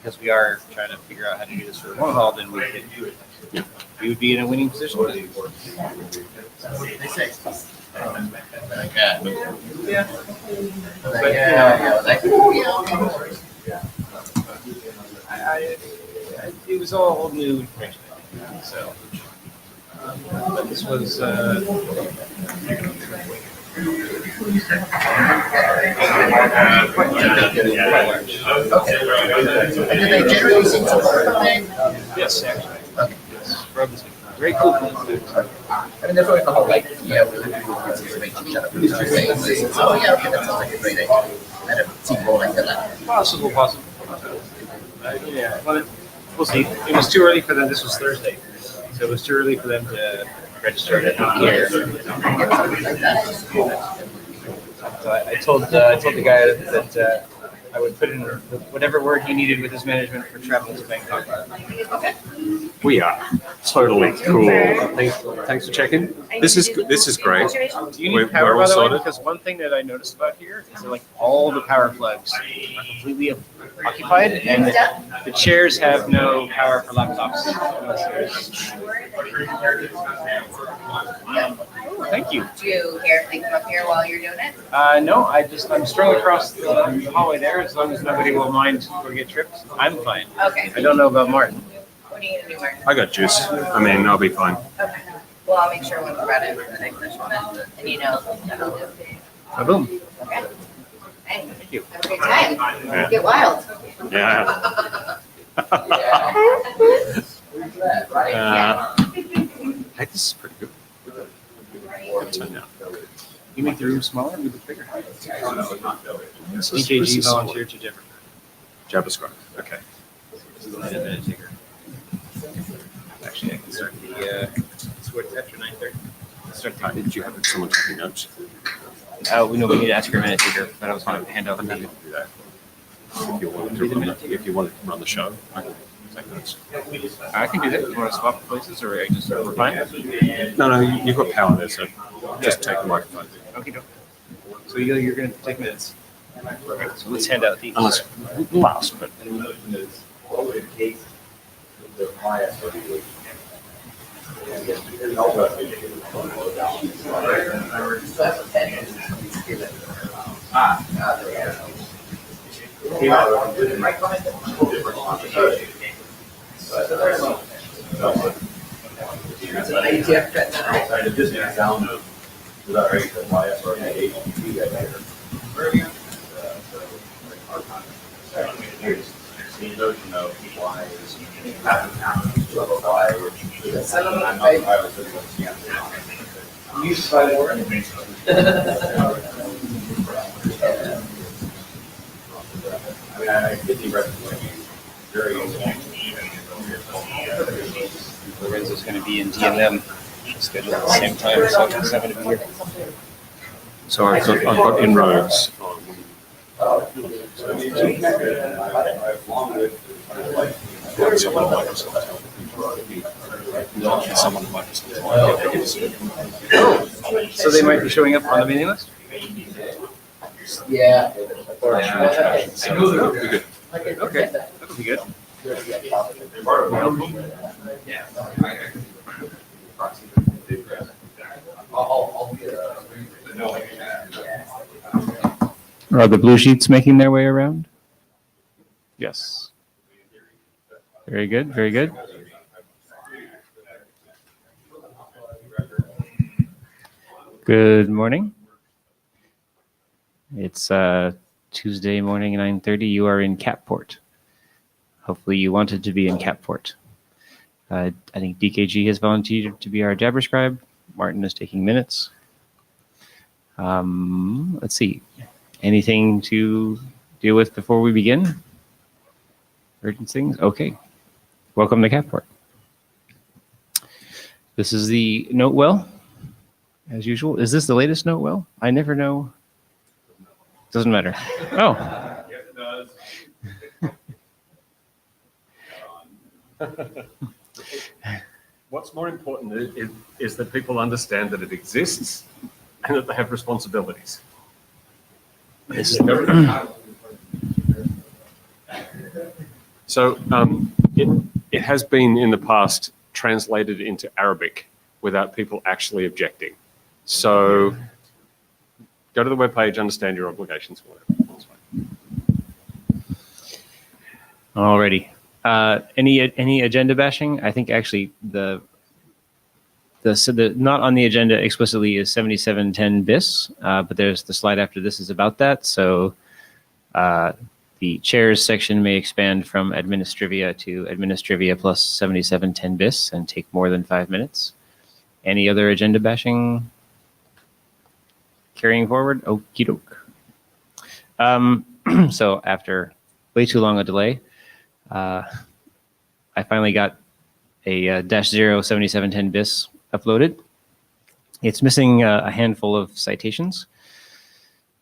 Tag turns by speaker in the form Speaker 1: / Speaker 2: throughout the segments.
Speaker 1: because we are trying to figure out how to do this for the long haul, then we would be in a winning position.
Speaker 2: They say.
Speaker 1: It was all new information, so. But this was.
Speaker 2: Did they generally seem to work?
Speaker 1: Yes, actually. Okay. Yes. Very cool.
Speaker 2: I mean, there's always the whole like, yeah, we'll make each other. Oh yeah, okay, that sounds like a great idea. I don't see rolling to that.
Speaker 1: Possible. Yeah, well, we'll see. It was too early for them. This was Thursday, so it was too early for them to register it here. So I told the guy that I would put in whatever word he needed with his management for travel to Bangkok.
Speaker 3: We are totally cool. Thanks for checking. This is great.
Speaker 1: Do you need power, by the way? Because one thing that I noticed about here is that like all the power plugs are completely occupied, and the chairs have no power for laptops. Thank you.
Speaker 4: Do you hear things up here while you're doing it?
Speaker 1: No, I'm strung across the hallway there. As long as nobody will mind or get tripped, I'm fine.
Speaker 4: Okay.
Speaker 1: I don't know about Martin.
Speaker 4: What are you gonna do, Mark?
Speaker 3: I got juice. I mean, I'll be fine.
Speaker 4: Okay. Well, I'll make sure when we're ready for the next session, and you know that'll do.
Speaker 1: Boom.
Speaker 4: Okay. Hey,
Speaker 1: Thank you.
Speaker 4: have a great time.
Speaker 3: Yeah.
Speaker 4: Get wild.
Speaker 3: Yeah. Hey, this is pretty good. Good turnout.
Speaker 1: You make the room smaller or make it bigger?
Speaker 3: This
Speaker 1: DKG
Speaker 3: is
Speaker 1: volunteered to Jeffrey.
Speaker 3: JavaScript. Okay.
Speaker 1: This is a minute taker. Actually, I can start the. It's after 9:30. Start the.
Speaker 3: Did you have someone taking notes?
Speaker 1: We know we need to ask for a minute taker, but I was going to hand out the.
Speaker 3: Do that. If you want to run the show, I can take notes.
Speaker 1: I can do that. You want to swap places, or I just we're fine?
Speaker 3: No, you've got power there, so just take the microphone.
Speaker 1: Okay, no. So you're going to take minutes. Okay, so let's hand out these.
Speaker 3: Unless last, but
Speaker 1: Lorenzo's going to be in DMM scheduled at the same time, so it's not going to be here.
Speaker 3: so I've got inroads. Someone at Microsoft.
Speaker 1: So they might be showing up on the mailing list?
Speaker 2: Yeah.
Speaker 3: So we're good.
Speaker 1: Okay, that'll be good. Are the blue sheets making their way around? Yes. Very good, very good. Good morning. It's Tuesday morning, 9:30. You are in Capport. Hopefully you wanted to be in Capport. I think DKG has volunteered to be our JavaScribe. Martin is taking minutes. Let's see. Anything to deal with before we begin? Urgent things? Okay. Welcome to Capport. This is the note well, as usual. Is this the latest note well? I never know. Doesn't matter. Oh.
Speaker 3: Yes, it does. What's more important is that people understand that it exists and that they have responsibilities. So it has been in the past translated into Arabic without people actually objecting. So go to the webpage, understand your obligations, whatever. That's fine.
Speaker 1: Alrighty. Any agenda bashing? I think actually the not on the agenda explicitly is 7710 bis, but there's the slide after this is about that. So the chairs section may expand from administrivia to administrivia plus 7710 bis and take more than 5 minutes. Any other agenda bashing? Carrying forward? Okie doke. So after way too long a delay, I finally got a -0 7710 bis uploaded. It's missing a handful of citations.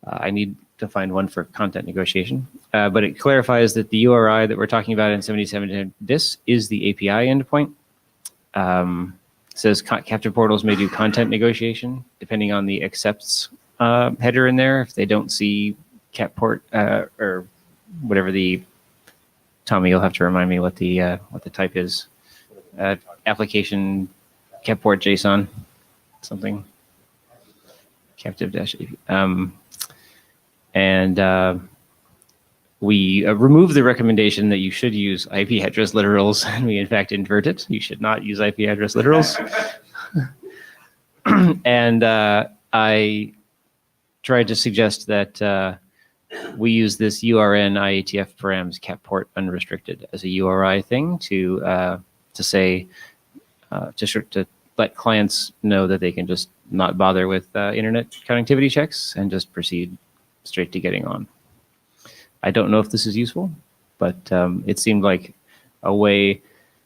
Speaker 1: I need to find one for content negotiation, but it clarifies that the URI that we're talking about in 7710 bis is the API endpoint. It says capture portals may do content negotiation depending on the accepts header in there. If they don't see CAPPORT or whatever the Tommy, you'll have to remind me what the type is. Application CAPPORT JSON something captive dash API. We remove the recommendation that you should use IP address literals, and we in fact invert it. You should not use IP address literals. And I tried to suggest that we use this URN IETF params CAPPORT unrestricted as a URI thing to say to let clients know that they can just not bother with internet connectivity checks and just proceed straight to getting on. I don't know if this is useful, but it seemed like a way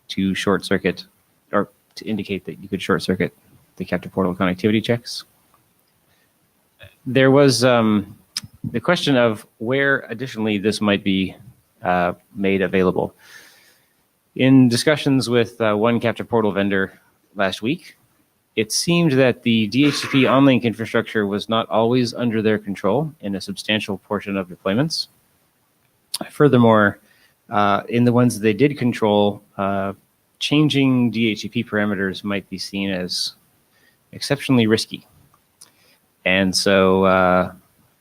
Speaker 1: to short circuit or to indicate that you could short circuit the captive portal connectivity checks. There was the question of where additionally this might be made available. In discussions with one captive portal vendor last week, it seemed that the DHCP onlink infrastructure was not always under their control in a substantial portion of deployments. Furthermore, in the ones that they did control, changing DHCP parameters might be seen as exceptionally risky. And so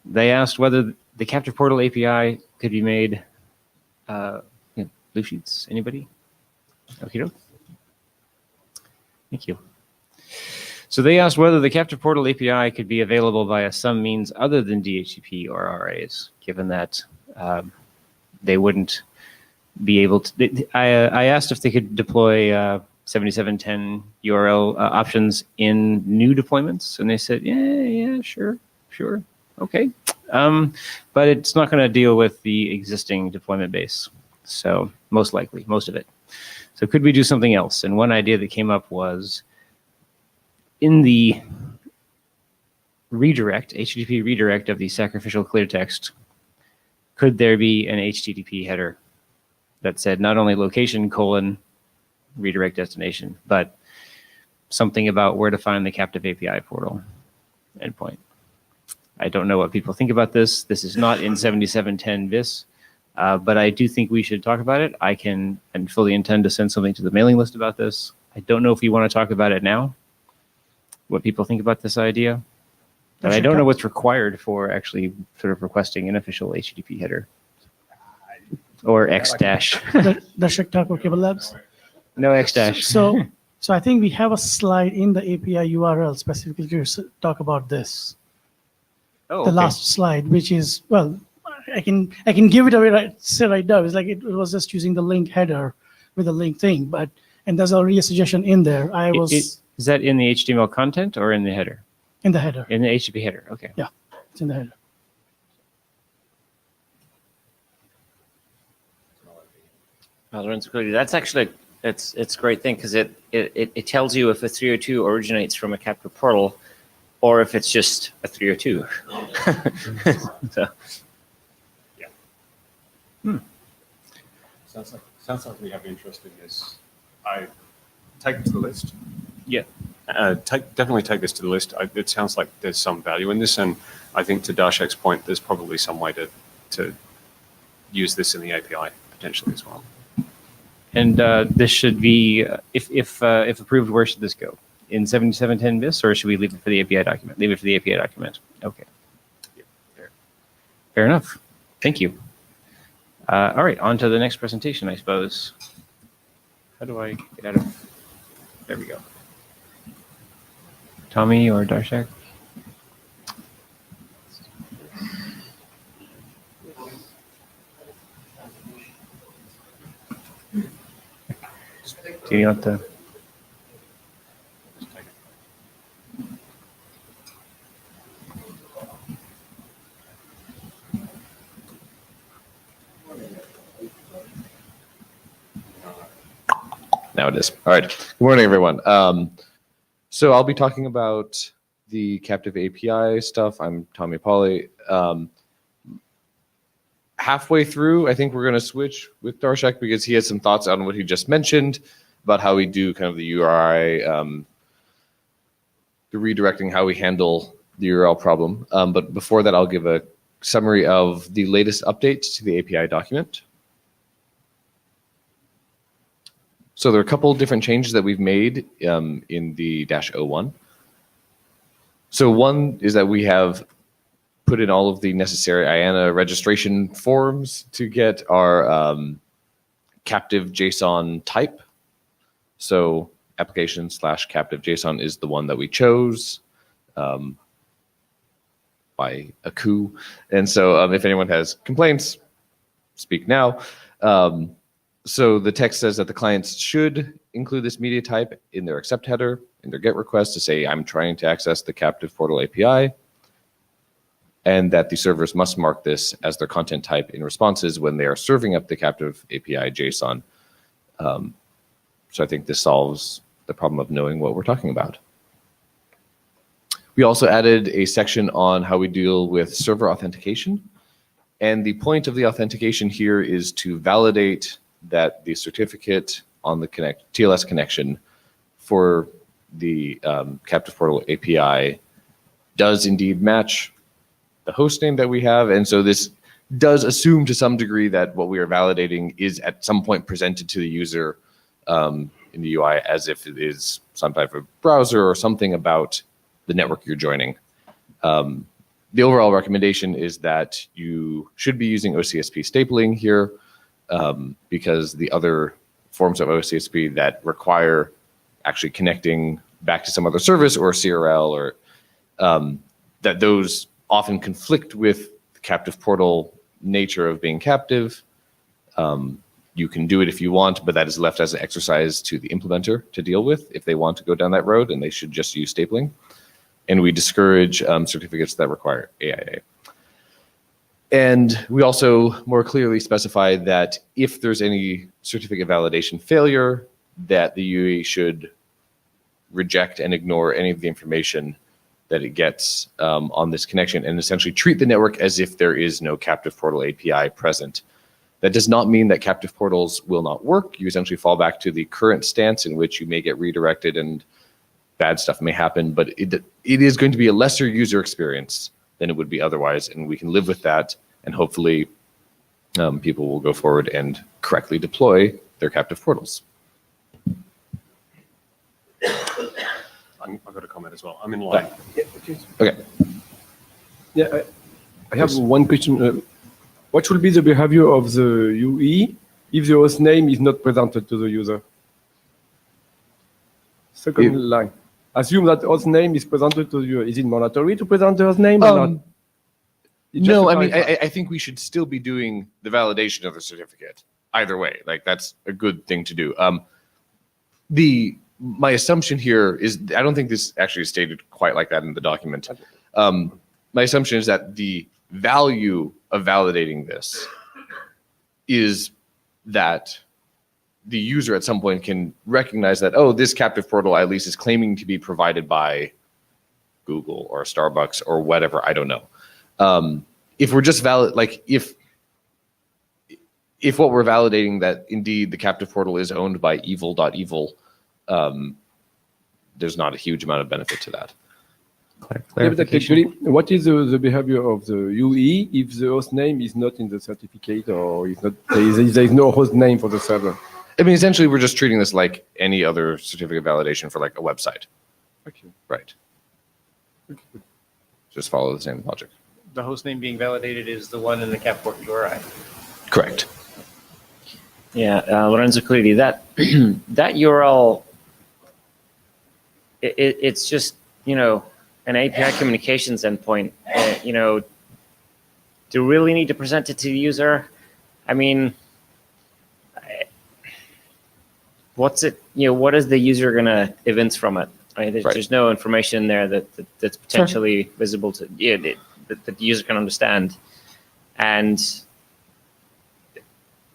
Speaker 1: they asked whether the captive portal API could be made, blue sheets, anybody? Okie doke. Thank you. So they asked whether the captive portal API could be available via some means other than DHCP or RAs, given that they wouldn't be able to. I asked if they could deploy 7710 URL options in new deployments, and they said, yeah, sure, okay. But it's not going to deal with the existing deployment base, so most likely, most of it. So could we do something else? And one idea that came up was in the redirect, HTTP redirect of the sacrificial clear text, could there be an HTTP header that said not only location : redirect destination, but something about where to find the captive API portal endpoint? I don't know what people think about this. This is not in 7710 bis, but I do think we should talk about it. I can and fully intend to send something to the mailing list about this. I don't know if you want to talk about it now, what people think about this idea. But I don't know what's required for actually sort of requesting an official HTTP header. Or X dash.
Speaker 5: Does Shek talk about Cable Labs?
Speaker 1: No X dash.
Speaker 5: So I think we have a slide in the API URL specifically to talk about this.
Speaker 1: Oh,
Speaker 5: the last slide, which is, well, I can give it away right now. It's like it was just using the link header with a link thing, and there's already a suggestion in there.
Speaker 1: Is that in the HTML content or in the header?
Speaker 5: In the header.
Speaker 1: In the HTTP header, okay.
Speaker 5: Yeah, it's in the header.
Speaker 6: That's actually it's a great thing because it tells you if a 302 originates from a captive portal or if it's just a 302. So
Speaker 3: yeah. Sounds like we have interest in this. I take it to the list.
Speaker 1: Yeah.
Speaker 3: Definitely take this to the list. It sounds like there's some value in this, and I think to Darshek's point, there's probably some way to use this in the API potentially as well.
Speaker 1: And this should be, if approved, where should this go? In 7710 bis, or should we leave it for the API document? Leave it for the API document. Okay. Fair enough. Thank you. All right, on to the next presentation, I suppose. How do I get out of? There we go. Tommy or Darshak? Do you want the?
Speaker 7: Now it is. All right. Good morning, everyone. So I'll be talking about the captive API stuff. I'm Tommy Pauly. Halfway through, I think we're going to switch with Darshak because he has some thoughts on what he just mentioned about how we do kind of the URI, the redirecting, how we handle the URL problem. But before that, I'll give a summary of the latest updates to the API document. So there are a couple of different changes that we've made in the -01. So one is that we have put in all of the necessary IANA registration forms to get our captive JSON type. So application/captive JSON is the one that we chose by a coup. And so if anyone has complaints, speak now. So the text says that the clients should include this media type in their accept header, in their GET request to say, I'm trying to access the captive portal API, and that the servers must mark this as their content type in responses when they are serving up the captive API JSON. So I think this solves the problem of knowing what we're talking about. We also added a section on how we deal with server authentication. And the point of the authentication here is to validate that the certificate on the TLS connection for the captive portal API does indeed match the host name that we have. And so this does assume to some degree that what we are validating is at some point presented to the user in the UI as if it is some type of browser or something about the network you're joining. The overall recommendation is that you should be using OCSP stapling here because the other forms of OCSP that require actually connecting back to some other service or CRL or that those often conflict with the captive portal nature of being captive. You can do it if you want, but that is left as an exercise to the implementer to deal with if they want to go down that road, and they should just use stapling. And we discourage certificates that require AIA. And we also more clearly specify that if there's any certificate validation failure, that the UE should reject and ignore any of the information that it gets on this connection and essentially treat the network as if there is no captive portal API present. That does not mean that captive portals will not work. You essentially fall back to the current stance in which you may get redirected and bad stuff may happen, but it is going to be a lesser user experience than it would be otherwise, and we can live with that, and hopefully people will go forward and correctly deploy their captive portals.
Speaker 3: I've got a comment as well. I'm in line.
Speaker 7: Okay.
Speaker 8: Yeah, I have one question. What will be the behavior of the UE if the host name is not presented to the user? Second line. Assume that host name is presented to the user. Is it mandatory to present the host name or not?
Speaker 7: No, I mean, I think we should still be doing the validation of the certificate either way. Like, that's a good thing to do. My assumption here is, I don't think this actually is stated quite like that in the document. My assumption is that the value of validating this is that the user at some point can recognize that, oh, this captive portal at least is claiming to be provided by Google or Starbucks or whatever, I don't know. If we're just if what we're validating that indeed the captive portal is owned by evil.evil, there's not a huge amount of benefit to that.
Speaker 8: Yeah, but actually, what is the behavior of the UE if the host name is not in the certificate or is not, there is no host name for the server?
Speaker 7: I mean, essentially, we're just treating this like any other certificate validation for like a website.
Speaker 3: Okay.
Speaker 7: Right. Just follow the same logic.
Speaker 6: The host name being validated is the one in the CAPPORT URI.
Speaker 7: Correct.
Speaker 6: Yeah, Lorenzo Coliti, that that URL, it's just, you know, an API communications endpoint. You know, do you really need to present it to the user? I mean, what's it? You know, what is the user gonna evince from it? Right? There's no information there that's potentially visible to that the user can understand, and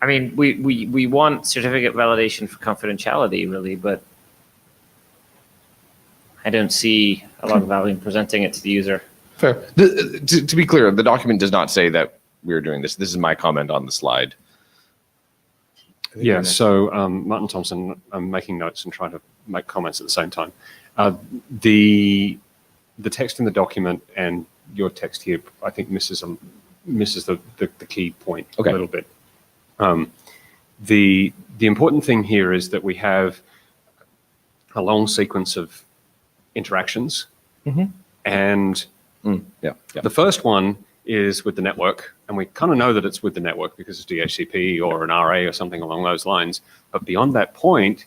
Speaker 6: I mean, we want certificate validation for confidentiality, really, but I don't see a lot of value in presenting it to the user.
Speaker 7: Fair. To be clear, the document does not say that we're doing this. This is my comment on the slide.
Speaker 3: Yeah, so Martin Thompson, I'm making notes and trying to make comments at the same time. The text in the document and your text here, I think, misses the key point a little bit. The important thing here is that we have a long sequence of interactions, and the first one is with the network, and we kind of know that it's with the network because it's DHCP or an RA or something along those lines. But beyond that point,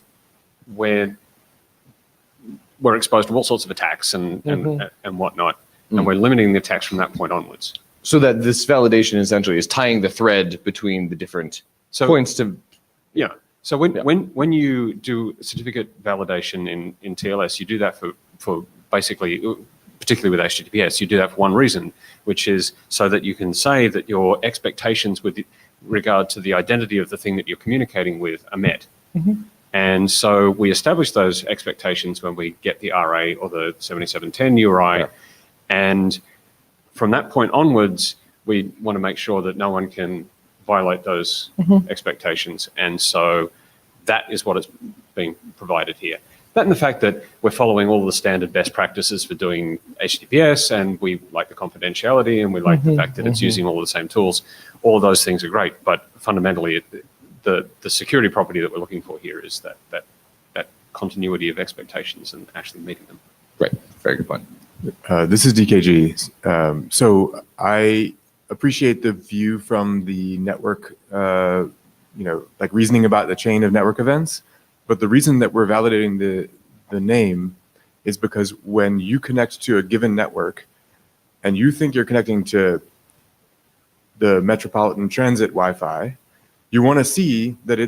Speaker 3: we're exposed to all sorts of attacks and whatnot, and we're limiting the attacks from that point onwards.
Speaker 7: So that this validation essentially is tying the thread between the different points to.
Speaker 3: Yeah. So when you do certificate validation in TLS, you do that for basically, particularly with HTTPS, you do that for one reason, which is so that you can say that your expectations with regard to the identity of the thing that you're communicating with are met. And so we establish those expectations when we get the RA or the 7710 URI. And from that point onwards, we want to make sure that no one can violate those expectations. And so that is what is being provided here. That and the fact that we're following all the standard best practices for doing HTTPS, and we like the confidentiality, and we like the fact that it's using all the same tools. All of those things are great, but fundamentally, the security property that we're looking for here is that continuity of expectations and actually meeting them.
Speaker 7: Right. Very good point.
Speaker 9: This is DKG. So I appreciate the view from the network, like reasoning about the chain of network events. But the reason that we're validating the name is because when you connect to a given network and you think you're connecting to the Metropolitan Transit Wi-Fi, you want to see that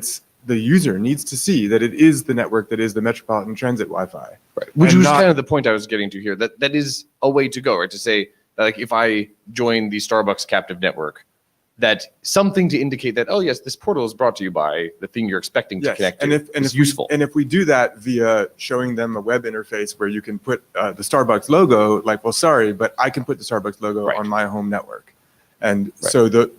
Speaker 9: the user needs to see that it is the network that is the Metropolitan Transit Wi-Fi.
Speaker 7: Right. Which was kind of the point I was getting to here. That is a way to go, right? To say, like, if I join the Starbucks captive network, that something to indicate that, oh yes, this portal is brought to you by the thing you're expecting to connect to is useful.
Speaker 9: And if we do that via showing them a web interface where you can put the Starbucks logo, like, well, sorry, but I can put the Starbucks logo on my home network. And so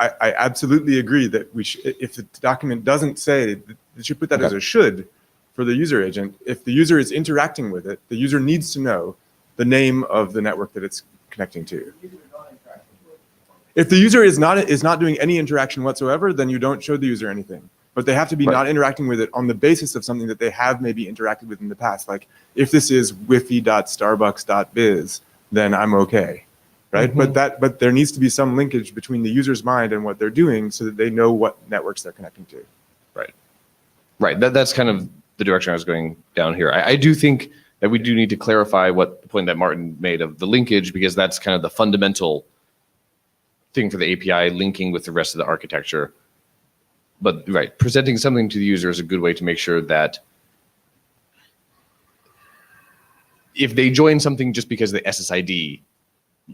Speaker 9: I absolutely agree that if the document doesn't say, it should put that as a should for the user agent. If the user is interacting with it, the user needs to know the name of the network that it's connecting to. If the user is not doing any interaction whatsoever, then you don't show the user anything. But they have to be not interacting with it on the basis of something that they have maybe interacted with in the past. Like, if this is wifi.starbucks.biz, then I'm okay, right? But there needs to be some linkage between the user's mind and what they're doing so that they know what networks they're connecting to.
Speaker 7: Right. That's kind of the direction I was going down here. I do think that we do need to clarify what the point that Martin made of the linkage, because that's kind of the fundamental thing for the API, linking with the rest of the architecture. But presenting something to the user is a good way to make sure that if they join something just because the SSID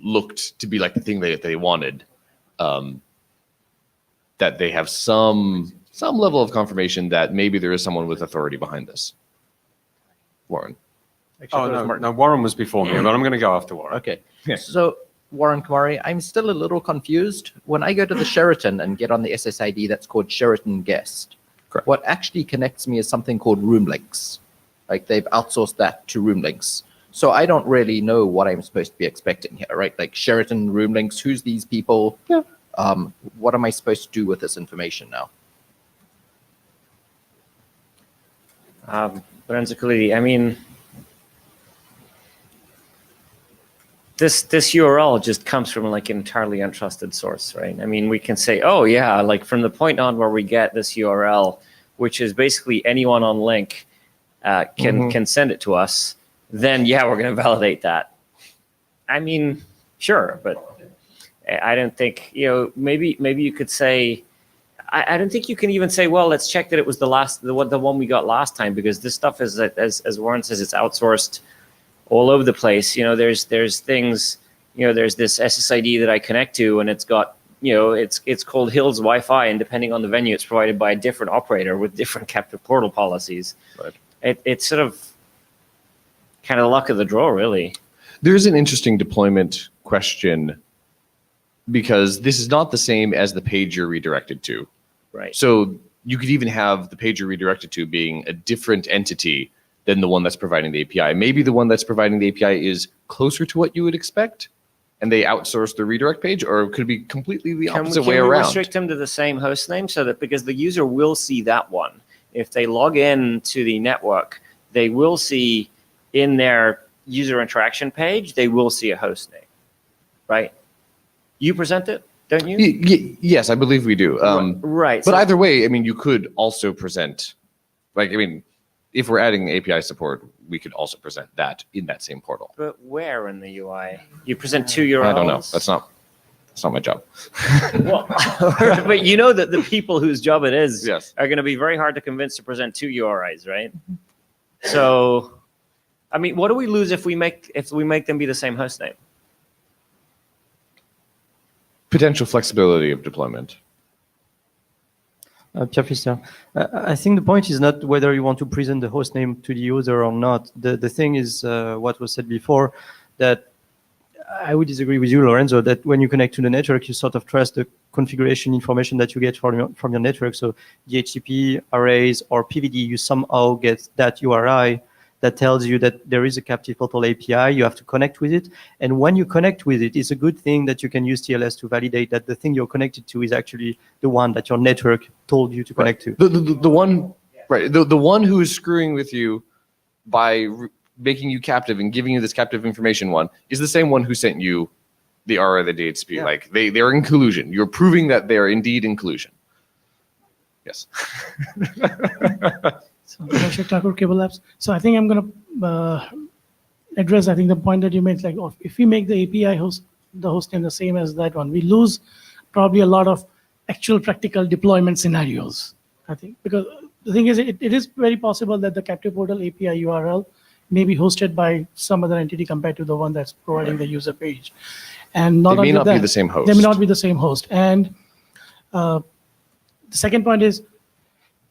Speaker 7: looked to be like the thing that they wanted, that they have some level of confirmation that maybe there is someone with authority behind this. Warren.
Speaker 3: No, Warren was before me, but I'm going to go after Warren.
Speaker 2: Okay. So, Warren Kumari, I'm still a little confused. When I go to the Sheraton and get on the SSID that's called Sheraton Guest,
Speaker 7: correct,
Speaker 2: what actually connects me is something called Room Links. Like, they've outsourced that to Room Links. So I don't really know what I'm supposed to be expecting here, right? Like, Sheraton, Room Links, who's these people? What am I supposed to do with this information now?
Speaker 6: Forensically, I mean, this URL just comes from like an entirely untrusted source, right? I mean, we can say, oh yeah, like from the point on where we get this URL, which is basically anyone on link can send it to us, then yeah, we're going to validate that. I mean, sure, but I don't think, you know, maybe you could say, I don't think you can even say, well, let's check that it was the one we got last time, because this stuff is, as Warren says, it's outsourced all over the place. You know, there's things, you know, there's this SSID that I connect to, and it's got, you know, it's called Hills Wi-Fi, and depending on the venue, it's provided by a different operator with different captive portal policies. Right. It's sort of kind of luck of the draw, really.
Speaker 7: There's an interesting deployment question, because this is not the same as the page you're redirected to.
Speaker 6: Right.
Speaker 7: So you could even have the page you're redirected to being a different entity than the one that's providing the API. Maybe the one that's providing the API is closer to what you would expect, and they outsource the redirect page, or it could be completely the opposite way around.
Speaker 6: Can we restrict them to the same host name, so that, because the user will see that one. If they log in to the network, they will see in their user interaction page, they will see a host name, right? You present it, don't you?
Speaker 7: Yes, I believe we do.
Speaker 6: Right.
Speaker 7: But so either way, I mean, you could also present, like, I mean, if we're adding API support, we could also present that in that same portal.
Speaker 6: But where in the UI? You present two URLs?
Speaker 7: I don't know. That's not my job.
Speaker 6: Well, but you know that the people whose job it is
Speaker 7: yes.
Speaker 6: are going to be very hard to convince to present two URIs, right? So, I mean, what do we lose if we make them be the same host name?
Speaker 7: Potential flexibility of deployment.
Speaker 10: Pierre, I think the point is not whether you want to present the host name to the user or not. The thing is what was said before, that I would disagree with you, Lorenzo, that when you connect to the network, you sort of trust the configuration information that you get from your network. So DHCP, arrays, or PVD, you somehow get that URI that tells you that there is a captive portal API, you have to connect with it. And when you connect with it, it's a good thing that you can use TLS to validate that the thing you're connected to is actually the one that your network told you to connect to.
Speaker 7: The one, right, the one who is screwing with you by making you captive and giving you this captive information one is the same one who sent you the RA or the DHCP. Yeah. Like, they're in collusion. You're proving that they're indeed in collusion. Yes.
Speaker 5: So, Thakur Cable Labs. So I think I'm going to address, I think, the point that you made. Like, if we make the API host, the host name the same as that one, we lose probably a lot of actual practical deployment scenarios, I think. Because the thing is, it is very possible that the captive portal API URL may be hosted by some other entity compared to the one that's providing the user page. And not
Speaker 7: only that,
Speaker 5: be
Speaker 7: the same host.
Speaker 5: They may not be the same host. And the second point is,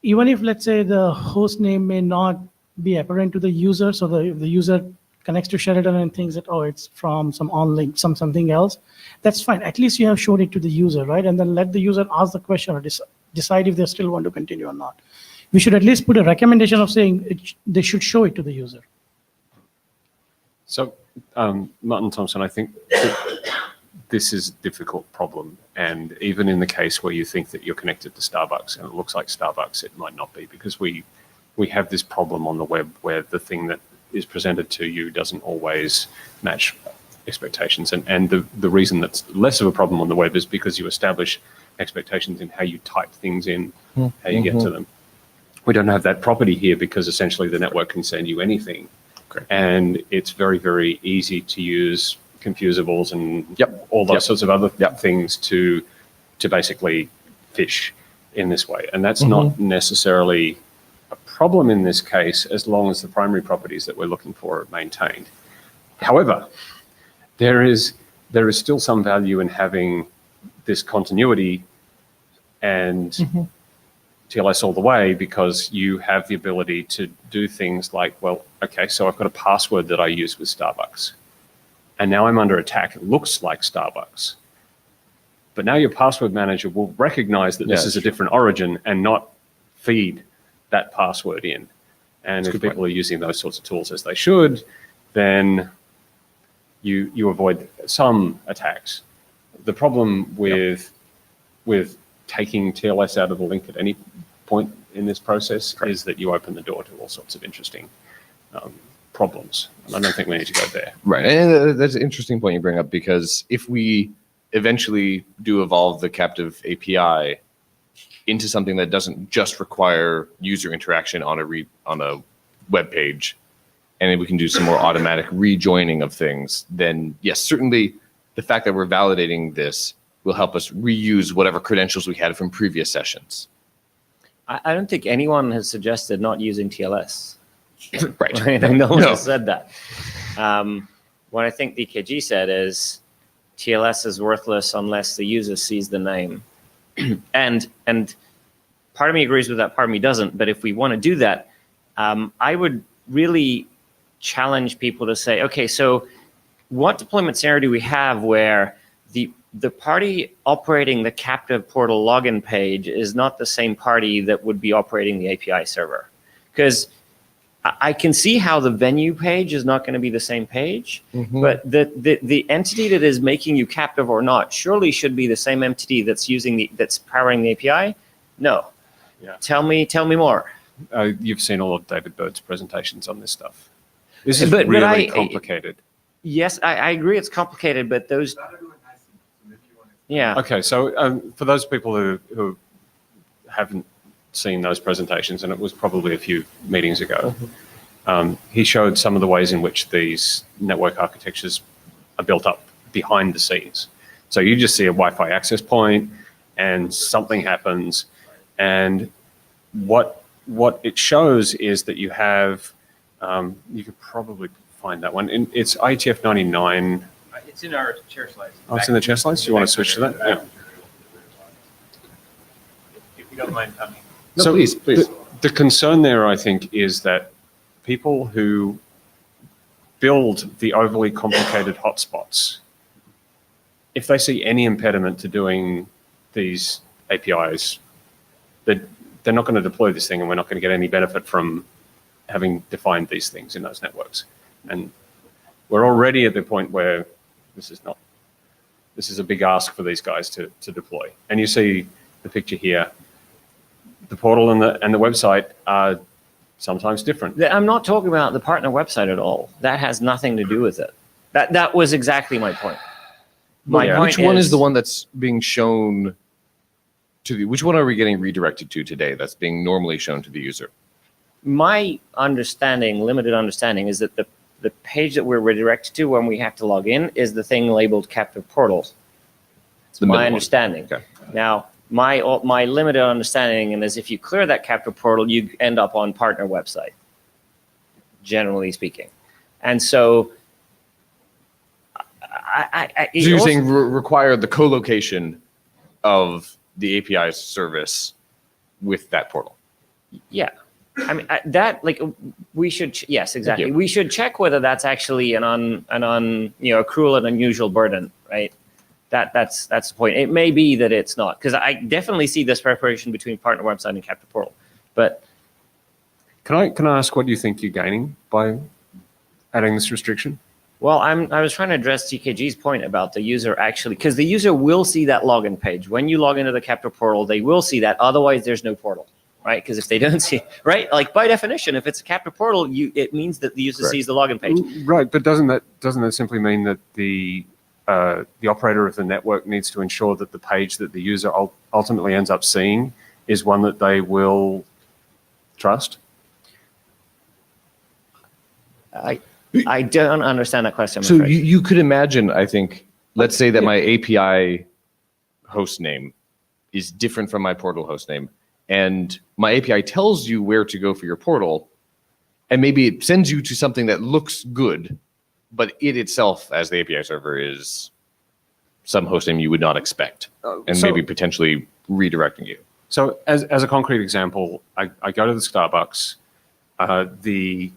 Speaker 5: even if, let's say, the host name may not be apparent to the user, so the user connects to Sheraton and thinks that, oh, it's from some on-link, something else, that's fine. At least you have shown it to the user, right? And then let the user ask the question or decide if they still want to continue or not. We should at least put a recommendation of saying they should show it to the user.
Speaker 3: So, Martin Thompson, I think this is a difficult problem. And even in the case where you think that you're connected to Starbucks and it looks like Starbucks, it might not be, because we have this problem on the web where the thing that is presented to you doesn't always match expectations. And the reason that's less of a problem on the web is because you establish expectations in how you type things in, how you get to them. We don't have that property here because essentially the network can send you anything. Correct. And it's very, very easy to use confusables and all those sorts of other things to basically fish in this way. And that's not necessarily a problem in this case, as long as the primary properties that we're looking for are maintained. However, there is still some value in having this continuity and TLS all the way, because you have the ability to do things like, well, okay, so I've got a password that I use with Starbucks. And now I'm under attack. It looks like Starbucks. But now your password manager will recognize that this is a different origin and not feed that password in. And if people are using those sorts of tools as they should, then you avoid some attacks. The problem with taking TLS out of the link at any point in this process is that you open the door to all sorts of interesting problems. And I don't think we need to go there.
Speaker 7: Right. And that's an interesting point you bring up, because if we eventually do evolve the captive API into something that doesn't just require user interaction on a web page, and then we can do some more automatic rejoining of things, then yes, certainly the fact that we're validating this will help us reuse whatever credentials we had from previous sessions.
Speaker 6: I don't think anyone has suggested not using TLS.
Speaker 7: Right.
Speaker 6: No one has said that. What I think DKG said is TLS is worthless unless the user sees the name. and part of me agrees with that, part of me doesn't. But if we want to do that, I would really challenge people to say, okay, so what deployment scenario do we have where the party operating the captive portal login page is not the same party that would be operating the API server? Because I can see how the venue page is not going to be the same page, but the entity that is making you captive or not surely should be the same entity that's powering the API. No.
Speaker 3: Yeah.
Speaker 6: Tell me more.
Speaker 3: You've seen all of David Bird's presentations on this stuff. This is really complicated.
Speaker 6: Yes, I agree it's complicated, but those... Yeah.
Speaker 3: Okay, so for those people who haven't seen those presentations, and it was probably a few meetings ago, he showed some of the ways in which these network architectures are built up behind the scenes. So you just see a Wi-Fi access point and something happens, and what it shows is that you have, you could probably find that one. It's IETF 99.
Speaker 1: It's in our chair slides.
Speaker 3: Oh, it's in the chair slides? Do you want to switch to that? Yeah.
Speaker 1: If you don't mind coming.
Speaker 7: No,
Speaker 3: So
Speaker 7: please.
Speaker 3: The concern there, I think, is that people who build the overly complicated hotspots, if they see any impediment to doing these APIs, they're not going to deploy this thing, and we're not going to get any benefit from having defined these things in those networks. And we're already at the point where this is a big ask for these guys to deploy. And you see the picture here. The portal and the website are sometimes different.
Speaker 6: I'm not talking about the partner website at all. That has nothing to do with it. That was exactly my point.
Speaker 7: Which one is the one that's being shown to the, which one are we getting redirected to today that's being normally shown to the user?
Speaker 6: My understanding, limited understanding, is that the page that we're redirected to when we have to log in is the thing labeled captive portal. It's my understanding.
Speaker 7: Okay.
Speaker 6: Now, my limited understanding is if you clear that captive portal, you end up on partner website, generally speaking. And so
Speaker 7: So you're saying require the co-location of the API service with that portal?
Speaker 6: Yeah. I mean, we should, yes, exactly.
Speaker 7: Thank you.
Speaker 6: We should check whether that's actually a cruel and unusual burden, right? That's the point. It may be that it's not, because I definitely see this separation between partner website and captive portal. But
Speaker 3: Can I ask what you think you're gaining by adding this restriction?
Speaker 6: well, I was trying to address TKG's point about the user actually, because the user will see that login page. When you log into the captive portal, they will see that. Otherwise, there's no portal, right? Because if they don't see, right, like by definition, if it's a captive portal, it means that the user sees the login page.
Speaker 3: Right, but doesn't that simply mean that the operator of the network needs to ensure that the page that the user ultimately ends up seeing is one that they will trust?
Speaker 6: I don't understand that question. I'm
Speaker 7: So
Speaker 6: afraid.
Speaker 7: you could imagine, I think, let's say that my API host name is different from my portal host name, and my API tells you where to go for your portal, and maybe it sends you to something that looks good, but it itself, as the API server, is some host name you would not expect, and maybe potentially redirecting you.
Speaker 3: So as a concrete example, I go to the Starbucks. The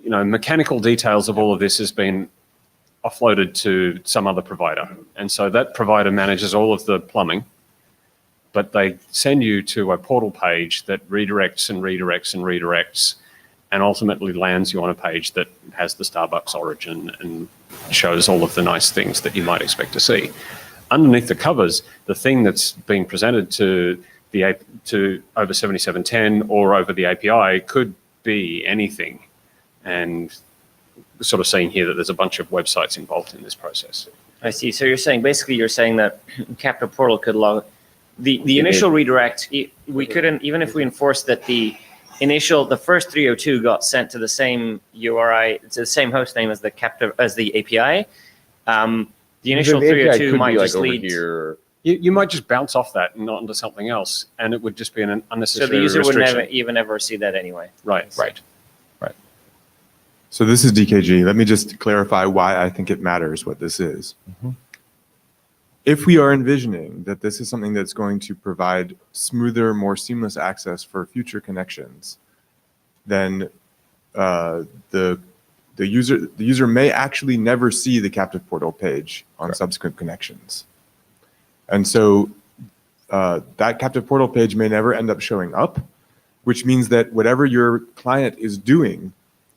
Speaker 3: mechanical details of all of this has been offloaded to some other provider. And so that provider manages all of the plumbing, but they send you to a portal page that redirects and redirects and redirects and ultimately lands you on a page that has the Starbucks origin and shows all of the nice things that you might expect to see. Underneath the covers, the thing that's being presented to to over 7710 or over the API could be anything. And we're sort of seeing here that there's a bunch of websites involved in this process.
Speaker 6: I see. So you're saying that Capture Portal could log the initial redirect. We couldn't, even if we enforced that the first 302 got sent to the same URI, it's the same host name as the API. The initial 302 might just lead.
Speaker 3: You might just bounce off that and not into something else, and it would just be an unnecessary
Speaker 6: So the user
Speaker 3: restriction.
Speaker 6: would never ever see that anyway.
Speaker 3: Right.
Speaker 9: So this is DKG. Let me just clarify why I think it matters what this is. If we are envisioning that this is something that's going to provide smoother, more seamless access for future connections, then the user may actually never see the captive portal page on subsequent connections. And so that captive portal page may never end up showing up, which means that whatever your client is doing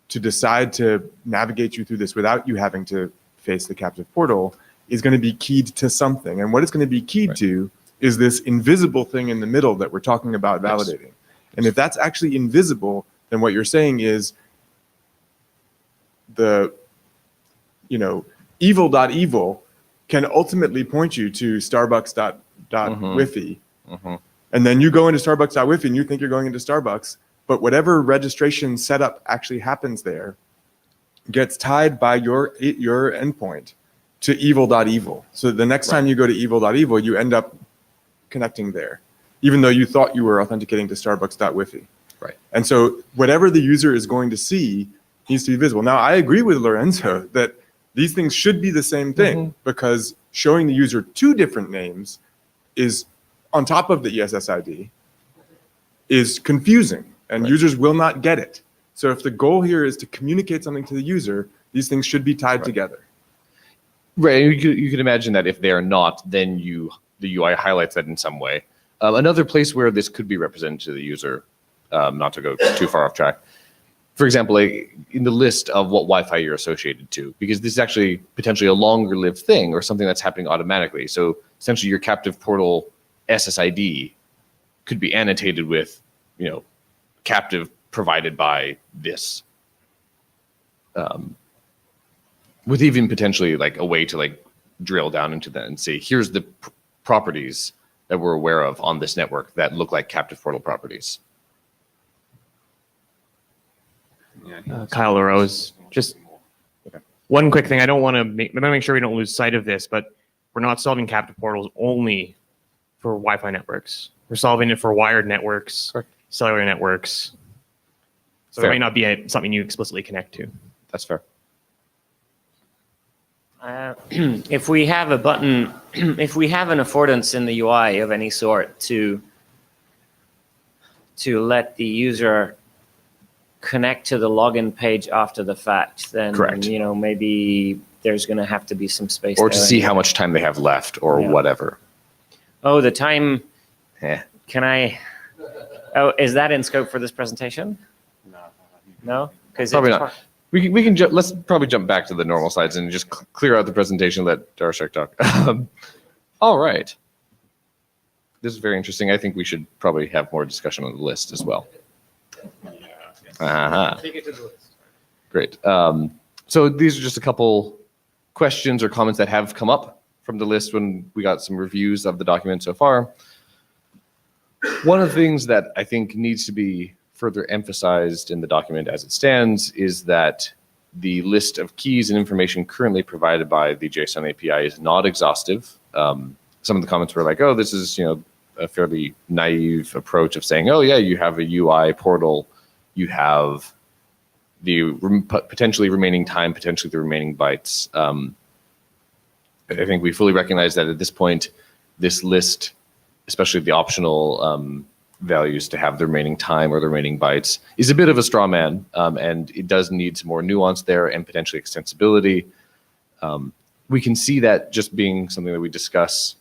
Speaker 9: to decide to navigate you through this without you having to face the captive portal is going to be keyed to something. And what it's going to be keyed to is this invisible thing in the middle that we're talking about validating. And if that's actually invisible, then what you're saying is the, evil.evil can ultimately point you to starbucks.wifi. And then you go into starbucks.wifi and you think you're going into Starbucks, but whatever registration setup actually happens there gets tied by your endpoint to evil.evil. So the next time you go to evil.evil, you end up connecting there, even though you thought you were authenticating to starbucks.wifi.
Speaker 7: Right.
Speaker 9: And so whatever the user is going to see needs to be visible. Now, I agree with Lorenzo that these things should be the same thing because showing the user two different names is on top of the ESSID is confusing and users will not get it. So if the goal here is to communicate something to the user, these things should be tied together.
Speaker 7: Right. You can imagine that if they are not, then the UI highlights that in some way. Another place where this could be represented to the user, not to go too far off track, for example, in the list of what Wi-Fi you're associated to, because this is actually potentially a longer lived thing or something that's happening automatically. So essentially your captive portal SSID could be annotated with, captive provided by this. With even potentially like a way to like drill down into that and say, here's the properties that we're aware of on this network that look like captive portal properties.
Speaker 11: Kyle LaRose, just one quick thing. I want to make sure we don't lose sight of this, but we're not solving captive portals only for Wi-Fi networks. We're solving it for wired networks, cellular networks. So it might not be something you explicitly connect to.
Speaker 7: That's fair.
Speaker 6: If we have a button, if we have an affordance in the UI of any sort to let the user connect to the login page after the fact, then maybe there's going to have to be some space.
Speaker 7: Or to see how much time they have left or whatever.
Speaker 6: Oh, the time. Can I? Oh, is that in scope for this presentation? No, because
Speaker 7: probably not. We can let's probably jump back to the normal slides and just clear out the presentation. Let Darshak talk. All right. This is very interesting. I think we should probably have more discussion on the list as well.
Speaker 11: Take it to the list.
Speaker 7: Great. So these are just a couple questions or comments that have come up from the list when we got some reviews of the document so far. One of the things that I think needs to be further emphasized in the document as it stands is that the list of keys and information currently provided by the JSON API is not exhaustive. Some of the comments were like, oh, this is a fairly naive approach of saying, oh, yeah, you have a UI portal, you have the potentially remaining time, potentially the remaining bytes. I think we fully recognize that at this point, this list, especially the optional values to have the remaining time or the remaining bytes, is a bit of a straw man, and it does need some more nuance there and potentially extensibility. We can see that just being something that we discuss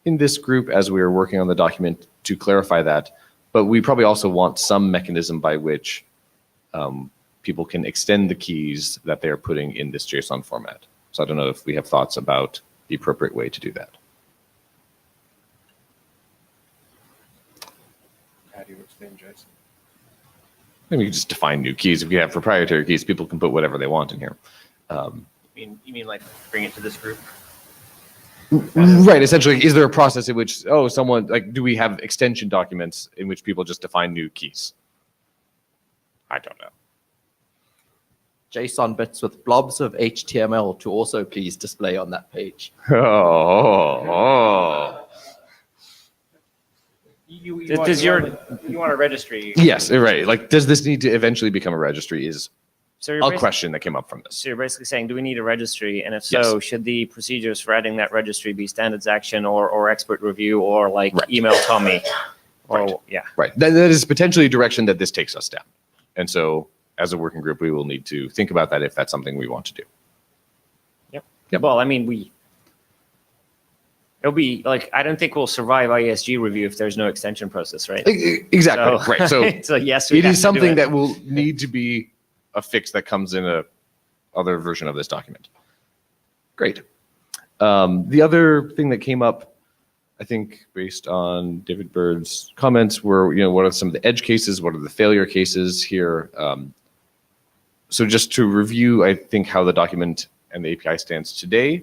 Speaker 7: in this group as we are working on the document to clarify that, but we probably also want some mechanism by which people can extend the keys that they're putting in this JSON format. So I don't know if we have thoughts about the appropriate way to do that.
Speaker 3: do you extend JSON?
Speaker 7: Maybe you just define new keys. If you have proprietary keys, people can put whatever they want in here.
Speaker 6: You mean like bring it to this group?
Speaker 7: Right. Essentially, is there a process in which, someone, like, do we have extension documents in which people just define new keys? I don't know.
Speaker 2: JSON bits with blobs of HTML to also please display on that page.
Speaker 6: You want a registry?
Speaker 7: Yes, right. Like, does this need to eventually become a registry is
Speaker 6: So
Speaker 7: a question that came up from this.
Speaker 6: So you're basically saying, do we need a registry? And if so, should the procedures for adding that registry be standards action or expert review or like email Tommy? Or
Speaker 7: Right. That is potentially a direction that this takes us down. And so as a working group, we will need to think about that if that's something we want to do.
Speaker 6: Yep. Well, I mean, it'll be like, I don't think we'll survive IESG review if there's no extension process, right?
Speaker 7: Exactly.
Speaker 6: So,
Speaker 7: right. So,
Speaker 6: so yes,
Speaker 7: it is something that will need to be a fix that comes in a other version of this document. Great. The other thing that came up, I think, based on David Bird's comments were, what are some of the edge cases? What are the failure cases here? So just to review, I think, how the document and the API stands today.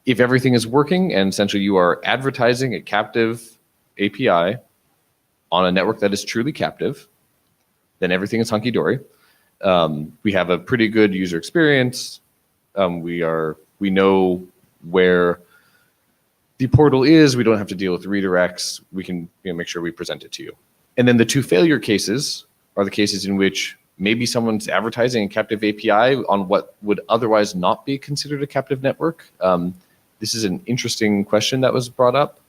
Speaker 7: If everything is working and essentially you are advertising a captive API on a network that is truly captive, then everything is hunky-dory. We have a pretty good user experience. We know where the portal is. We don't have to deal with redirects. We can make sure we present it to you. And then the two failure cases are the cases in which maybe someone's advertising a captive API on what would otherwise not be considered a captive network. This is an interesting question that was brought up.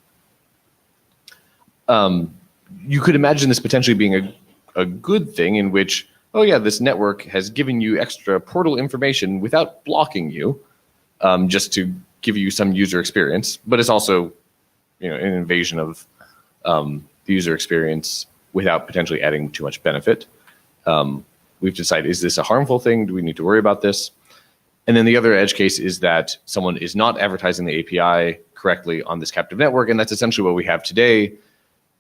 Speaker 7: You could imagine this potentially being a good thing in which, this network has given you extra portal information without blocking you, just to give you some user experience. But it's also, an invasion of the user experience without potentially adding too much benefit. We've decided, is this a harmful thing? Do we need to worry about this? And then the other edge case is that someone is not advertising the API correctly on this captive network, and that's essentially what we have today.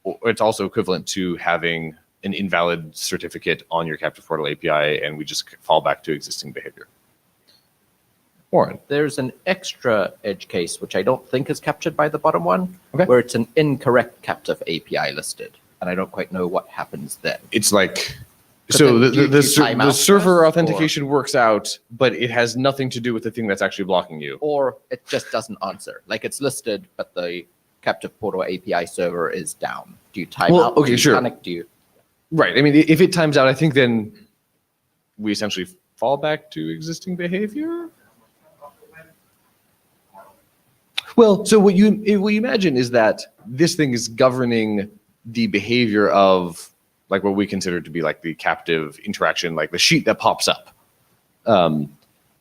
Speaker 7: It's also equivalent to having an invalid certificate on your captive portal API, and we just fall back to existing behavior. Warren.
Speaker 2: There's an extra edge case, which I don't think is captured by the bottom one, where it's an incorrect captive API listed, and I don't quite know what happens then.
Speaker 7: It's like... So the server authentication works out, but it has nothing to do with the thing that's actually blocking you.
Speaker 2: Or it just doesn't answer. Like it's listed, but the captive portal API server is down. Do you time out?
Speaker 7: Okay,
Speaker 2: do you
Speaker 7: sure.
Speaker 2: Panic? Do you?
Speaker 7: Right. I mean, if it times out, I think then we essentially fall back to existing behavior. Well, so what you imagine is that this thing is governing the behavior of like what we consider to be like the captive interaction, like the sheet that pops up.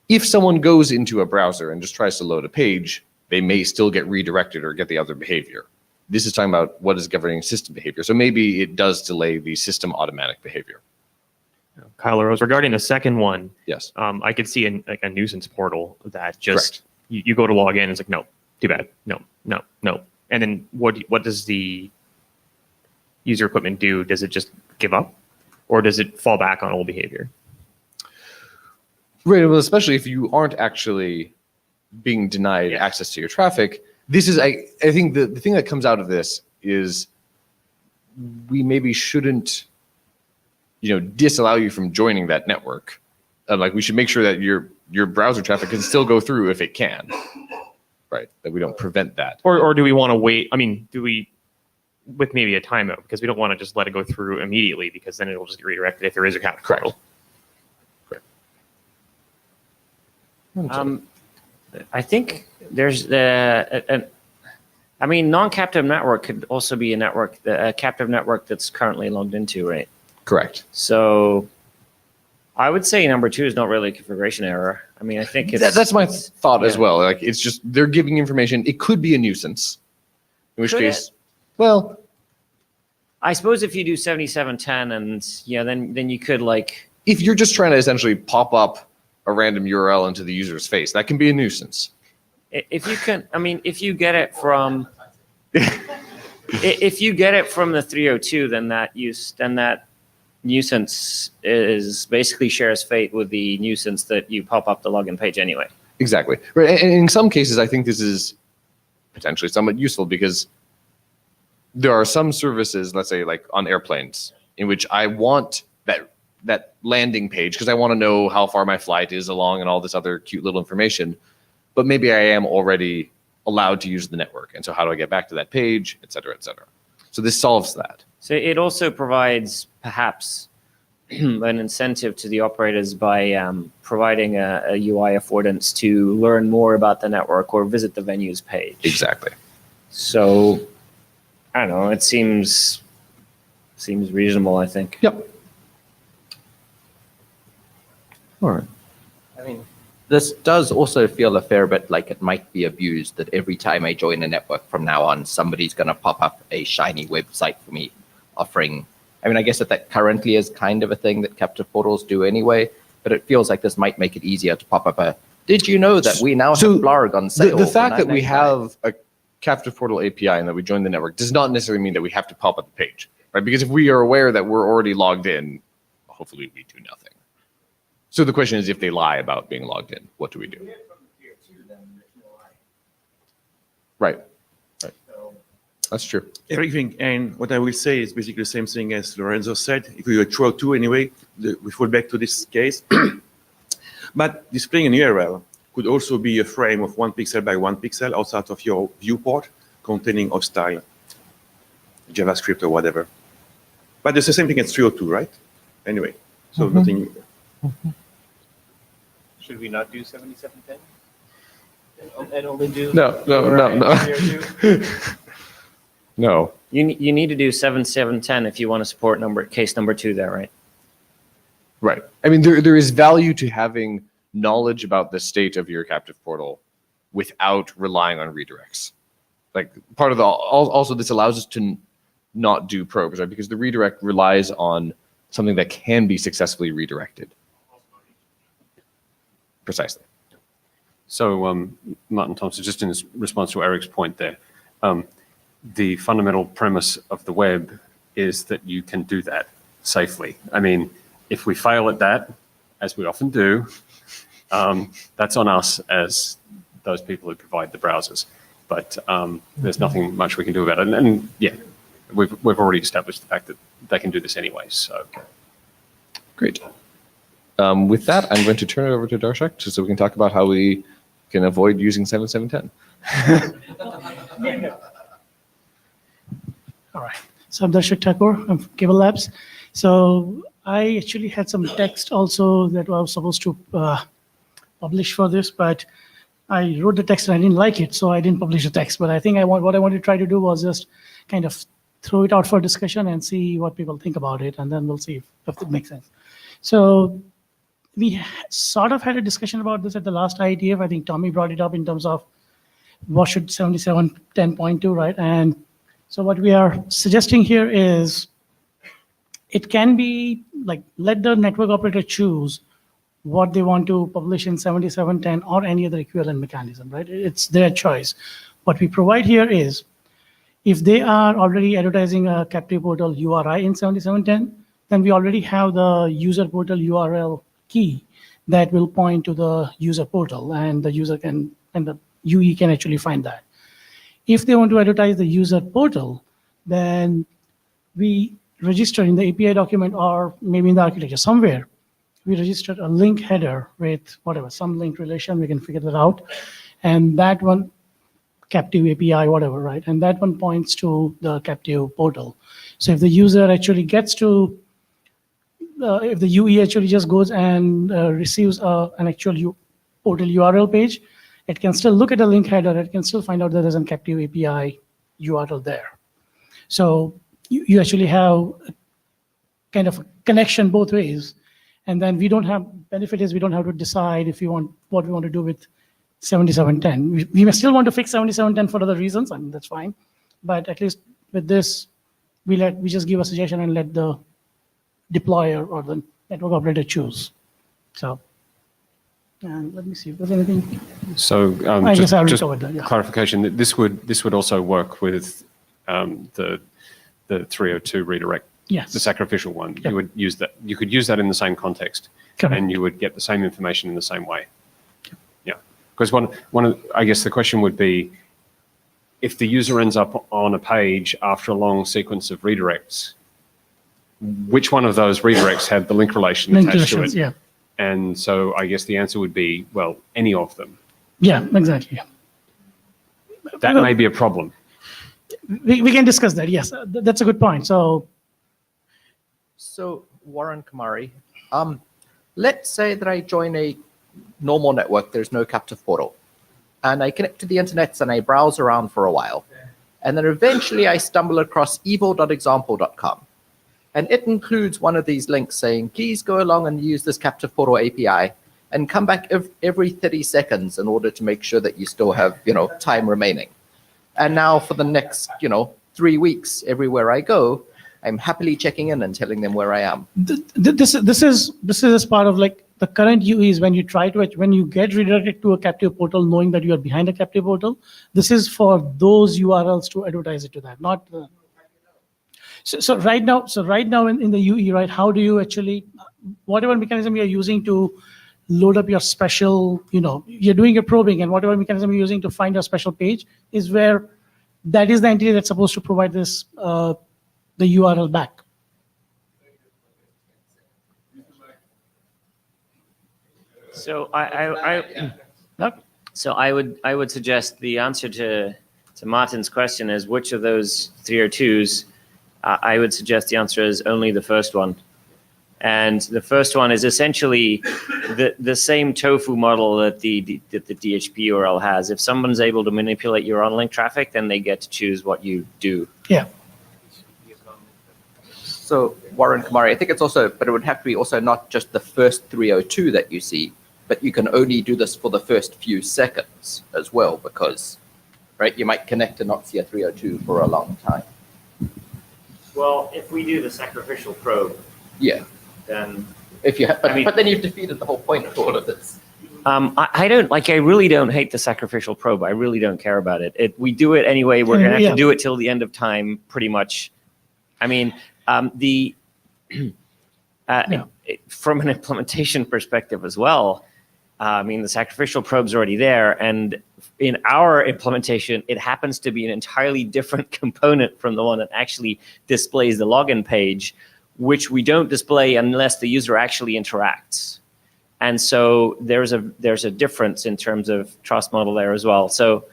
Speaker 7: If someone goes into a browser and just tries to load a page, they may still get redirected or get the other behavior. This is talking about what is governing system behavior. So maybe it does delay the system automatic behavior.
Speaker 11: Kyle Rose, regarding the second one,
Speaker 7: yes,
Speaker 11: I could see a nuisance portal that just you go to log in, it's like, no, too bad, no. And then what does the user equipment do? Does it just give up, or does it fall back on old behavior?
Speaker 7: Right. Well, especially if you aren't actually being denied access to your traffic. This is, I think the thing that comes out of this is we maybe shouldn't, disallow you from joining that network. Like we should make sure that your browser traffic can still go through if it can. Right. That we don't prevent that.
Speaker 11: Or do we want to wait? I mean, do we, with maybe a timeout, because we don't want to just let it go through immediately, because then it'll just get redirected if there is a captive portal.
Speaker 7: Correct.
Speaker 6: I think there's non-captive network could also be a captive network that's currently logged into, right?
Speaker 7: Correct.
Speaker 6: So I would say number 2 is not really a configuration error. I mean, I think
Speaker 7: that's my thought as well. Like it's just they're giving information. It could be a nuisance, in which case. Well,
Speaker 6: I suppose if you do 7710 and then you could like...
Speaker 7: If you're just trying to essentially pop up a random URL into the user's face, that can be a nuisance.
Speaker 6: If you can, if you get it from... If you get it from the 302, then that nuisance is basically shares fate with the nuisance that you pop up the login page anyway.
Speaker 7: Exactly. Right. And in some cases, I think this is potentially somewhat useful because there are some services, let's say like on airplanes, in which I want that landing page because I want to know how far my flight is along and all this other cute little information. But maybe I am already allowed to use the network. And so how do I get back to that page, et cetera, et cetera. So this solves that.
Speaker 6: So it also provides perhaps an incentive to the operators by providing a UI affordance to learn more about the network or visit the venues page.
Speaker 7: Exactly.
Speaker 6: So I don't know. It seems reasonable, I think.
Speaker 7: Yep. All right.
Speaker 2: I mean, this does also feel a fair bit like it might be abused, that every time I join a network from now on, somebody's going to pop up a shiny website for me offering. I mean, I guess that currently is kind of a thing that captive portals do anyway, but it feels like this might make it easier to pop up a, did you know that we now have Blarg on sale?
Speaker 7: The fact that we have a captive portal API and that we join the network does not necessarily mean that we have to pop up the page, right? Because if we are aware that we're already logged in, hopefully we do nothing. So the question is, if they lie about being logged in, what do we do? Right. Right. That's true.
Speaker 12: Everything. And what I will say is basically the same thing as Lorenzo said. If we were 202 anyway, we fall back to this case. But displaying an URL could also be a frame of 1 pixel by 1 pixel outside of your viewport containing hostile JavaScript or whatever. But it's the same thing as 302, right? Anyway, so nothing new there.
Speaker 1: Should we not do 7710? And only do
Speaker 7: No. No.
Speaker 6: You need to do 7710 if you want to support case number 2 there, right?
Speaker 7: Right. I mean, there is value to having knowledge about the state of your captive portal without relying on redirects. Like part of also this allows us to not do probes, right? Because the redirect relies on something that can be successfully redirected. Precisely.
Speaker 3: So, Martin Thompson, just in response to Eric's point there, the fundamental premise of the web is that you can do that safely. I mean, if we fail at that, as we often do, that's on us as those people who provide the browsers. But there's nothing much we can do about it. And yeah, we've already established the fact that they can do this anyway. So
Speaker 7: great. With that, I'm going to turn it over to Darshak so we can talk about how we can avoid using 7710.
Speaker 5: All right. So I'm Darshak Thakur. I'm from Cable Labs. So I actually had some text also that I was supposed to publish for this, but I wrote the text and I didn't like it, so I didn't publish the text. But I think what I wanted to try to do was just kind of throw it out for discussion and see what people think about it, and then we'll see if it makes sense. So we sort of had a discussion about this at the last IETF. I think Tommy brought it up in terms of what should 7710.2, right? And so what we are suggesting here is it can be like, let the network operator choose what they want to publish in 7710 or any other equivalent mechanism, right? It's their choice. What we provide here is, if they are already advertising a captive portal URI in 7710, then we already have the user portal URL key that will point to the user portal, and the user can, and the UE can actually find that. If they want to advertise the user portal, then we register in the API document or maybe in the architecture somewhere, we registered a link header with whatever, some link relation, we can figure that out. And that one, captive API, whatever, right? And that one points to the captive portal. So if the user actually gets to, if the UE actually just goes and receives an actual portal URL page, it can still look at the link header, it can still find out that there's a captive API URL there. So you actually have kind of a connection both ways. And then we don't have, benefit is we don't have to decide if we want, what we want to do with 7710. We may still want to fix 7710 for other reasons, and that's fine. But at least with this, we just give a suggestion and let the deployer or the network operator choose. So, and let me see if there's anything.
Speaker 3: So
Speaker 5: I guess I already
Speaker 3: just
Speaker 5: covered that, yeah.
Speaker 3: clarification that this would also work with the 302 redirect,
Speaker 5: Yes.
Speaker 3: the sacrificial one.
Speaker 5: Yep.
Speaker 3: You would use that. You could use that in the same context,
Speaker 5: Correct.
Speaker 3: and you would get the same information in the same way. Yeah, because I guess the question would be, if the user ends up on a page after a long sequence of redirects, which one of those redirects had the link relation
Speaker 5: Link
Speaker 3: attached to it?
Speaker 5: relations, yeah.
Speaker 3: And so I guess the answer would be, well, any of them.
Speaker 5: Yeah, exactly.
Speaker 3: That may be a problem.
Speaker 5: We can discuss that. Yes, that's a good point. So
Speaker 2: Warren Kamari, let's say that I join a normal network. There's no captive portal. And I connect to the internet and I browse around for a while. And then eventually I stumble across evil.example.com. And it includes one of these links saying, please go along and use this captive portal API and come back every 30 seconds in order to make sure that you still have, time remaining. And now for the next, 3 weeks, everywhere I go, I'm happily checking in and telling them where I am.
Speaker 5: this is part of like the current UE is when you get redirected to a captive portal, knowing that you are behind a captive portal. This is for those URLs to advertise it to that, not. So right now in the UE, right? How do you actually, whatever mechanism you're using to load up your special, you're doing your probing, and whatever mechanism you're using to find your special page is where that is the entity that's supposed to provide this the URL back.
Speaker 6: So I would suggest the answer to Martin's question is which of those 302s. I would suggest the answer is only the first one. And the first one is essentially the same tofu model that the DHP URL has. If someone's able to manipulate your on-link traffic, then they get to choose what you do.
Speaker 5: Yeah.
Speaker 2: So Warren Kamari, I think it's also, but it would have to be also not just the first 302 that you see, but you can only do this for the first few seconds as well, because, right, you might connect and not see a 302 for a long time.
Speaker 6: Well, if we do the sacrificial probe,
Speaker 2: yeah,
Speaker 6: then
Speaker 2: but then you've defeated the whole point of all of this.
Speaker 6: I really don't hate the sacrificial probe. I really don't care about it. We do it anyway. We're going to have to do it till the end of time, pretty much. I mean, from an implementation perspective as well, the sacrificial probe's already there, and in our implementation, it happens to be an entirely different component from the one that actually displays the login page, which we don't display unless the user actually interacts. And so there's a difference in terms of trust model there as well. So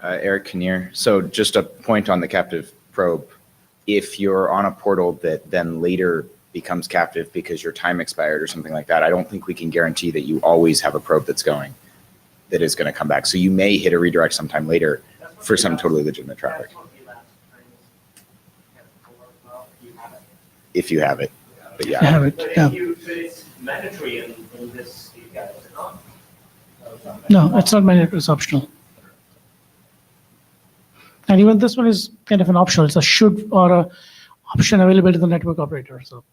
Speaker 13: Eric Kinnear. So just a point on the captive probe. If you're on a portal that then later becomes captive because your time expired or something like that, I don't think we can guarantee that you always have a probe that's going, that is going to come back. So you may hit a redirect sometime later for some totally legitimate traffic. If you have it, but yeah.
Speaker 5: Have it, yeah.
Speaker 6: But it's mandatory in this, is it not?
Speaker 5: No, it's not mandatory, it's optional. And even this one is kind of an optional. It's a should or a option available to the network operator. So.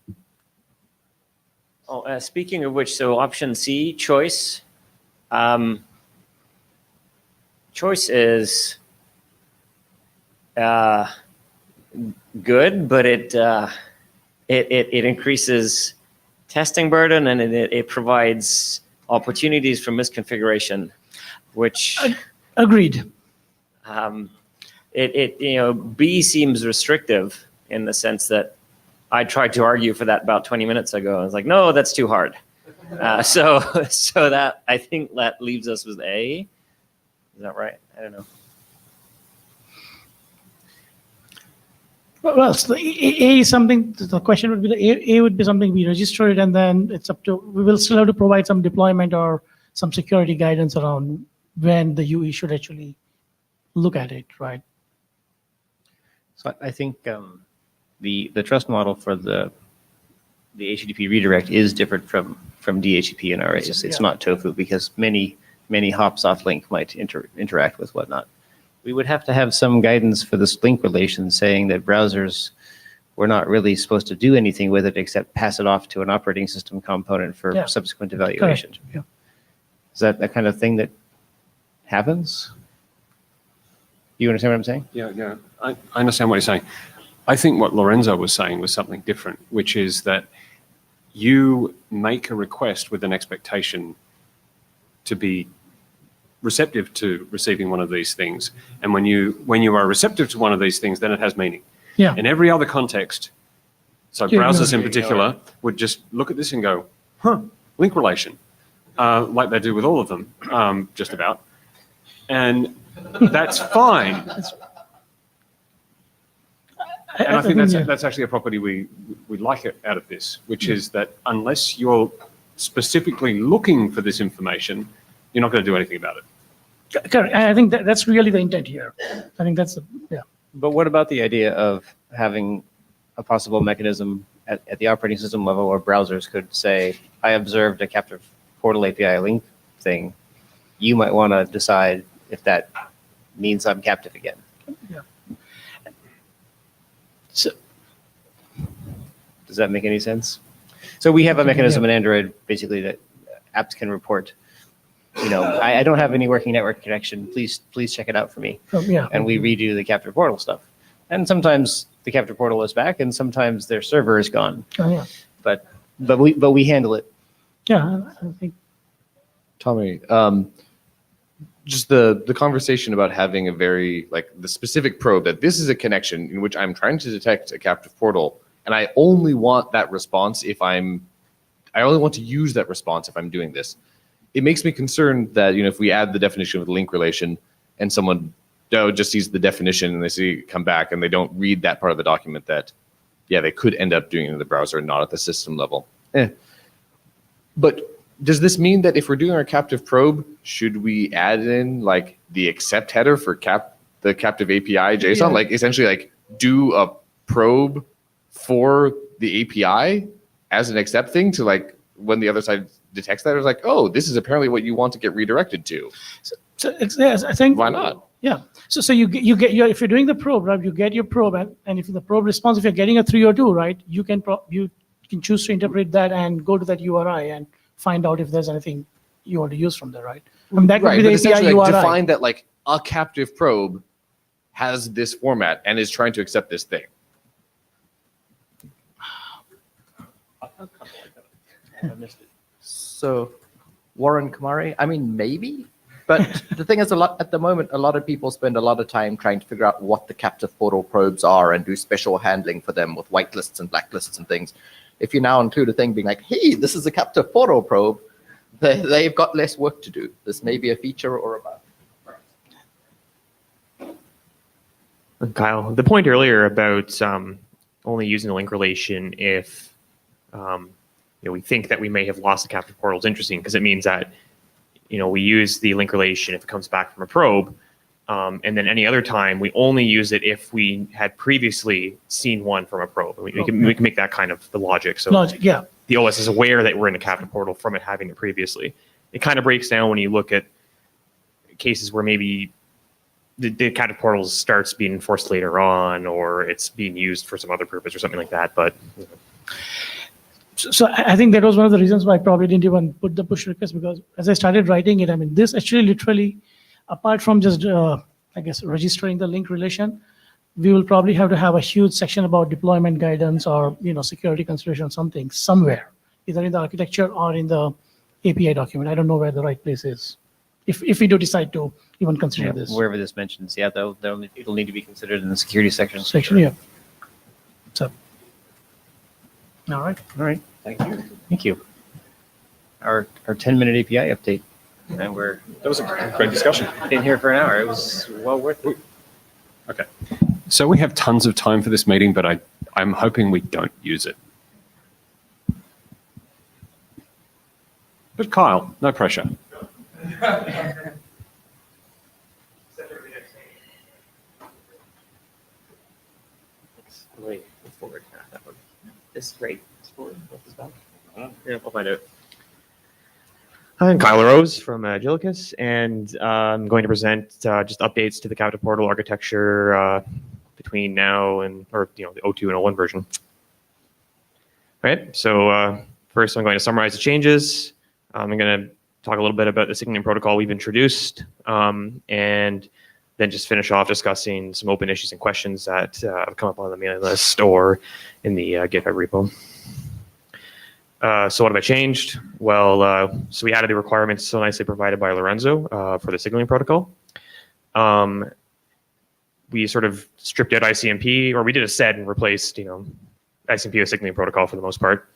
Speaker 6: Speaking of which, so option C, choice. Choice is good, but it increases testing burden, and it provides opportunities for misconfiguration, which
Speaker 5: agreed.
Speaker 6: B seems restrictive in the sense that I tried to argue for that about 20 minutes ago. I was like, no, that's too hard. So that I think that leaves us with A. Is that right? I don't know.
Speaker 5: Well, so A is something. The question would be A would be something we register it, and then it's up to, we will still have to provide some deployment or some security guidance around when the UE should actually look at it, right?
Speaker 1: So I think the trust model for the HTTP redirect is different from DHCP and RAS. It's not tofu because many hops off link might interact with whatnot. We would have to have some guidance for this link relation saying that browsers were not really supposed to do anything with it except pass it off to an operating system component for subsequent evaluation.
Speaker 5: Yeah.
Speaker 1: Is that the kind of thing that happens? You understand what I'm saying?
Speaker 3: Yeah. I understand what you're saying. I think what Lorenzo was saying was something different, which is that you make a request with an expectation to be receptive to receiving one of these things. And when you are receptive to one of these things, then it has meaning.
Speaker 5: Yeah.
Speaker 3: In every other context, so
Speaker 5: Yeah,
Speaker 3: browsers
Speaker 5: no.
Speaker 3: in particular would just look at this and go, link relation, like they do with all of them, just about. And that's fine. And I think that's actually a property we like it out of this, which is that unless you're specifically looking for this information, you're not going to do anything about it.
Speaker 5: Correct. I think that's really the intent here. I think that's yeah.
Speaker 1: But what about the idea of having a possible mechanism at the operating system level where browsers could say, I observed a captive portal API link thing. You might want to decide if that means I'm captive again.
Speaker 5: Yeah.
Speaker 1: So, does that make any sense? So we have a mechanism in Android, basically, that apps can report, I don't have any working network connection. Please check it out for me. And we redo the captive portal stuff. And sometimes the captive portal is back, and sometimes their server is gone.
Speaker 5: Oh, yeah.
Speaker 1: But we handle it.
Speaker 5: Yeah, I think.
Speaker 7: Tommy, just the conversation about having a very, the specific probe that this is a connection in which I'm trying to detect a captive portal, and I only want that response I only want to use that response if I'm doing this. It makes me concerned that, if we add the definition of the link relation and someone just sees the definition and they see it come back and they don't read that part of the document, that, they could end up doing it in the browser and not at the system level. But does this mean that if we're doing our captive probe, should we add in the accept header for the captive API JSON?
Speaker 5: Yeah.
Speaker 7: Essentially do a probe for the API as an accept thing to when the other side detects that, it's oh, this is apparently what you want to get redirected to.
Speaker 5: So yes, I think.
Speaker 7: Why not?
Speaker 5: Yeah. So you get if you're doing the probe, right? You get your probe, and if the probe response, if you're getting a 302, right, you can choose to interpret that and go to that URI and find out if there's anything you want to use from there, right? I mean, that could be the API URI.
Speaker 7: Define that a captive probe has this format and is trying to accept this thing.
Speaker 2: So, Warren Kamari, I mean, maybe, but the thing is, at the moment, a lot of people spend a lot of time trying to figure out what the captive portal probes are and do special handling for them with whitelists and blacklists and things. If you now include a thing being hey, this is a captive portal probe, they've got less work to do. This may be a feature or a bug.
Speaker 11: Kyle, the point earlier about only using the link relation if we think that we may have lost the captive portal is interesting, because it means that we use the link relation if it comes back from a probe, and then any other time we only use it if we had previously seen one from a probe. We can make that kind of the logic. So
Speaker 5: yeah.
Speaker 11: The OS is aware that we're in a captive portal from it having it previously. It kind of breaks down when you look at cases where maybe the captive portal starts being enforced later on, or it's being used for some other purpose or something like that. But
Speaker 5: So I think that was one of the reasons why I probably didn't even put the push request, because as I started writing it, I mean, this actually literally, apart from just, registering the link relation, we will probably have to have a huge section about deployment guidance or, security consideration, something somewhere, either in the architecture or in the API document. I don't know where the right place is. If we do decide to even consider this.
Speaker 1: Wherever this mentions, it'll need to be considered in the security section.
Speaker 5: Yeah. So. All right.
Speaker 1: Thank you. Our 10-minute API update, and
Speaker 3: That was a great discussion.
Speaker 1: been here for an hour. It was well worth it.
Speaker 3: Okay. So we have tons of time for this meeting, but I'm hoping we don't use it. But Kyle, no pressure.
Speaker 6: Wait, forward. That one. This is great. It's forward. What's this about? Yeah, I'll find out.
Speaker 11: I'm Kyle Rose from Agillicus, and I'm going to present just updates to the captive portal architecture between now and, the 02 and 01 version. All right, so first I'm going to summarize the changes. I'm going to talk a little bit about the signaling protocol we've introduced, and then just finish off discussing some open issues and questions that have come up on the mailing list or in the GitHub repo. So what have I changed? Well, so we added the requirements so nicely provided by Lorenzo for the signaling protocol. We sort of stripped out ICMP, or we did a set and replaced, ICMP with signaling protocol for the most part.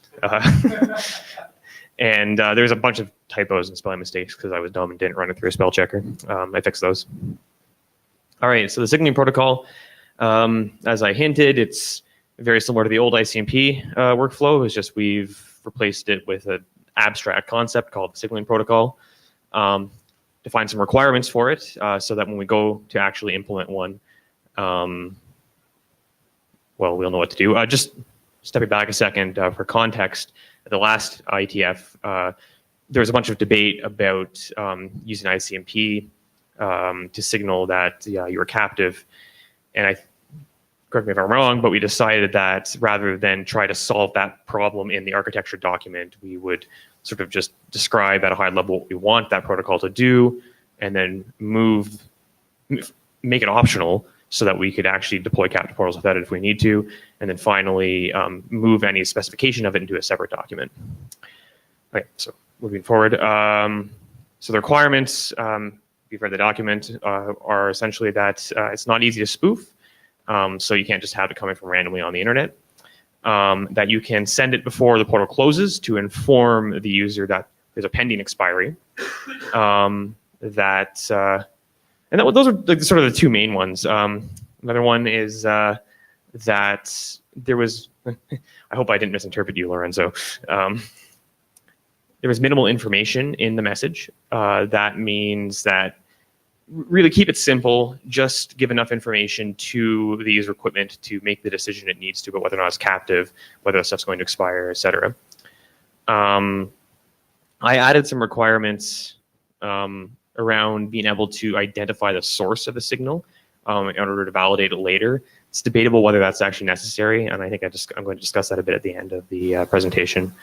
Speaker 11: And there's a bunch of typos and spelling mistakes because I was dumb and didn't run it through a spell checker. I fixed those. All right, so the signaling protocol, as I hinted, it's very similar to the old ICMP workflow. It's just we've replaced it with an abstract concept called the signaling protocol. Define some requirements for it so that when we go to actually implement one, we'll know what to do. Just stepping back a second for context, the last IETF, there was a bunch of debate about using ICMP to signal that you were captive. And correct me if I'm wrong, but we decided that rather than try to solve that problem in the architecture document, we would sort of just describe at a high level what we want that protocol to do, and then make it optional so that we could actually deploy captive portals without it if we need to, and then finally move any specification of it into a separate document. Okay, so moving forward. So the requirements, if you've read the document, are essentially that it's not easy to spoof, so you can't just have it coming from randomly on the internet. That you can send it before the portal closes to inform the user that there's a pending expiry. And those are sort of the two main ones. Another one is that there was, I hope I didn't misinterpret you, Lorenzo. There was minimal information in the message. That means that really keep it simple, just give enough information to the user equipment to make the decision it needs to about whether or not it's captive, whether the stuff's going to expire, et cetera. I added some requirements around being able to identify the source of the signal in order to validate it later. It's debatable whether that's actually necessary, and I think I'm going to discuss that a bit at the end of the presentation.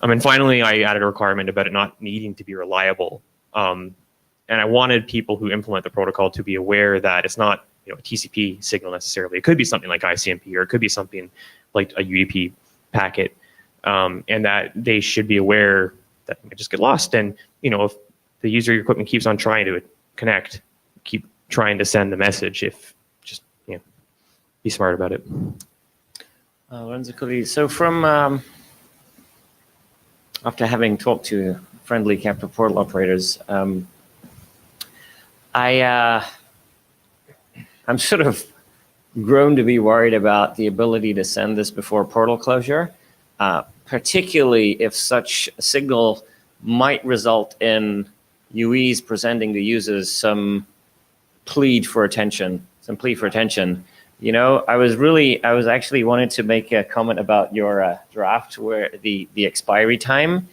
Speaker 11: And finally, I added a requirement about it not needing to be reliable. And I wanted people who implement the protocol to be aware that it's not a TCP signal necessarily. It could be something like ICMP, or it could be something like a UDP packet, and that they should be aware that it can just get lost. And if the user equipment keeps on trying to connect, keep trying to send the message. If just be smart about it.
Speaker 6: Lorenzo Colli, so from after having talked to friendly captive portal operators, I'm sort of grown to be worried about the ability to send this before portal closure, particularly if such a signal might result in UEs presenting to users some plea for attention. I was actually wanting to make a comment about your draft where the expiry time.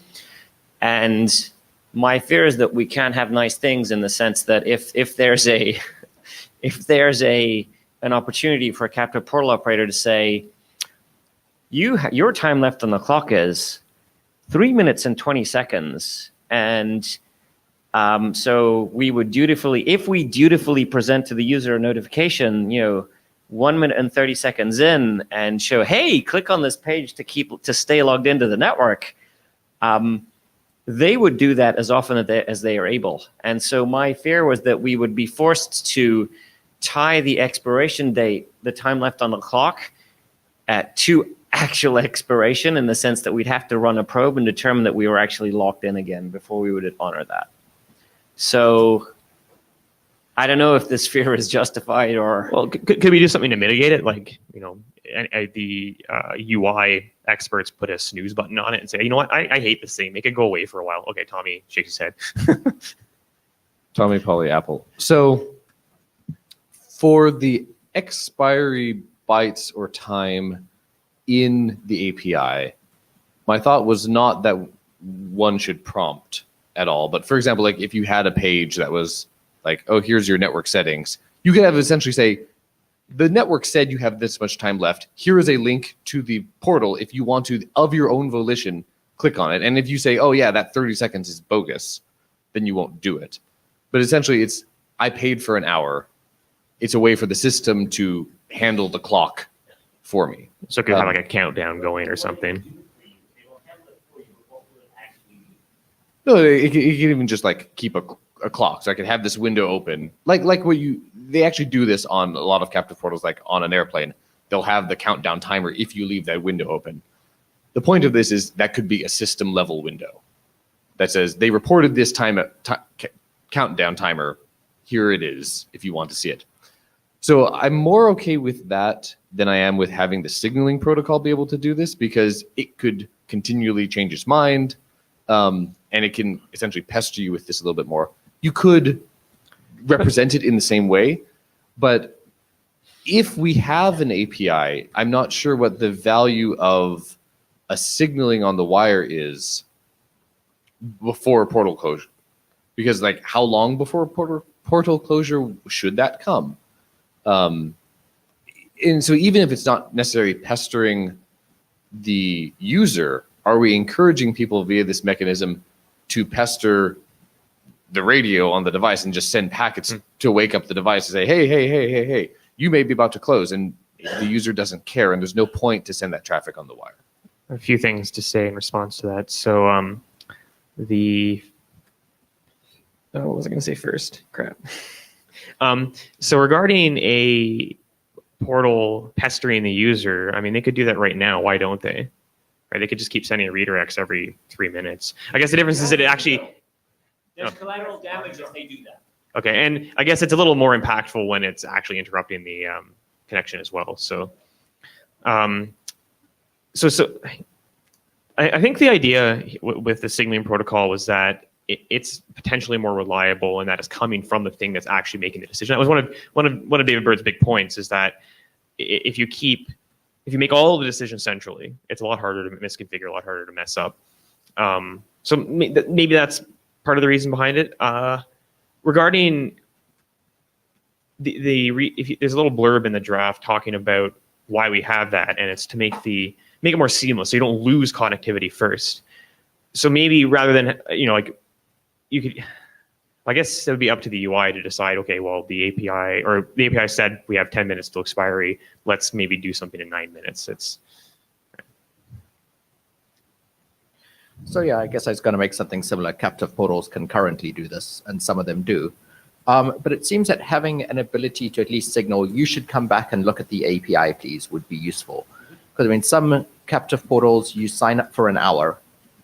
Speaker 6: And my fear is that we can't have nice things in the sense that if there's an opportunity for a captive portal operator to say, your time left on the clock is 3 minutes and 20 seconds, and so we would if we dutifully present to the user a notification, 1 minute and 30 seconds in, and show, hey, click on this page to stay logged into the network. They would do that as often as they are able. And so my fear was that we would be forced to tie the expiration date, the time left on the clock, to actual expiration, in the sense that we'd have to run a probe and determine that we were actually locked in again before we would honor that. So I don't know if this fear is justified or...
Speaker 11: Well, could we do something to mitigate it? Like, the UI experts put a snooze button on it and say, you know what, I hate this thing. Make it go away for a while. Okay, Tommy shakes his head.
Speaker 7: Tommy Polly Apple. So for the expiry bytes or time in the API, my thought was not that one should prompt at all. But for example, like if you had a page that was like, oh, here's your network settings, you could have essentially say, the network said you have this much time left. Here is a link to the portal. If you want to, of your own volition, click on it. And if you say, oh yeah, that 30 seconds is bogus, then you won't do it. But essentially it's, I paid for an hour. it's a way for the system to handle the clock for me.
Speaker 11: So it could have like a countdown going or something.
Speaker 7: No, it can even just like keep a clock. So I could have this window open, like they actually do this on a lot of captive portals, like on an airplane. They'll have the countdown timer if you leave that window open. The point of this is that could be a system level window that says they reported this countdown timer. Here it is if you want to see it. So I'm more okay with that than I am with having the signaling protocol be able to do this, because it could continually change its mind, and it can essentially pester you with this a little bit more. You could represent it in the same way, but if we have an API, I'm not sure what the value of a signaling on the wire is before portal closure. Because like, how long before portal closure should that come? And so even if it's not necessarily pestering the user, are we encouraging people via this mechanism to pester the radio on the device and just send packets to wake up the device and say, hey, you may be about to close, and the user doesn't care, and there's no point to send that traffic on the wire?
Speaker 11: A few things to say in response to that. So what was I going to say first? Crap. So regarding a portal pestering the user, I mean, they could do that right now. Why don't they? Right? They could just keep sending redirects every 3 minutes. I guess the difference is that it actually...
Speaker 6: There's collateral damage if they do that.
Speaker 11: Okay, and I guess it's a little more impactful when it's actually interrupting the connection as well. So, I think the idea with the signaling protocol was that it's potentially more reliable, and that is coming from the thing that's actually making the decision. That was one of David Bird's big points, is that if you make all of the decisions centrally, it's a lot harder to misconfigure, a lot harder to mess up. So maybe that's part of the reason behind it. Regarding there's a little blurb in the draft talking about why we have that, and it's to make it more seamless, so you don't lose connectivity first. So maybe rather than you could, I guess it would be up to the UI to decide. Okay, well the API said we have 10 minutes till expiry. Let's maybe do something in 9 minutes.
Speaker 2: So yeah, I guess I was going to make something similar. Captive portals can currently do this, and some of them do. But it seems that having an ability to at least signal, you should come back and look at the API, please, would be useful. Because I mean, some captive portals, you sign up for an hour,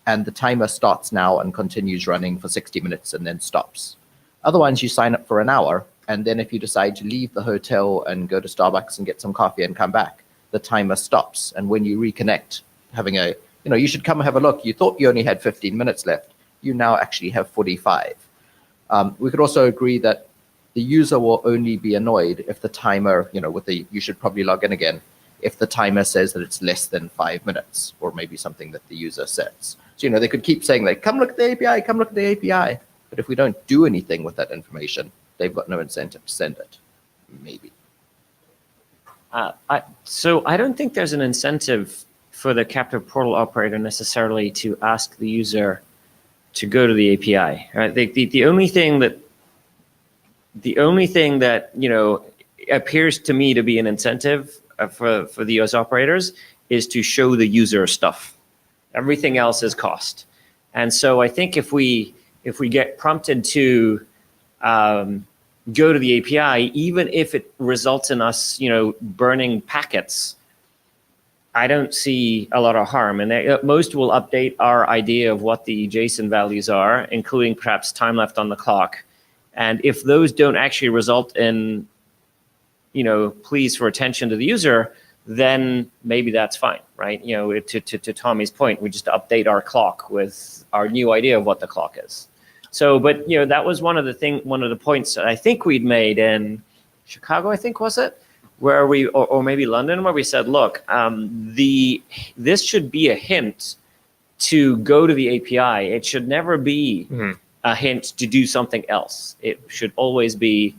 Speaker 2: and the timer starts now and continues running for 60 minutes and then stops. Other ones, you sign up for an hour, and then if you decide to leave the hotel and go to Starbucks and get some coffee and come back, the timer stops. And when you reconnect, you should come and have a look. You thought you only had 15 minutes left. You now actually have 45. We could also agree that the user will only be annoyed if the timer, you should probably log in again, if the timer says that it's less than 5 minutes, or maybe something that the user sets. So, they could keep saying, like, come look at the API, come look at the API. But if we don't do anything with that information, they've got no incentive to send it. Maybe.
Speaker 6: So I don't think there's an incentive for the captive portal operator necessarily to ask the user to go to the API. Right? The only thing that appears to me to be an incentive for the US operators is to show the user stuff. Everything else is cost. And so I think if we get prompted to go to the API, even if it results in us, burning packets, I don't see a lot of harm. And most will update our idea of what the JSON values are, including perhaps time left on the clock. And if those don't actually result in, pleas for attention to the user, then maybe that's fine, right? To Tommy's point, we just update our clock with our new idea of what the clock is. So, but that was one of the points that I think we'd made in Chicago, I think, was it? Where we, or maybe London, where we said, look, this should be a hint to go to the API. It should never be a hint to do something else. It should always be,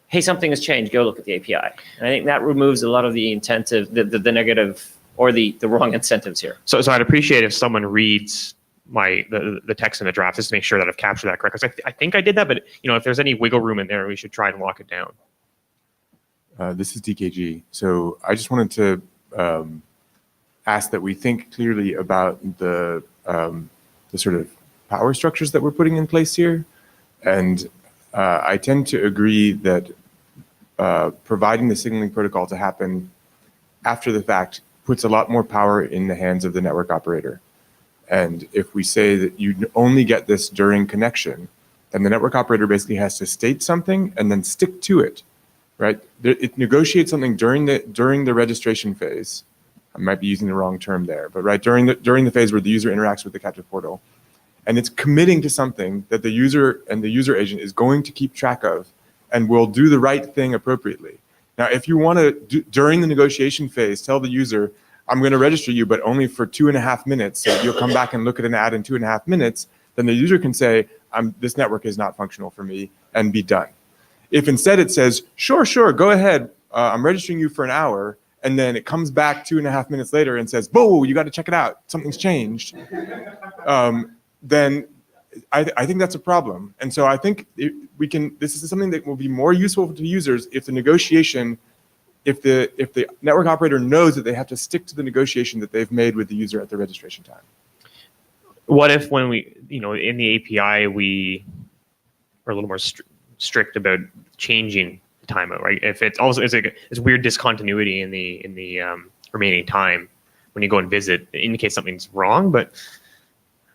Speaker 6: hey, something has changed, go look at the API. And I think that removes a lot of the incentive, the negative or the wrong incentives here.
Speaker 11: So I'd appreciate if someone reads the text in the draft just to make sure that I've captured that correctly. I think I did that, but if there's any wiggle room in there, we should try and lock it down.
Speaker 9: This is DKG. So I just wanted to ask that we think clearly about the sort of power structures that we're putting in place here. And I tend to agree that providing the signaling protocol to happen after the fact puts a lot more power in the hands of the network operator. And if we say that you only get this during connection, then the network operator basically has to state something and then stick to it, right? It negotiates something during the registration phase. I might be using the wrong term there, but right during the phase where the user interacts with the captive portal, and it's committing to something that the user and the user agent is going to keep track of and will do the right thing appropriately. Now, if you want to, during the negotiation phase, tell the user, I'm going to register you, but only for 2.5 minutes, so you'll come back and look at an ad in 2.5 minutes, then the user can say, this network is not functional for me, and be done. If instead it says, sure, go ahead, I'm registering you for an hour, and then it comes back 2.5 minutes later and says, whoa, you got to check it out, something's changed, then I think that's a problem. And so I think this is something that will be more useful to users if the negotiation, if the network operator knows that they have to stick to the negotiation that they've made with the user at the registration time.
Speaker 11: What if when we, in the API, we are a little more strict about changing the timeout, right? If it's also, it's like this weird discontinuity in the remaining time when you go and visit, it indicates something's wrong, but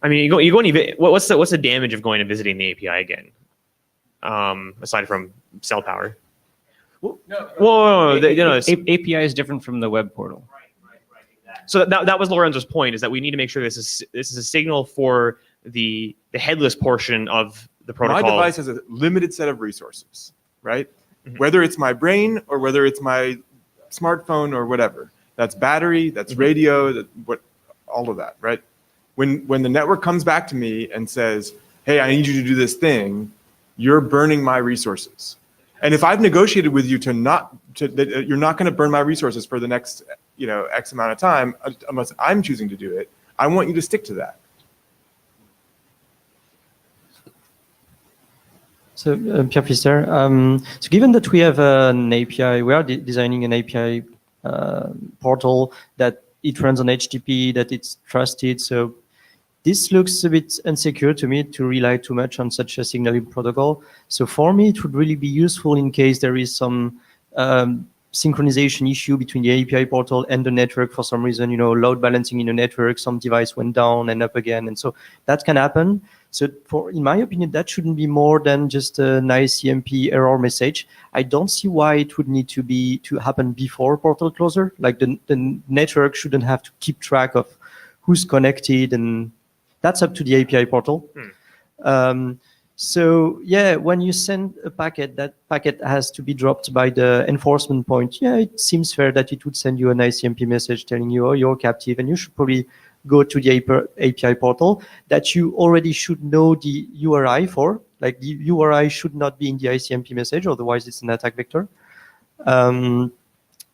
Speaker 11: I mean, you go and what's the damage of going and visiting the API again? Aside from cell power.
Speaker 1: API is different from the web portal.
Speaker 11: So that was Lorenzo's point, is that we need to make sure this is a signal for the headless portion of the protocol.
Speaker 9: My device has a limited set of resources, right? Mm-hmm. Whether it's my brain or whether it's my smartphone or whatever. That's battery, that's radio, all of that, right? When the network comes back to me and says, hey, I need you to do this thing, you're burning my resources. And if I've negotiated with you that you're not going to burn my resources for the next X amount of time, unless I'm choosing to do it, I want you to stick to that.
Speaker 10: So, Pierre Pfister, so given that we have an API, we are designing an API portal that it runs on HTTP, that it's trusted. So this looks a bit insecure to me to rely too much on such a signaling protocol. So for me, it would really be useful in case there is some synchronization issue between the API portal and the network for some reason, load balancing in the network, some device went down and up again. And so that can happen. So in my opinion, that shouldn't be more than just an ICMP error message. I don't see why it would need to happen before portal closure. Like the network shouldn't have to keep track of who's connected, and that's up to the API portal. So yeah, when you send a packet, that packet has to be dropped by the enforcement point. Yeah, it seems fair that it would send you an ICMP message telling you, oh, you're captive, and you should probably go to the API portal that you already should know the URI for. Like the URI should not be in the ICMP message, otherwise it's an attack vector.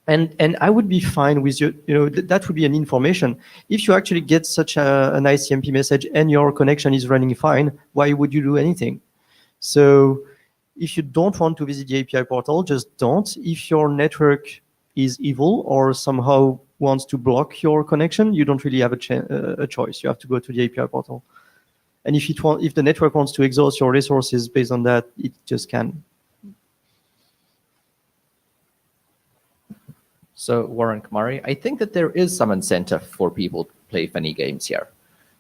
Speaker 10: And I would be fine with that would be an information. If you actually get such an ICMP message and your connection is running fine, why would you do anything? So if you don't want to visit the API portal, just don't. If your network is evil or somehow wants to block your connection, you don't really have a choice. You have to go to the API portal. And if the network wants to exhaust your resources based on that, it just can.
Speaker 2: So Warren Kamari, I think that there is some incentive for people to play funny games here.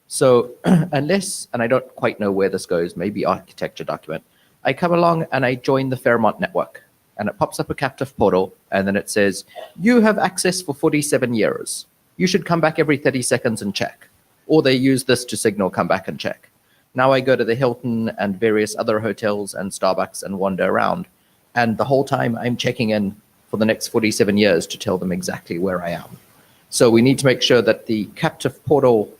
Speaker 2: So unless, and I don't quite know where this goes, maybe architecture document, I come along and I join the Fairmont network, and it pops up a captive portal, and then it says, you have access for 47 years. You should come back every 30 seconds and check. Or they use this to signal come back and check. Now I go to the Hilton and various other hotels and Starbucks and wander around, and the whole time I'm checking in for the next 47 years to tell them exactly where I am. So we need to make sure that the captive portal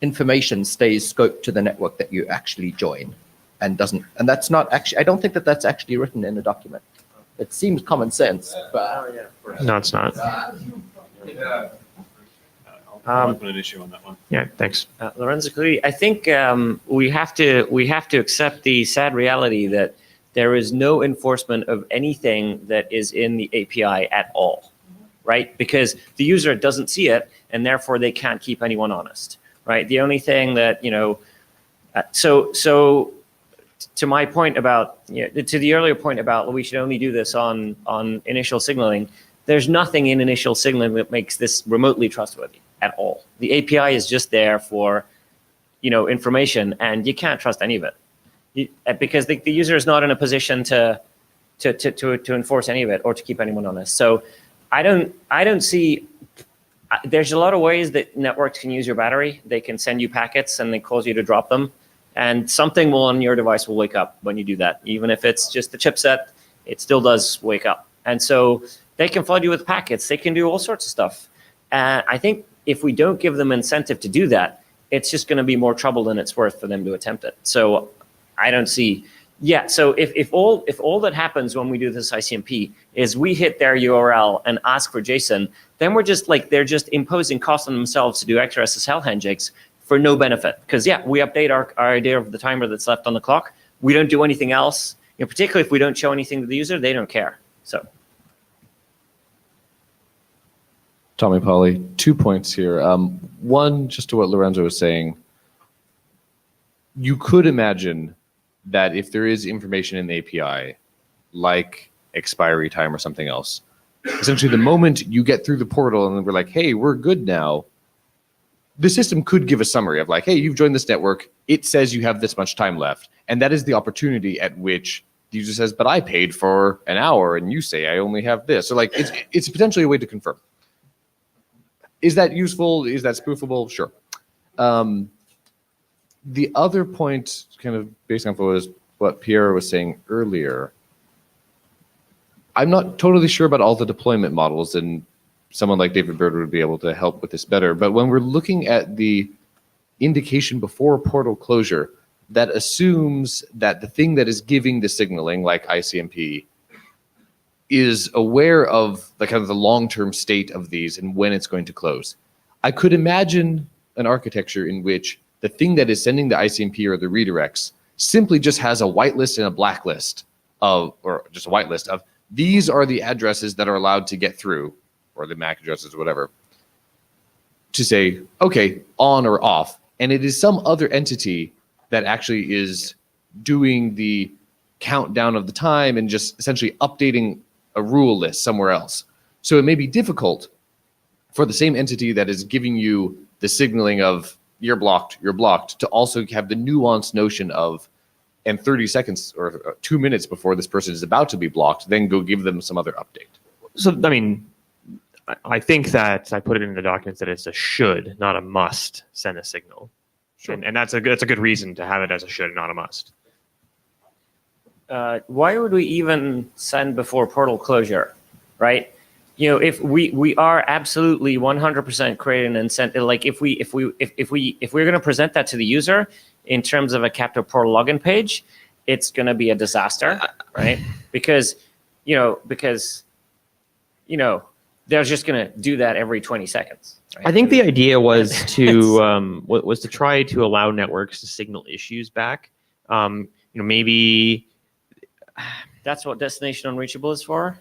Speaker 2: information stays scoped to the network that you actually join, and that's not actually, I don't think that that's actually written in a document. It seems common sense, but
Speaker 11: no, it's not.
Speaker 3: I'll open an issue on that one.
Speaker 11: Yeah, thanks.
Speaker 6: Lorenzo, I think we have to accept the sad reality that there is no enforcement of anything that is in the API at all, right? Because the user doesn't see it, and therefore they can't keep anyone honest, right? The only thing that, so to my point about, to the earlier point about we should only do this on initial signaling, there's nothing in initial signaling that makes this remotely trustworthy at all. The API is just there for, information, and you can't trust any of it. Because the user is not in a position to enforce any of it or to keep anyone honest. So I don't see. There's a lot of ways that networks can use your battery. They can send you packets and they cause you to drop them, and something on your device will wake up when you do that. Even if it's just the chipset, it still does wake up. And so they can flood you with packets. They can do all sorts of stuff. And I think if we don't give them incentive to do that, it's just going to be more trouble than it's worth for them to attempt it. So I don't see. Yeah. So if all that happens when we do this ICMP is we hit their URL and ask for JSON, then we're just they're just imposing costs on themselves to do extra SSL handshakes for no benefit. Because we update our idea of the timer that's left on the clock. We don't do anything else. Particularly if we don't show anything to the user, they don't care. So.
Speaker 7: Tommy Polly, 2 points here. One, just to what Lorenzo was saying, you could imagine that if there is information in the API, like expiry time or something else, essentially the moment you get through the portal and we're like, hey, we're good now, the system could give a summary of hey, you've joined this network. It says you have this much time left. And that is the opportunity at which the user says, but I paid for an hour and you say I only have this. So it's potentially a way to confirm. Is that useful? Is that spoofable? Sure. The other point, kind of based on what Pierre was saying earlier, I'm not totally sure about all the deployment models, and someone like David Bird would be able to help with this better. But when we're looking at the indication before portal closure, that assumes that the thing that is giving the signaling, like ICMP, is aware of the kind of the long-term state of these and when it's going to close. I could imagine an architecture in which the thing that is sending the ICMP or the redirects simply just has a whitelist and a blacklist or just a whitelist of these are the addresses that are allowed to get through, or the MAC addresses or whatever, to say, okay, on or off. And it is some other entity that actually is doing the countdown of the time and just essentially updating a rule list somewhere else. So it may be difficult for the same entity that is giving you the signaling of you're blocked, to also have the nuanced notion of, and 30 seconds or 2 minutes before this person is about to be blocked, then go give them some other update.
Speaker 11: So, I mean, I think that I put it in the documents that it's a should, not a must, send a signal. Sure. And that's a good reason to have it as a should, not a must.
Speaker 6: Why would we even send before portal closure, right? If we are absolutely 100% creating an incentive, if we're going to present that to the user in terms of a captive portal login page, it's going to be a disaster, right? Because they're just going to do that every 20 seconds. Right?
Speaker 11: I think the idea was to try to allow networks to signal issues back. Maybe.
Speaker 6: That's what destination unreachable is for,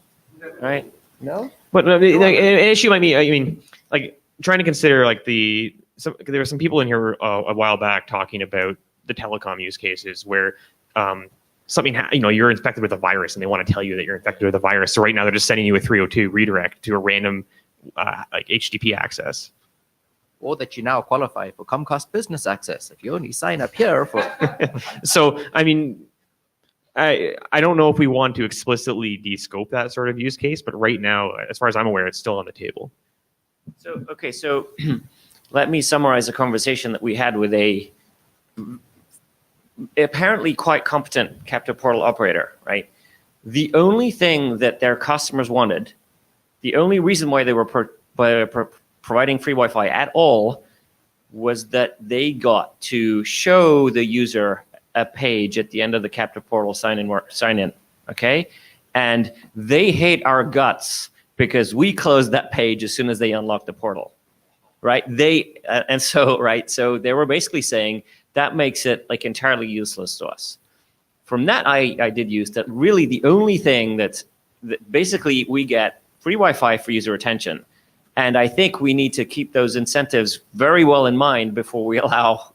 Speaker 6: right? No?
Speaker 11: But an issue might be, trying to consider there were some people in here a while back talking about the telecom use cases where something, you're infected with a virus and they want to tell you that you're infected with a virus. So right now they're just sending you a 302 redirect to a random HTTP access.
Speaker 2: Or that you now qualify for Comcast Business Access if you only sign up here for.
Speaker 11: So, I don't know if we want to explicitly de-scope that sort of use case, but right now, as far as I'm aware, it's still on the table.
Speaker 6: So let me summarize a conversation that we had with a apparently quite competent captive portal operator, right? The only thing that their customers wanted, the only reason why they were providing free Wi-Fi at all was that they got to show the user a page at the end of the captive portal sign in, okay? And they hate our guts because we closed that page as soon as they unlocked the portal, right? So they were basically saying that makes it entirely useless to us. from that I did use that really the only thing that basically we get free Wi-Fi for user attention. And I think we need to keep those incentives very well in mind before we allow,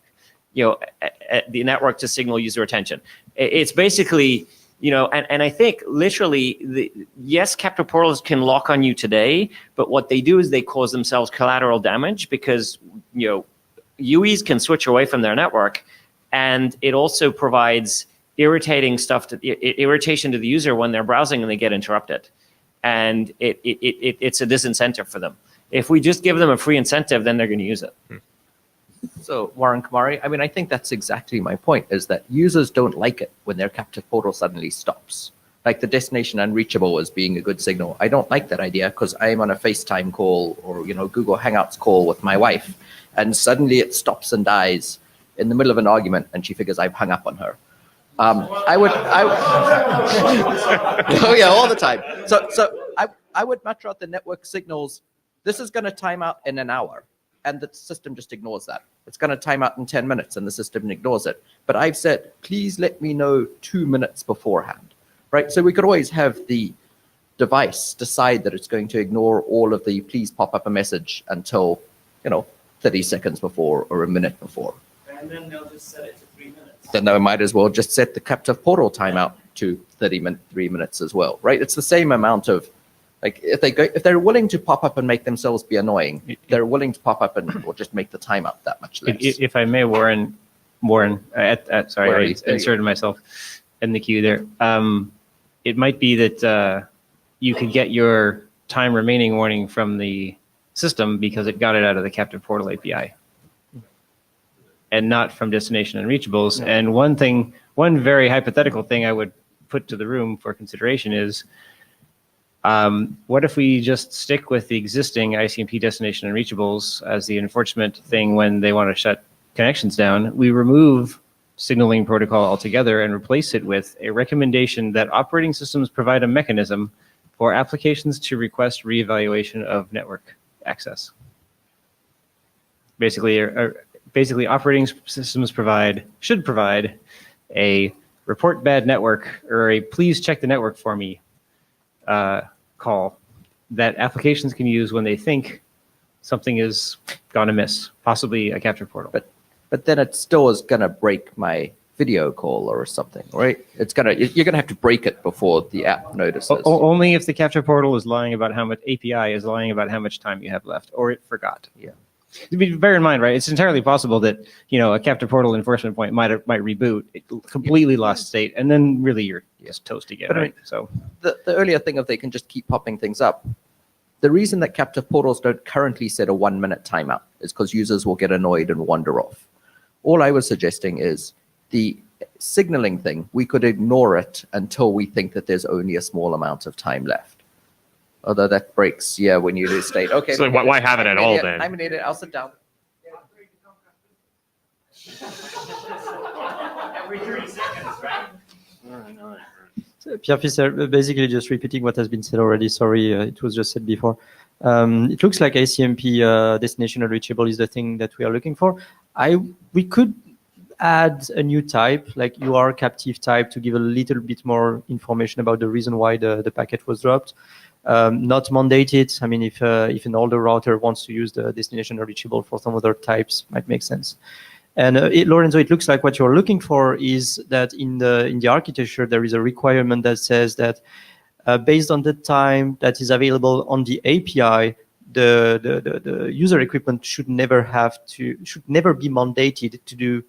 Speaker 6: the network to signal user attention. It's basically, and I think literally, yes, captive portals can lock on you today, but what they do is they cause themselves collateral damage because, UEs can switch away from their network, and it also provides irritation to the user when they're browsing and they get interrupted. And it's a disincentive for them. If we just give them a free incentive, then they're going to use it.
Speaker 2: So Warren Kumari, I think that's exactly my point, is that users don't like it when their captive portal suddenly stops. Like the destination unreachable as being a good signal. I don't like that idea because I'm on a FaceTime call or Google Hangouts call with my wife, and suddenly it stops and dies in the middle of an argument, and she figures I've hung up on her. Oh yeah, all the time. So I would much rather the network signals, this is going to time out in an hour, and the system just ignores that. It's going to time out in 10 minutes, and the system ignores it. But I've said, please let me know 2 minutes beforehand, right? So we could always have the device decide that it's going to ignore all of the please pop up a message until, 30 seconds before or a minute before.
Speaker 6: And then they'll just set it to 3 minutes.
Speaker 2: Then they might as well just set the captive portal timeout to 3 minutes as well, right? It's the same amount of, if they're willing to pop up and make themselves be annoying, they're willing to pop up and or just make the timeout that much less.
Speaker 1: If I may, Warren, sorry, I inserted myself in the queue there. It might be that you could get your time remaining warning from the system because it got it out of the captive portal API. And not from destination unreachables. No. And one very hypothetical thing I would put to the room for consideration is, what if we just stick with the existing ICMP destination unreachables as the enforcement thing when they want to shut connections down? We remove signaling protocol altogether and replace it with a recommendation that operating systems provide a mechanism for applications to request reevaluation of network access. Basically, operating systems should provide a report bad network or a please check the network for me call that applications can use when they think something is gone amiss, possibly a captive portal.
Speaker 2: But then it still is going to break my video call or something, right? You're going to have to break it before the app notices.
Speaker 1: Only if the captive portal is lying about how much API is lying about how much time you have left, or it forgot. Yeah. Bear in mind, right? It's entirely possible that a captive portal enforcement point might reboot, it completely lost state, and then really you're just toast again, right? So
Speaker 2: the earlier thing of they can just keep popping things up. The reason that captive portals don't currently set a 1 minute timeout is because users will get annoyed and wander off. All I was suggesting is the signaling thing. We could ignore it until we think that there's only a small amount of time left. Although that breaks, when you lose state. Okay.
Speaker 11: So why have it at all then?
Speaker 2: I'm an idiot. I'll sit down.
Speaker 6: Every 30 seconds, right?
Speaker 10: So Pierre Fisser, basically just repeating what has been said already. Sorry, it was just said before. It looks like ICMP destination unreachable is the thing that we are looking for. We could add a new type, like UR captive type, to give a little bit more information about the reason why the packet was dropped. Not mandated. If an older router wants to use the destination unreachable for some other types, might make sense. And Lorenzo, it looks like what you're looking for is that in the architecture there is a requirement that says that based on the time that is available on the API, the user equipment should never be mandated to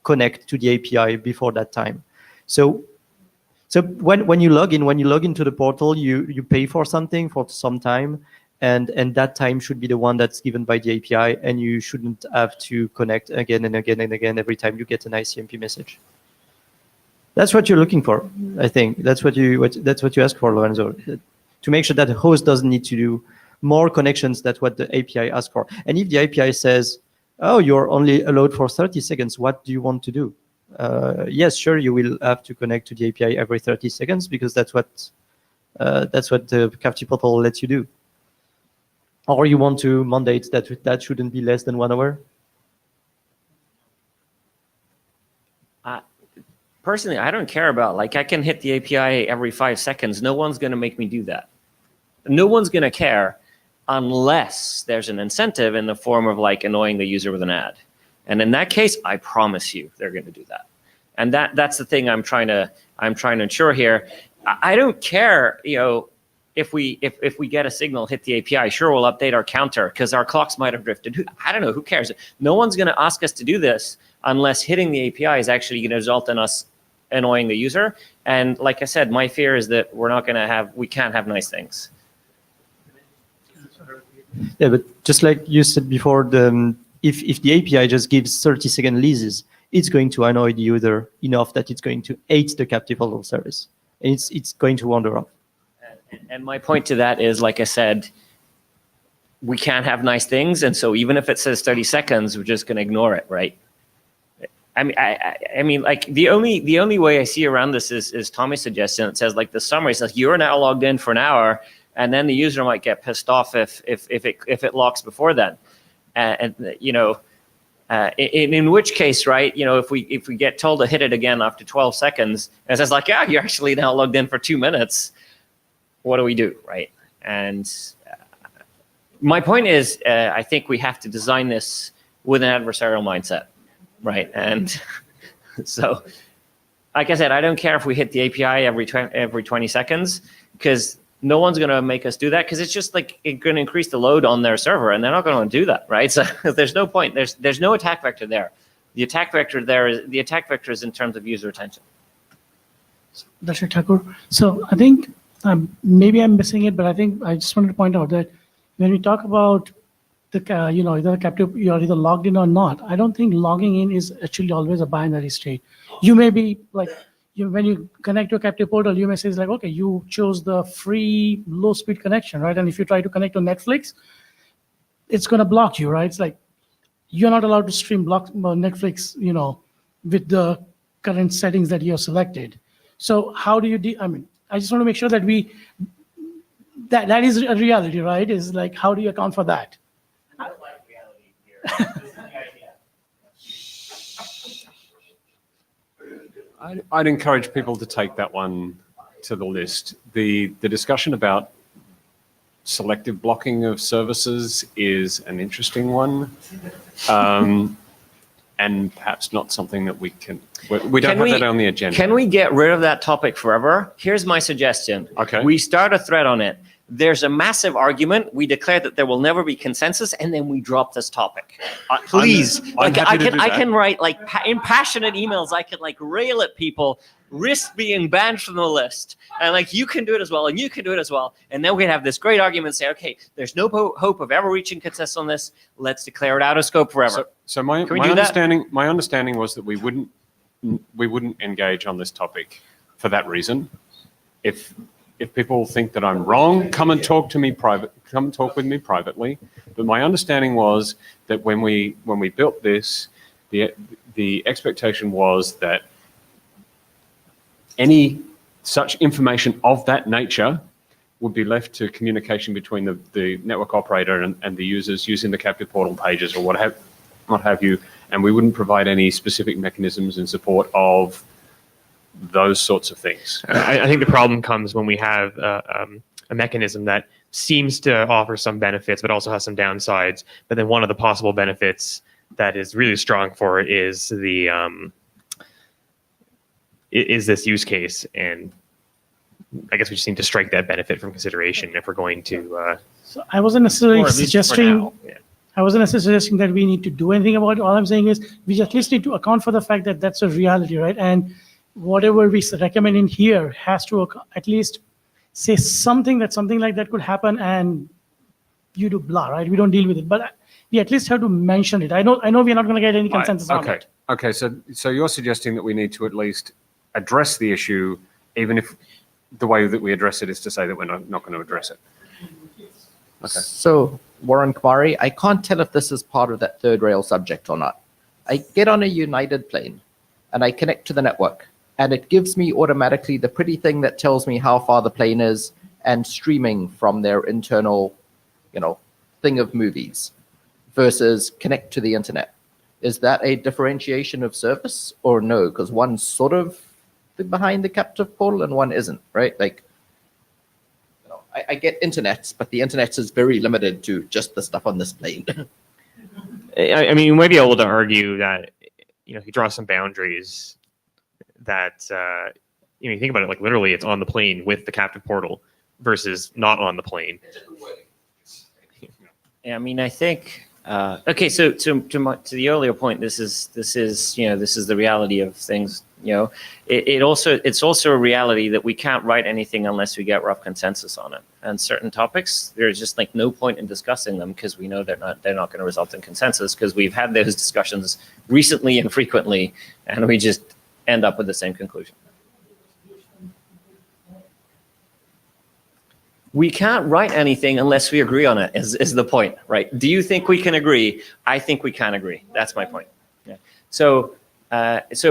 Speaker 10: connect to the API before that time. So when you log into the portal, you pay for something for some time, and that time should be the one that's given by the API, and you shouldn't have to connect again and again and again every time you get an ICMP message. That's what you're looking for, I think. That's what you ask for, Lorenzo, to make sure that the host doesn't need to do more connections than what the API asks for. And if the API says, oh, you're only allowed for 30 seconds, what do you want to do? Yes, sure, you will have to connect to the API every 30 seconds because that's what the captive portal lets you do. Or you want to mandate that shouldn't be less than 1 hour?
Speaker 6: personally, I don't care about, like, I can hit the API every 5 seconds. No one's going to make me do that. No one's going to care unless there's an incentive in the form of like annoying the user with an ad. And in that case, I promise you they're going to do that. And that's the thing I'm trying to ensure here. I don't care, if we get a signal hit the API, sure, we'll update our counter because our clocks might have drifted. I don't know, who cares? No one's going to ask us to do this unless hitting the API is actually going to result in us annoying the user. And like I said, my fear is that we can't have nice things.
Speaker 10: Yeah, but just like you said before, if the API just gives 30-second leases, it's going to annoy the user enough that it's going to hate the captive portal service, and it's going to wander off.
Speaker 6: And my point to that is, like I said, we can't have nice things, and so even if it says 30 seconds, we're just going to ignore it, right? I mean, like the only way I see around this is Tommy's suggestion. It says like the summary says you're now logged in for an hour. And then the user might get pissed off if it locks before then, in which case, right? If we get told to hit it again after 12 seconds, and it says like, yeah, you're actually now logged in for 2 minutes. What do we do, right? And my point is, I think we have to design this with an adversarial mindset, right? And so, like I said, I don't care if we hit the API every 20 seconds because no one's going to make us do that because it's just like it's going to increase the load on their server, and they're not going to do that, right? So there's no point. There's no attack vector there. The attack vector is in terms of user attention.
Speaker 5: Dr. Thakur. So I think maybe I'm missing it, but I think I just wanted to point out that when we talk about the either the captive, you're either logged in or not. I don't think logging in is actually always a binary state. You may be like. When you connect to a captive portal, you may say, like, okay, you chose the free low-speed connection, right? And if you try to connect to Netflix, it's going to block you, right? It's like you're not allowed to stream Netflix, with the current settings that you have selected. So how do you? I just want to make sure that that is a reality, right? Is like, how do you account for that?
Speaker 6: I don't like reality here.
Speaker 3: I'd encourage people to take that one to the list. The discussion about selective blocking of services is an interesting one, and perhaps not something that we don't have that on the agenda.
Speaker 6: Can we get rid of that topic forever? Here's my suggestion.
Speaker 3: Okay.
Speaker 6: We start a thread on it. There's a massive argument. We declare that there will never be consensus, and then we drop this topic. Please,
Speaker 3: I'm happy to do
Speaker 6: I
Speaker 3: that.
Speaker 6: can write like in passionate emails. I can like rail at people, risk being banned from the list, and like you can do it as well, and you can do it as well. And then we have this great argument. Say, okay, there's no hope of ever reaching consensus on this. Let's declare it out of scope forever.
Speaker 3: So my understanding was that we wouldn't engage on this topic for that reason. If people think that I'm wrong, come and talk with me privately. But my understanding was that when we built this, the expectation was that any such information of that nature would be left to communication between the network operator and the users using the captive portal pages or what have you, and we wouldn't provide any specific mechanisms in support of those sorts of things.
Speaker 11: I think the problem comes when we have a mechanism that seems to offer some benefits, but also has some downsides. But then one of the possible benefits that is really strong for it is this use case, and I guess we just need to strike that benefit from consideration if we're going to.
Speaker 5: So I wasn't necessarily suggesting. I wasn't necessarily suggesting that we need to do anything about it. All I'm saying is we at least need to account for the fact that that's a reality, right? And whatever we recommend in here has to at least say something like that could happen, and you do blah, right? We don't deal with it, but we at least have to mention it. I know we're not going to get any consensus on it.
Speaker 3: Okay. So you're suggesting that we need to at least address the issue, even if the way that we address it is to say that we're not going to address it. Okay.
Speaker 2: So, Warren Kumari, I can't tell if this is part of that third rail subject or not. I get on a United plane and I connect to the network, and it gives me automatically the pretty thing that tells me how far the plane is and streaming from their internal, thing of movies versus connect to the internet. Is that a differentiation of service or no? Because one sort of directly behind the captive portal and one isn't, right? Like, you know, I get internets, but the internet is very limited to just the stuff on this plane.
Speaker 11: I mean, you might be able to argue that, you know, if you draw some boundaries that, you know, you think about it, like literally it's on the plane with the captive portal versus not on the plane.
Speaker 6: Yeah, I mean, I think okay. So to the earlier point, this is the reality of things. You know, it's also a reality that we can't write anything unless we get rough consensus on it. And certain topics, there's just like no point in discussing them because we know they're not going to result in consensus because we've had those discussions recently and frequently, and we just end up with the same conclusion. We can't write anything unless we agree on it, is the point, right? Do you think we can agree? I think we can agree. That's my point. Yeah. So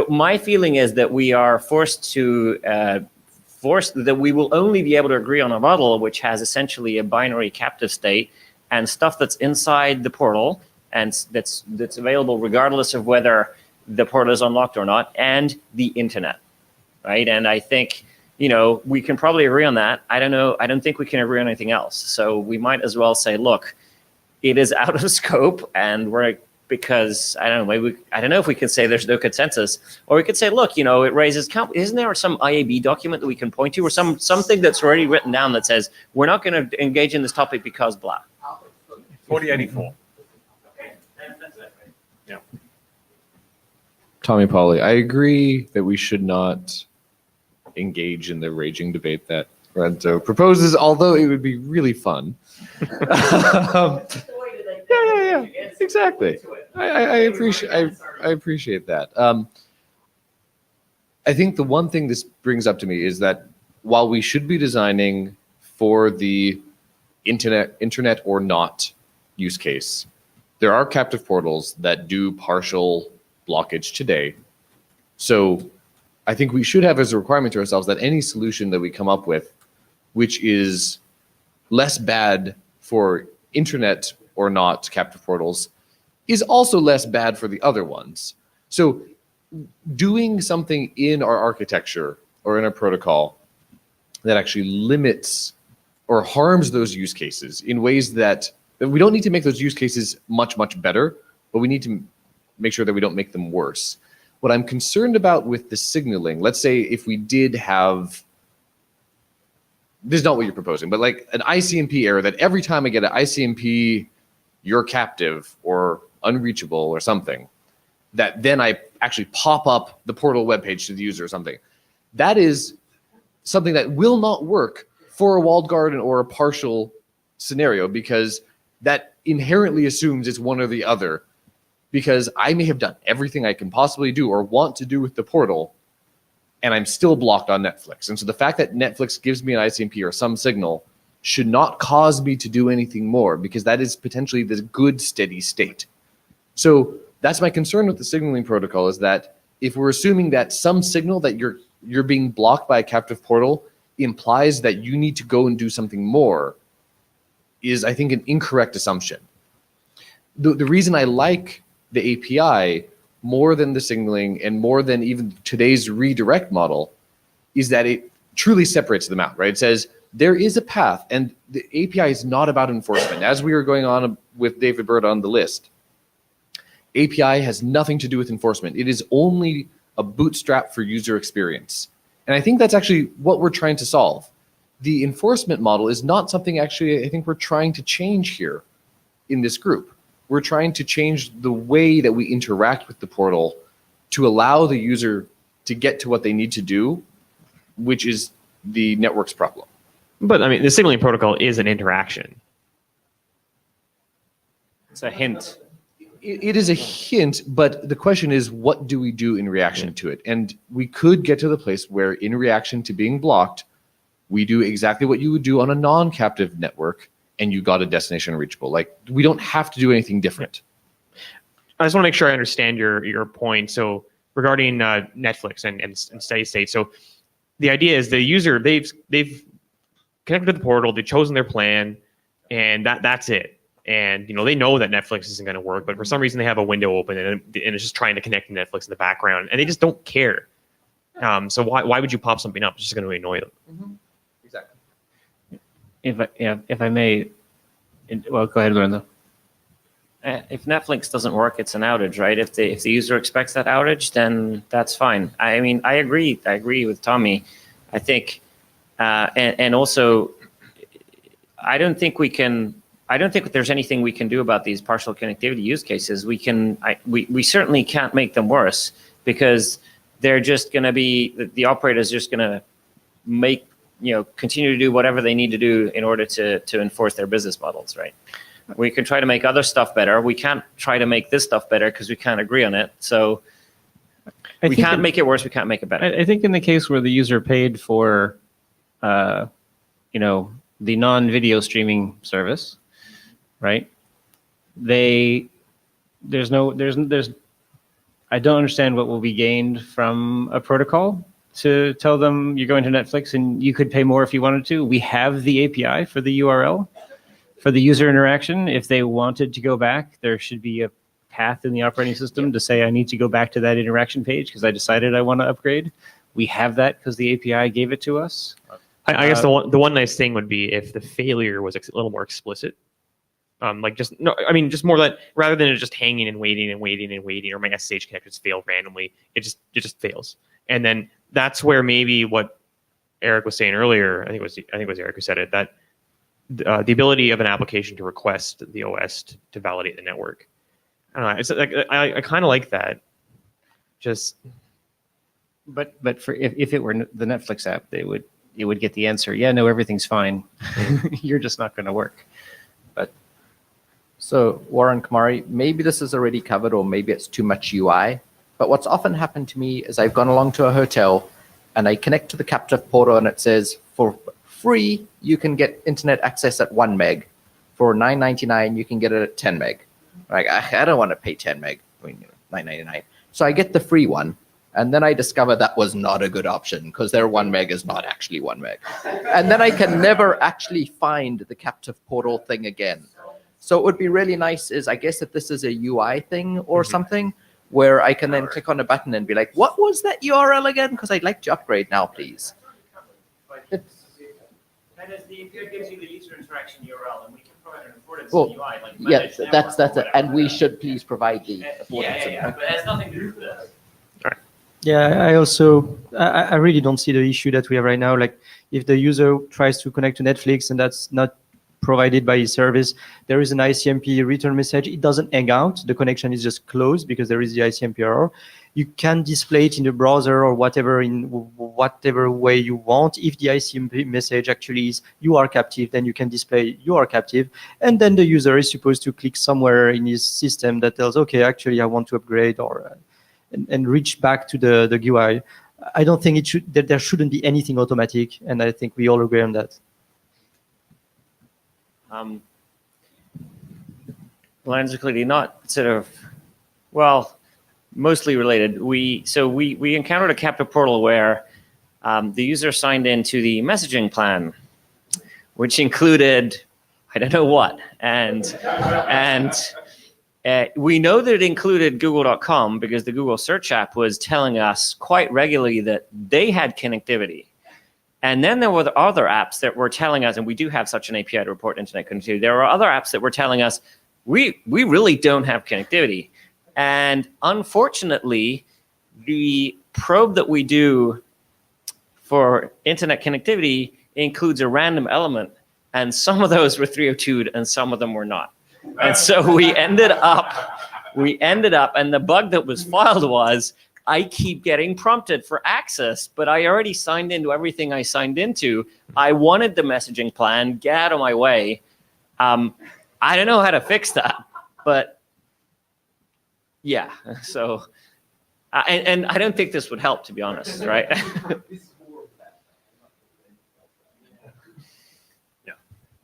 Speaker 6: my feeling is that we are forced that we will only be able to agree on a model which has essentially a binary captive state and stuff that's inside the portal and that's available regardless of whether the portal is unlocked or not, and the internet, right? And I think, you know, we can probably agree on that. I don't know. I don't think we can agree on anything else. So we might as well say, look, it is out of scope, and because I don't know. Maybe I don't know if we can say there's no consensus, or we could say, look, you know, it raises. Isn't there some IAB document that we can point to, or something that's already written down that says we're not going to engage in this topic because blah.
Speaker 3: 4084. Yeah.
Speaker 7: Tommy Pauly, I agree that we should not engage in the raging debate that Lorenzo proposes, although it would be really fun. Yeah, exactly. I appreciate that. I think the one thing this brings up to me is that while we should be designing for the internet or not use case, there are captive portals that do partial blockage today. So I think we should have as a requirement to ourselves that any solution that we come up with, which is less bad for internet or not captive portals, is also less bad for the other ones. So doing something in our architecture or in a protocol that actually limits or harms those use cases in ways that we don't need to make those use cases much, much better, but we need to make sure that we don't make them worse. What I'm concerned about with the signaling, let's say if we did have, this is not what you're proposing, but like an ICMP error that every time I get an ICMP, you're captive or unreachable or something, that then I actually pop up the portal webpage to the user or something. That is something that will not work for a walled garden or a partial scenario because that inherently assumes it's one or the other. Because I may have done everything I can possibly do or want to do with the portal, and I'm still blocked on Netflix. And so the fact that Netflix gives me an ICMP or some signal should not cause me to do anything more, because that is potentially the good steady state. So that's my concern with the signaling protocol, is that if we're assuming that some signal that you're being blocked by a captive portal implies that you need to go and do something more, is I think an incorrect assumption. The reason I like the API more than the signaling and more than even today's redirect model is that it truly separates them out, right? It says there is a path, and the API is not about enforcement. As we were going on with David Bird on the list, API has nothing to do with enforcement. It is only a bootstrap for user experience. And I think that's actually what we're trying to solve. The enforcement model is not something actually I think we're trying to change here in this group. We're trying to change the way that we interact with the portal to allow the user to get to what they need to do, which is the network's problem.
Speaker 11: But I mean, the signaling protocol is an interaction. It's a hint.
Speaker 7: It is a hint, but the question is, what do we do in reaction to it? And we could get to the place where in reaction to being blocked, we do exactly what you would do on a non-captive network, and you got a destination reachable. Like, we don't have to do anything different.
Speaker 11: I just want to make sure I understand your point. So regarding Netflix and steady state. So the idea is the user, they've connected to the portal, they've chosen their plan, and that's it. And they know that Netflix isn't going to work, but for some reason they have a window open and it's just trying to connect to Netflix in the background, and they just don't care. So why would you pop something up? It's just going to annoy them.
Speaker 2: Mm-hmm. Exactly.
Speaker 1: If I may, well, go ahead, Lorenzo.
Speaker 6: If Netflix doesn't work, it's an outage, right? If the user expects that outage, then that's fine. I mean, I agree with Tommy. I think, and also, I don't think there's anything we can do about these partial connectivity use cases. We certainly can't make them worse, because they're just going to be, the operator's just going to continue to do whatever they need to do in order to enforce their business models, right? We can try to make other stuff better. We can't try to make this stuff better because we can't agree on it. So we can't make it worse. We can't make it better.
Speaker 1: I think in the case where the user paid for, the non-video streaming service, right? I don't understand what will be gained from a protocol to tell them you're going to Netflix and you could pay more if you wanted to. We have the API for the URL. For the user interaction, if they wanted to go back, there should be a path in the operating system to say, I need to go back to that interaction page because I decided I want to upgrade. We have that because the API gave it to us.
Speaker 11: I guess the one nice thing would be if the failure was a little more explicit. Just more that rather than it just hanging and waiting, or my SSH connectors fail randomly, it just fails. And then that's where maybe what Eric was saying earlier, I think it was Eric who said it, that the ability of an application to request the OS to validate the network. I don't know. It's like I kind of like that.
Speaker 1: But for if it were the Netflix app, it would get the answer. Yeah, no, everything's fine. You're just not going to work. But
Speaker 2: so Warren, Kamari, maybe this is already covered, or maybe it's too much UI. But what's often happened to me is I've gone along to a hotel and I connect to the captive portal and it says for free, you can get internet access at 1 meg. For $9.99, you can get it at 10 meg. Like, I don't want to pay 10 meg, $9.99. So I get the free one, and then I discover that was not a good option because their 1 meg is not actually 1 meg. And then I can never actually find the captive portal thing again. So it would be really nice I guess if this is a UI thing or something, where I can then click on a button and be like, what was that URL again? Because I'd like to upgrade now, please.
Speaker 6: That is, the API gives you the user interaction URL, and we can provide an affordance UI.
Speaker 2: Yes, that's it. And we should please provide the affordance.
Speaker 6: But it has nothing to do with this.
Speaker 10: Yeah, I really don't see the issue that we have right now. Like, if the user tries to connect to Netflix and that's not provided by his service, there is an ICMP return message. It doesn't hang out. The connection is just closed because there is the ICMP error. You can display it in the browser or whatever, in whatever way you want. If the ICMP message actually is you are captive, then you can display you are captive. And then the user is supposed to click somewhere in his system that tells, okay, actually I want to upgrade, or and reach back to the GUI. I don't think there shouldn't be anything automatic, and I think we all agree on that.
Speaker 6: Lines are clearly not mostly related. We encountered a captive portal where the user signed into the messaging plan, which included I don't know what, and we know that it included Google.com because the Google search app was telling us quite regularly that they had connectivity. And then there were the other apps that were telling us, and we do have such an API to report internet connectivity. There were other apps that were telling us, we really don't have connectivity. And unfortunately, the probe that we do for internet connectivity includes a random element. And some of those were 302'd and some of them were not. And so we ended up, and the bug that was filed was, I keep getting prompted for access, but I already signed into everything I signed into. I wanted the messaging plan, get out of my way. I don't know how to fix that, but yeah, so, and I don't think this would help, to be honest, right?
Speaker 3: Yeah,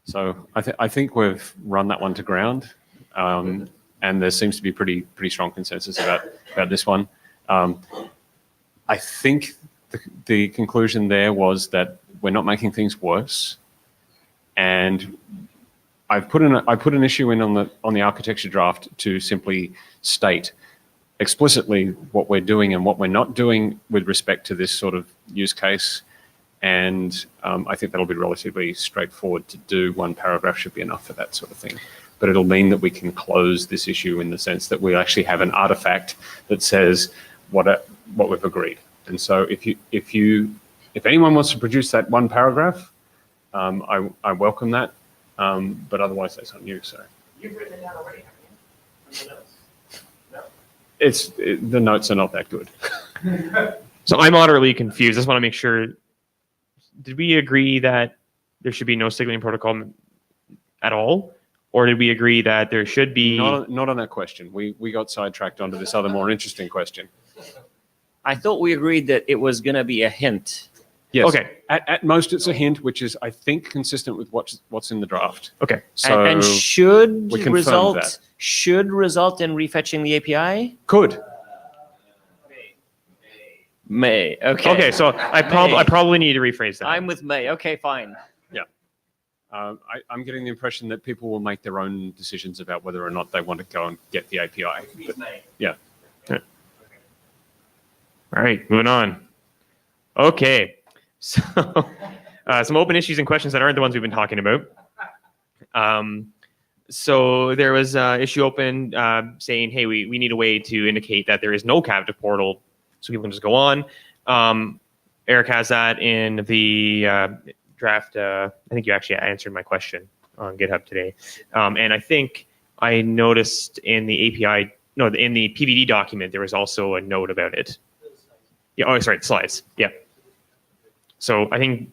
Speaker 3: so I think we've run that one to ground, and there seems to be pretty strong consensus about this one. I think the conclusion there was that we're not making things worse, and I put an issue in on the architecture draft to simply state explicitly what we're doing and what we're not doing with respect to this sort of use case. And I think that'll be relatively straightforward to do. One paragraph should be enough for that sort of thing. But it'll mean that we can close this issue in the sense that we actually have an artifact that says what we've agreed. And so if anyone wants to produce that one paragraph, I welcome that. But otherwise, that's on you. So
Speaker 6: You've written it down already, haven't you?
Speaker 3: the notes are not that good.
Speaker 11: So I'm moderately confused. I just want to make sure. Did we agree that there should be no signaling protocol at all? Or did we agree that there should be...
Speaker 3: Not on that question. We got sidetracked onto this other more interesting question.
Speaker 6: I thought we agreed that it was going to be a hint.
Speaker 3: Yes.
Speaker 11: Okay.
Speaker 3: At most, it's a hint, which is, I think, consistent with what's in the draft.
Speaker 11: Okay.
Speaker 3: So
Speaker 6: and should
Speaker 3: we confirmed
Speaker 6: result
Speaker 3: that.
Speaker 6: should result in refetching the API?
Speaker 3: Could.
Speaker 6: May. Okay.
Speaker 11: Okay, so I probably need to rephrase that.
Speaker 6: I'm with May. Okay, fine.
Speaker 3: Yeah. I'm getting the impression that people will make their own decisions about whether or not they want to go and get the API. But, yeah.
Speaker 11: All right, moving on. Okay, so some open issues and questions that aren't the ones we've been talking about. So there was an issue open saying, hey, we need a way to indicate that there is no captive portal so people can just go on. Eric has that in the draft. I think you actually answered my question on GitHub today. And I think I noticed in the API, no, in the PVD document, there was also a note about it. Yeah, oh, sorry, slides. Yeah. So I think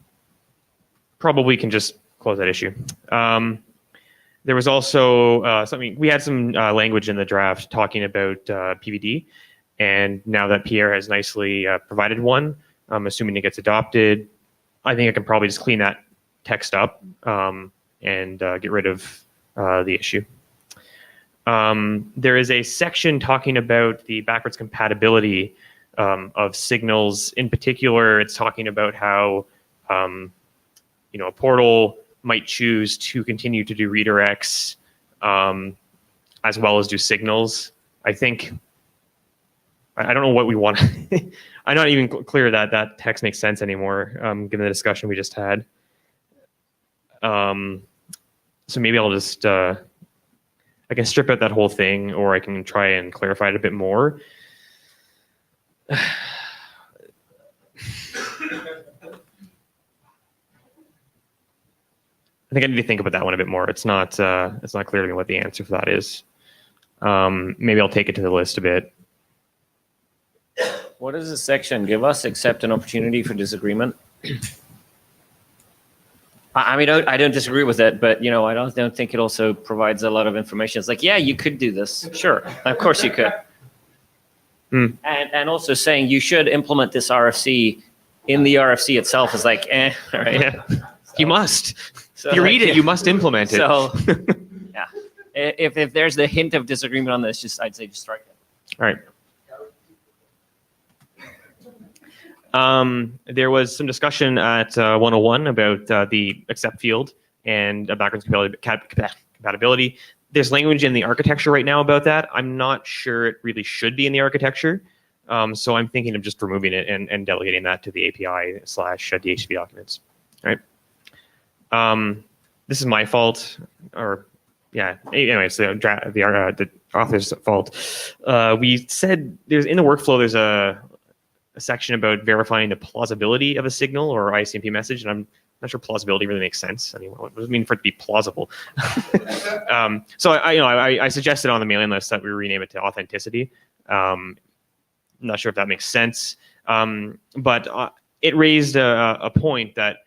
Speaker 11: probably can just close that issue. There was also something, we had some language in the draft talking about PVD. And now that Pierre has nicely provided one, assuming it gets adopted, I think I can probably just clean that text up and get rid of the issue. There is a section talking about the backwards compatibility of signals. In particular, it's talking about how a portal might choose to continue to do redirects as well as do signals. I think, I don't know what we want. I'm not even clear that that text makes sense anymore, given the discussion we just had. So maybe I'll just, I can strip out that whole thing, or I can try and clarify it a bit more. I think I need to think about that one a bit more. It's not clear to me what the answer for that is. Maybe I'll take it to the list a bit.
Speaker 6: What does this section give us except an opportunity for disagreement? I mean, I don't disagree with it, but I don't think it also provides a lot of information. It's like, yeah, you could do this. Sure, of course you could. And also saying you should implement this RFC in the RFC itself is like, right?
Speaker 11: Yeah. You must.
Speaker 6: So,
Speaker 11: if you read it, you must implement it.
Speaker 6: So, yeah, if there's the hint of disagreement on this, I'd say just strike it.
Speaker 11: All right. There was some discussion at 101 about the accept field and backwards compatibility. There's language in the architecture right now about that. I'm not sure it really should be in the architecture. So I'm thinking of just removing it and delegating that to the API/DHCP documents. All right. This is my fault, or yeah. Anyways, the author's fault. We said in the workflow there's a section about verifying the plausibility of a signal or ICMP message, and I'm not sure plausibility really makes sense. I mean, what does it mean for it to be plausible? So I suggested on the mailing list that we rename it to authenticity. I'm not sure if that makes sense, but it raised a point that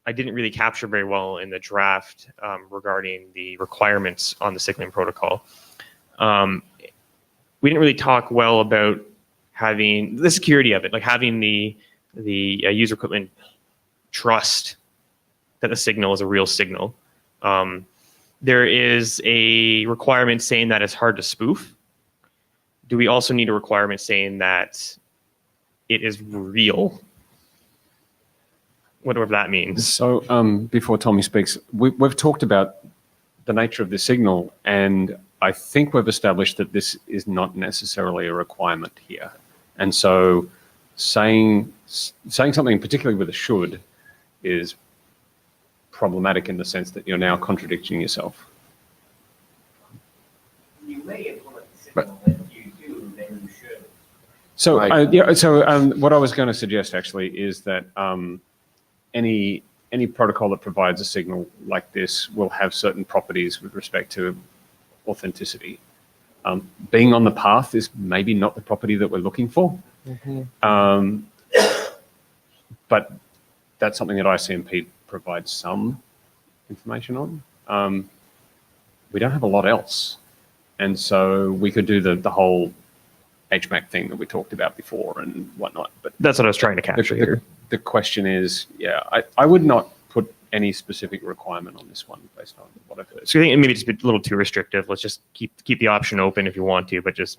Speaker 11: I didn't really capture very well in the draft regarding the requirements on the signaling protocol. We didn't really talk well about having the security of it, like having the user equipment trust that the signal is a real signal. There is a requirement saying that it's hard to spoof. Do we also need a requirement saying that it is real? Whatever that means.
Speaker 3: So before Tommy speaks, we've talked about the nature of the signal, and I think we've established that this is not necessarily a requirement here. And so saying something particularly with a should is problematic in the sense that you're now contradicting yourself.
Speaker 6: You may implement the signal that you do, then you should.
Speaker 3: So, what I was going to suggest actually is that any protocol that provides a signal like this will have certain properties with respect to authenticity. Being on the path is maybe not the property that we're looking for, but that's something that ICMP provides some information on. We don't have a lot else, and so we could do the whole HMAC thing that we talked about before and whatnot. But
Speaker 11: that's what I was trying to capture here.
Speaker 3: The question is, I would not put any specific requirement on this one based on what I've heard.
Speaker 11: So I think maybe just a little too restrictive. Let's just keep the option open if you want to, but just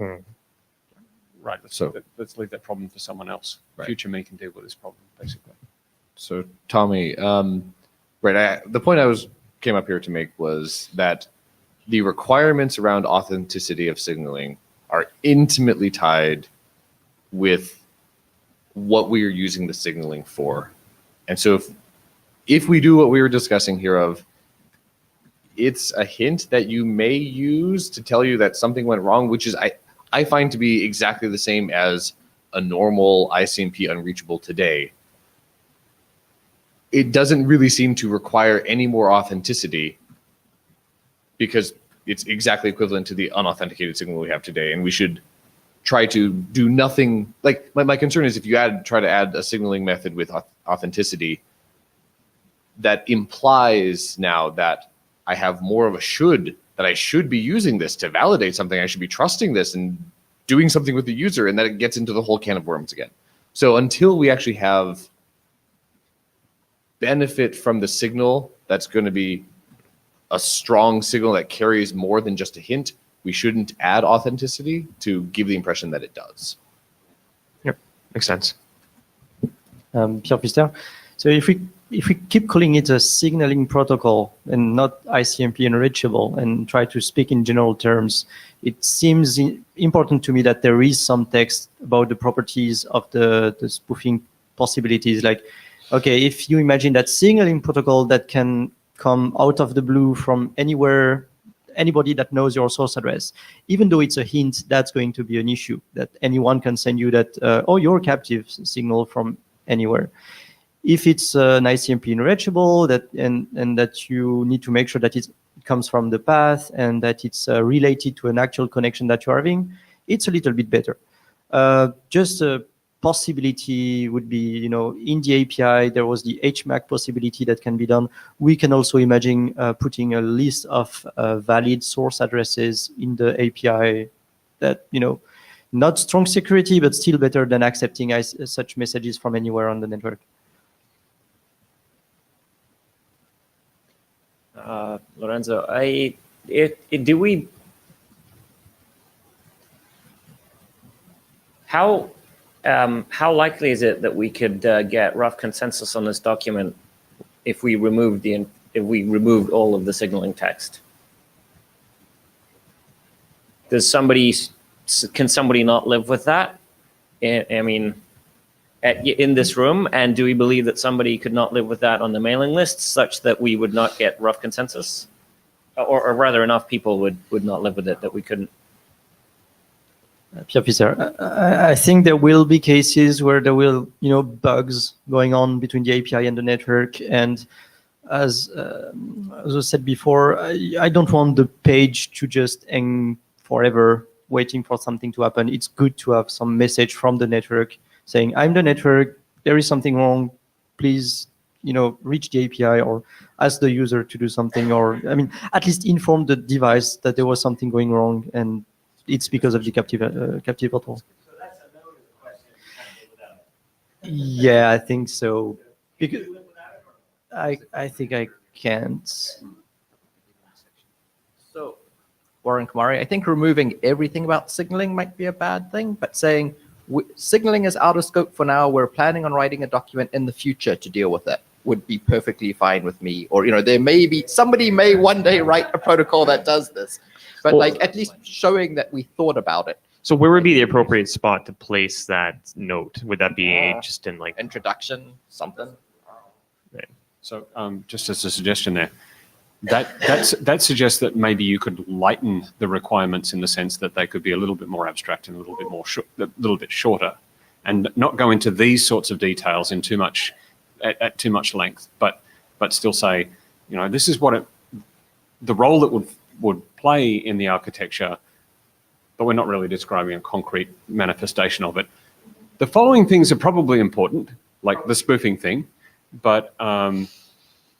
Speaker 3: right. Let's leave that problem for someone else. Right. Future me can deal with this problem, basically.
Speaker 7: So Tommy, the point I came up here to make was that the requirements around authenticity of signaling are intimately tied with what we are using the signaling for. And so if we do what we were discussing here of, it's a hint that you may use to tell you that something went wrong, which is I find to be exactly the same as a normal ICMP unreachable today. It doesn't really seem to require any more authenticity because it's exactly equivalent to the unauthenticated signal we have today. And we should try to do nothing. Like my concern is if you try to add a signaling method with authenticity, that implies now that I have more of a should, that I should be using this to validate something. I should be trusting this and doing something with the user, and that it gets into the whole can of worms again. So until we actually have benefit from the signal that's going to be a strong signal that carries more than just a hint, we shouldn't add authenticity to give the impression that it does.
Speaker 11: Yep, makes sense.
Speaker 10: Pierre Pister. So if we keep calling it a signaling protocol and not ICMP unreachable and try to speak in general terms, it seems important to me that there is some text about the properties of the spoofing possibilities. Like, okay, if you imagine that signaling protocol that can come out of the blue from anywhere, anybody that knows your source address, even though it's a hint, that's going to be an issue, that anyone can send you that, your captive signal from anywhere. If it's an ICMP unreachable, and that you need to make sure that it comes from the path and that it's related to an actual connection that you're having, it's a little bit better. Just a possibility would be, in the API, there was the HMAC possibility that can be done. We can also imagine putting a list of valid source addresses in the API that, not strong security, but still better than accepting such messages from anywhere on the network.
Speaker 6: Lorenzo, how likely is it that we could get rough consensus on this document if we removed all of the signaling text? Can somebody not live with that? I mean, in this room, and do we believe that somebody could not live with that on the mailing list such that we would not get rough consensus? Or rather, enough people would not live with it that we couldn't?
Speaker 10: Pierre Pister, I think there will be cases where there will, bugs going on between the API and the network. And as I said before, I don't want the page to just hang forever waiting for something to happen. It's good to have some message from the network saying, I'm the network, there is something wrong, please, reach the API or ask the user to do something, or, at least inform the device that there was something going wrong and it's because of the captive portal.
Speaker 6: So that's a no to the question.
Speaker 10: Yeah, I think so. Because I think I can't.
Speaker 2: So, Warren Kamari, I think removing everything about signaling might be a bad thing, but saying signaling is out of scope for now. We're planning on writing a document in the future to deal with it. would be perfectly fine with me. Or, there may be, somebody may one day write a protocol that does this. But at least showing that we thought about it.
Speaker 11: So where would be the appropriate spot to place that note? Would that be just in like
Speaker 2: introduction, something?
Speaker 11: Right.
Speaker 3: So just as a suggestion there, that suggests that maybe you could lighten the requirements in the sense that they could be a little bit more abstract and a little bit shorter, and not go into these sorts of details in too much at too much length, but still say, this is what the role it would play in the architecture, but we're not really describing a concrete manifestation of it. The following things are probably important, like the spoofing thing, but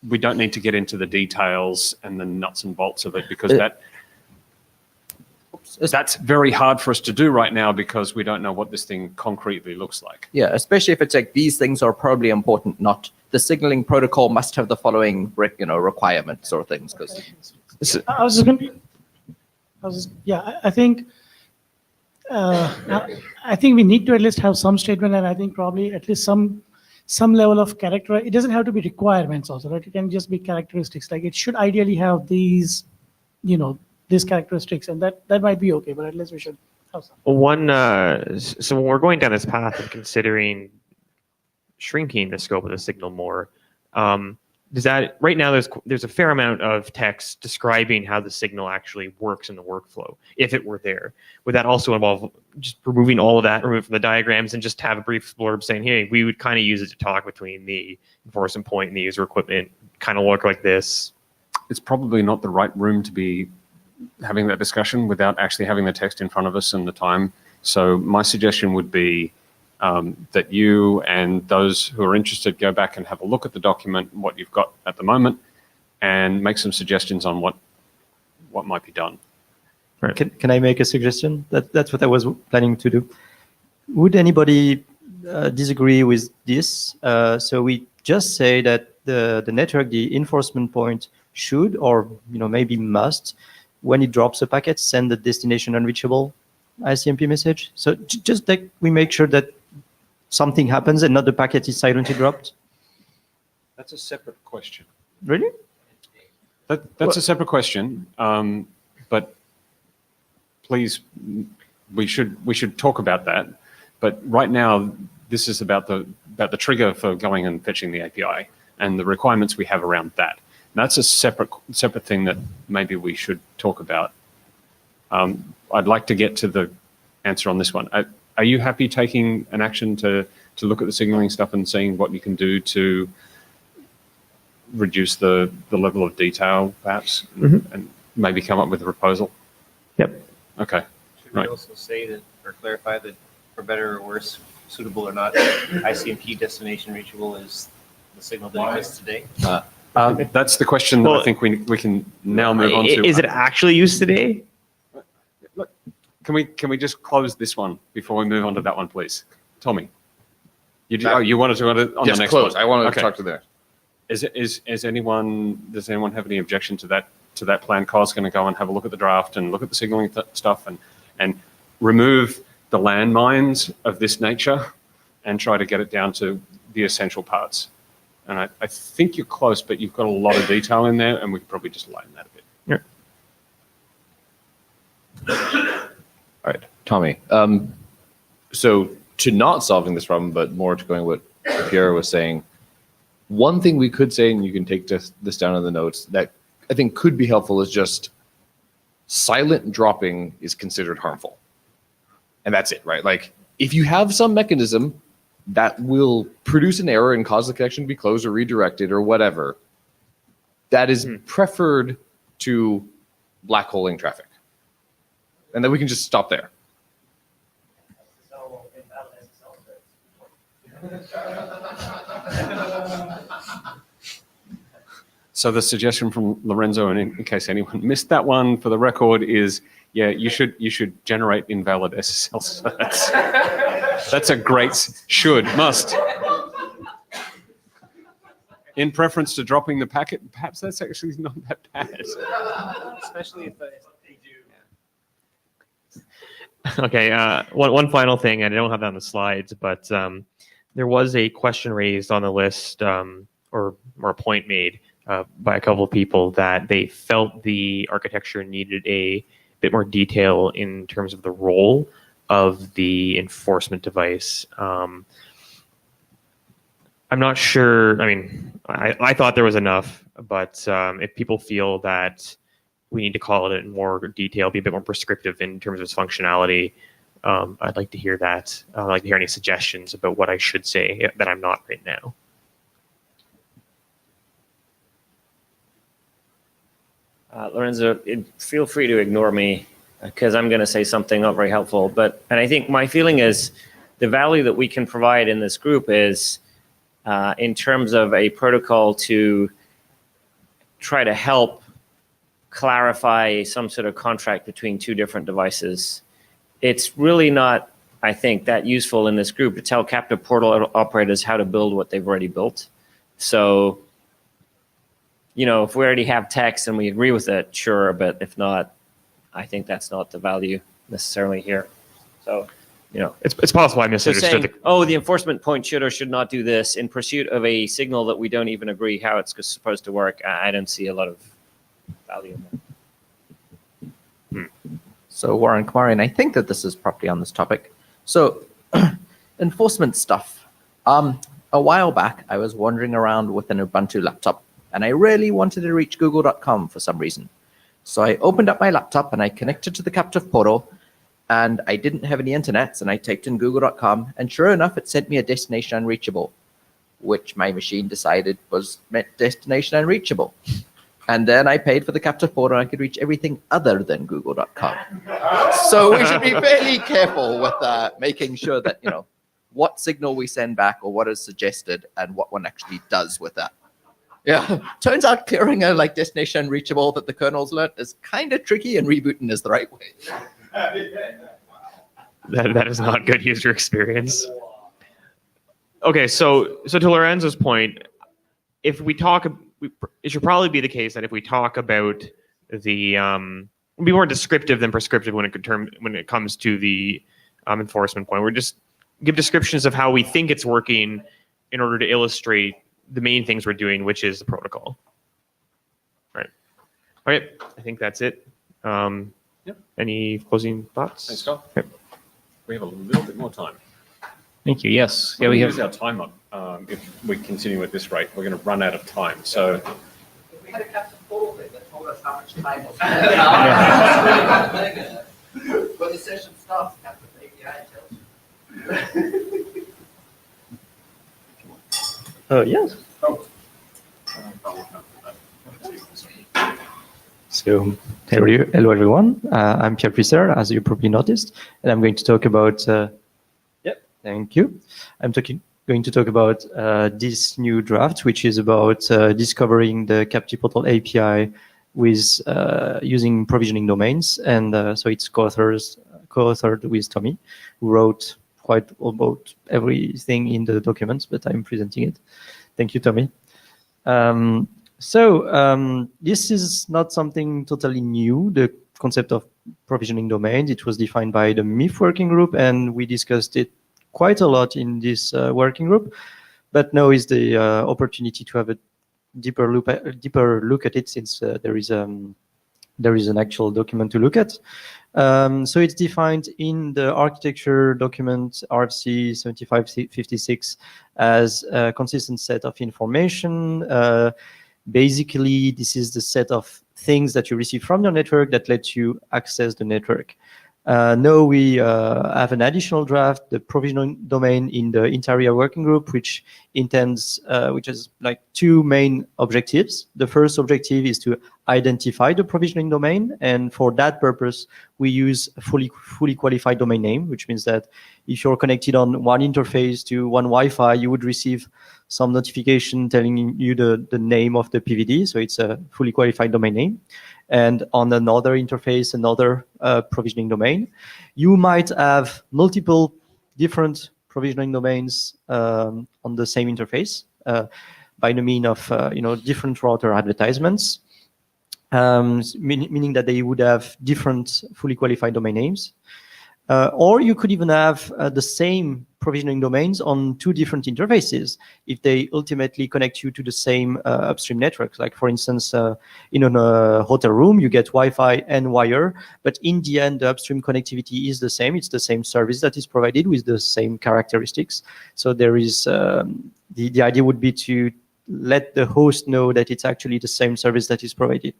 Speaker 3: we don't need to get into the details and the nuts and bolts of it, because that's very hard for us to do right now because we don't know what this thing concretely looks like.
Speaker 2: Yeah, especially if it's like these things are probably important, not the signaling protocol must have the following requirements or things. Because
Speaker 5: I think we need to at least have some statement, and I think probably at least some level of character. It doesn't have to be requirements also, right? It can just be characteristics. Like it should ideally have these, these characteristics, and that might be okay, but at least we should have some.
Speaker 11: So when we're going down this path of considering shrinking the scope of the signal more, does that right now there's a fair amount of text describing how the signal actually works in the workflow. If it were there, would that also involve just removing all of that, remove from the diagrams, and just have a brief blurb saying, hey, we would kind of use it to talk between the enforcement point and the user equipment, kind of look like this?
Speaker 3: It's probably not the right room to be having that discussion without actually having the text in front of us and the time. So my suggestion would be that you and those who are interested go back and have a look at the document, what you've got at the moment, and make some suggestions on what might be done.
Speaker 10: Right. Can I make a suggestion? That's what I was planning to do. Would anybody disagree with this? So we just say that the network, the enforcement point should, or maybe must, when it drops a packet, send the destination unreachable ICMP message. So just like we make sure that something happens and not the packet is silently dropped.
Speaker 3: That's a separate question.
Speaker 10: Really?
Speaker 3: That's a separate question. But please, we should talk about that. But right now, this is about the trigger for going and fetching the API and the requirements we have around that. That's a separate thing that maybe we should talk about. I'd like to get to the answer on this one. Are you happy taking an action to look at the signaling stuff and seeing what you can do to reduce the level of detail, perhaps, and maybe come up with a proposal?
Speaker 10: Yep.
Speaker 3: Okay.
Speaker 14: Should we also say that, or clarify that, for better or worse, suitable or not, ICMP destination reachable is the signal that exists today?
Speaker 3: That's the question that I think we can now move on to.
Speaker 11: Is it actually used today?
Speaker 3: Look, can we just close this one before we move on to that one, please? Tommy, you wanted to go on the next
Speaker 7: close.
Speaker 3: one.
Speaker 7: I wanted to talk to that.
Speaker 3: Does anyone have any objection to that plan? Kyle's going to go and have a look at the draft and look at the signaling stuff and remove the landmines of this nature and try to get it down to the essential parts. And I think you're close, but you've got a lot of detail in there, and we could probably just lighten that a bit.
Speaker 7: Yeah. All right, Tommy. So to not solving this problem, but more to going what Pierre was saying, one thing we could say, and you can take this down in the notes, that I think could be helpful is just silent dropping is considered harmful. And that's it, right? Like if you have some mechanism that will produce an error and cause the connection to be closed or redirected or whatever, that is preferred to black holing traffic. And then we can just stop there.
Speaker 3: So the suggestion from Lorenzo, and in case anyone missed that one for the record, is you should generate invalid SSL certs. That's a great must. In preference to dropping the packet, perhaps that's actually not that bad.
Speaker 14: Especially if they do.
Speaker 11: Okay, one final thing, and I don't have that on the slides, but there was a question raised on the list or a point made by a couple of people that they felt the architecture needed a bit more detail in terms of the role of the enforcement device. I'm not sure. I mean, I thought there was enough, but if people feel that we need to call it in more detail, be a bit more prescriptive in terms of its functionality, I'd like to hear that. I'd like to hear any suggestions about what I should say that I'm not right now.
Speaker 6: Lorenzo, feel free to ignore me because I'm going to say something not very helpful. And I think my feeling is the value that we can provide in this group is in terms of a protocol to try to help clarify some sort of contract between two different devices. It's really not, I think, that useful in this group to tell captive portal operators how to build what they've already built. So, you know, if we already have text and we agree with it, sure, but if not, I think that's not the value necessarily here. So, you know,
Speaker 11: it's possible I misunderstood.
Speaker 6: The enforcement point should or should not do this in pursuit of a signal that we don't even agree how it's supposed to work. I don't see a lot of value in that.
Speaker 2: So Warren Kumari, and I think that this is properly on this topic. So enforcement stuff. A while back, I was wandering around with an Ubuntu laptop, and I really wanted to reach google.com for some reason. So I opened up my laptop and I connected to the captive portal, and I didn't have any internet, and I typed in google.com, and sure enough, it sent me a destination unreachable, which my machine decided was meant destination unreachable. And then I paid for the captive portal, and I could reach everything other than google.com. So we should be fairly careful with making sure that, you know, what signal we send back or what is suggested and what one actually does with that. Yeah, turns out clearing a destination unreachable that the kernel's learned is kind of tricky, and rebooting is the right way.
Speaker 11: That is not good user experience. Okay, so to Lorenzo's point, if we talk, it should probably be the case that if we talk about the, we'll be more descriptive than prescriptive when it comes to the enforcement point. We're just give descriptions of how we think it's working in order to illustrate the main things we're doing, which is the protocol. All right, I think that's it.
Speaker 3: Yep.
Speaker 11: Any closing thoughts?
Speaker 3: Thanks, Scott.
Speaker 11: Yep.
Speaker 3: We have a little bit more time.
Speaker 1: Thank you. Yes.
Speaker 3: Yeah, we use our time up. If we continue at this rate, we're going to run out of time. So.
Speaker 2: If we had a captive portal that told us how much time was when the session starts, captive API tells you.
Speaker 10: Yes. So, hello everyone. I'm Pierre Prisser, as you probably noticed, and I'm going to talk about. Thank you. I'm going to talk about this new draft, which is about discovering the captive portal API with using provisioning domains, and so it's co-authored with Tommy, who wrote quite about everything in the documents, but I'm presenting it. Thank you, Tommy. This is not something totally new, the concept of provisioning domains. It was defined by the MIF working group, and we discussed it quite a lot in this working group. But now is the opportunity to have a deeper look at it, since there is an actual document to look at. So it's defined in the architecture document RFC 7556 as a consistent set of information. Basically, this is the set of things that you receive from your network that lets you access the network. Now we have an additional draft, the provisional domain in the interior working group, which has two main objectives. The first objective is to identify the provisioning domain, and for that purpose, we use a fully qualified domain name, which means that if you're connected on one interface to one Wi-Fi, you would receive some notification telling you the name of the PVD, so it's a fully qualified domain name. And on another interface, another provisioning domain. You might have multiple different provisioning domains on the same interface by the means of different router advertisements, meaning that they would have different fully qualified domain names. Or you could even have the same provisioning domains on two different interfaces if they ultimately connect you to the same upstream networks. Like, for instance, in a hotel room, you get Wi-Fi and wire, but in the end, the upstream connectivity is the same. It's the same service that is provided with the same characteristics. So there is the idea would be to let the host know that it's actually the same service that is provided.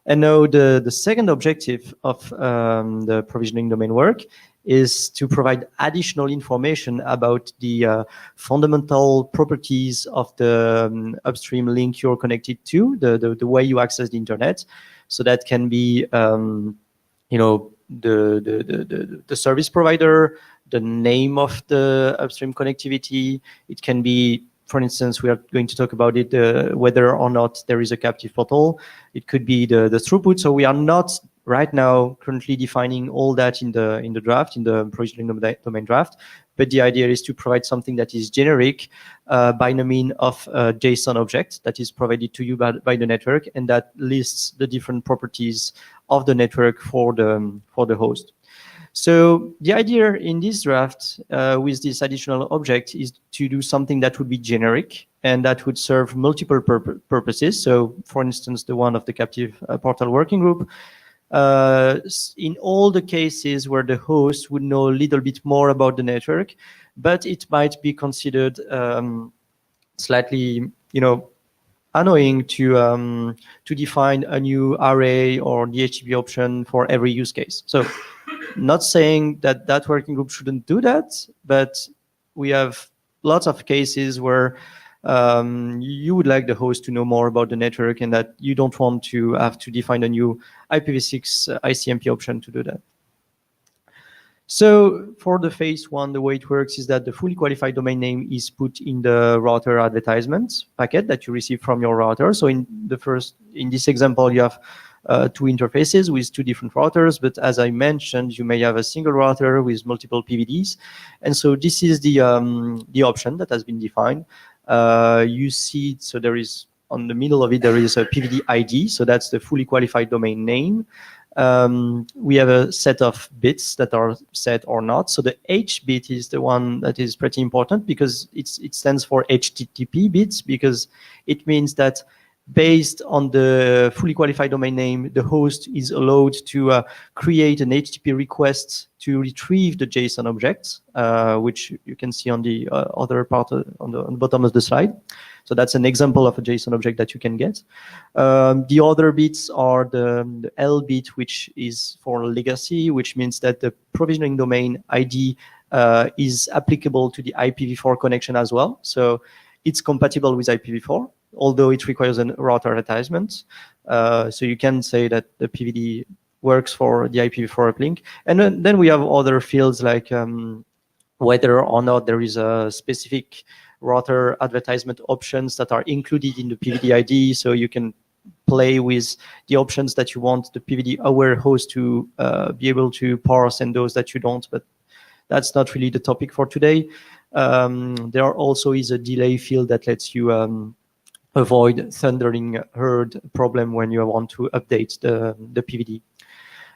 Speaker 10: And now the second objective of the provisioning domain work is to provide additional information about the fundamental properties of the upstream link you're connected to, the way you access the internet. So that can be, the service provider, the name of the upstream connectivity. It can be, for instance, we are going to talk about it, whether or not there is a captive portal. It could be the throughput. So we are not right now currently defining all that in the draft, in the provisioning domain draft. But the idea is to provide something that is generic by the mean of a JSON object that is provided to you by the network, and that lists the different properties of the network for the host. So the idea in this draft with this additional object is to do something that would be generic and that would serve multiple purposes. So, for instance, the one of the captive portal working group, in all the cases where the host would know a little bit more about the network, but it might be considered slightly, annoying to define a new array or DHCP option for every use case. So, not saying that working group shouldn't do that, but we have lots of cases where you would like the host to know more about the network and that you don't want to have to define a new IPv6 ICMP option to do that. So for the phase one, the way it works is that the fully qualified domain name is put in the router advertisement packet that you receive from your router. So in this example, you have two interfaces with two different routers, but as I mentioned, you may have a single router with multiple PVDs. And so this is the option that has been defined. You see, so there is, on the middle of it, there is a PVD ID. So that's the fully qualified domain name. We have a set of bits that are set or not. So the H bit is the one that is pretty important because it stands for HTTP bits, because it means that based on the fully qualified domain name, the host is allowed to create an HTTP request to retrieve the JSON object, which you can see on the other part on the bottom of the slide. So that's an example of a JSON object that you can get. The other bits are the L bit, which is for legacy, which means that the provisioning domain ID is applicable to the IPv4 connection as well. So it's compatible with IPv4. Although it requires a router advertisement. So you can say that the PVD works for the IPv4 uplink. And then we have other fields like whether or not there is a specific router advertisement options that are included in the PVD ID. So you can play with the options that you want the PVD aware host to be able to parse and those that you don't, but that's not really the topic for today. There also is a delay field that lets you avoid thundering herd problem when you want to update the PVD.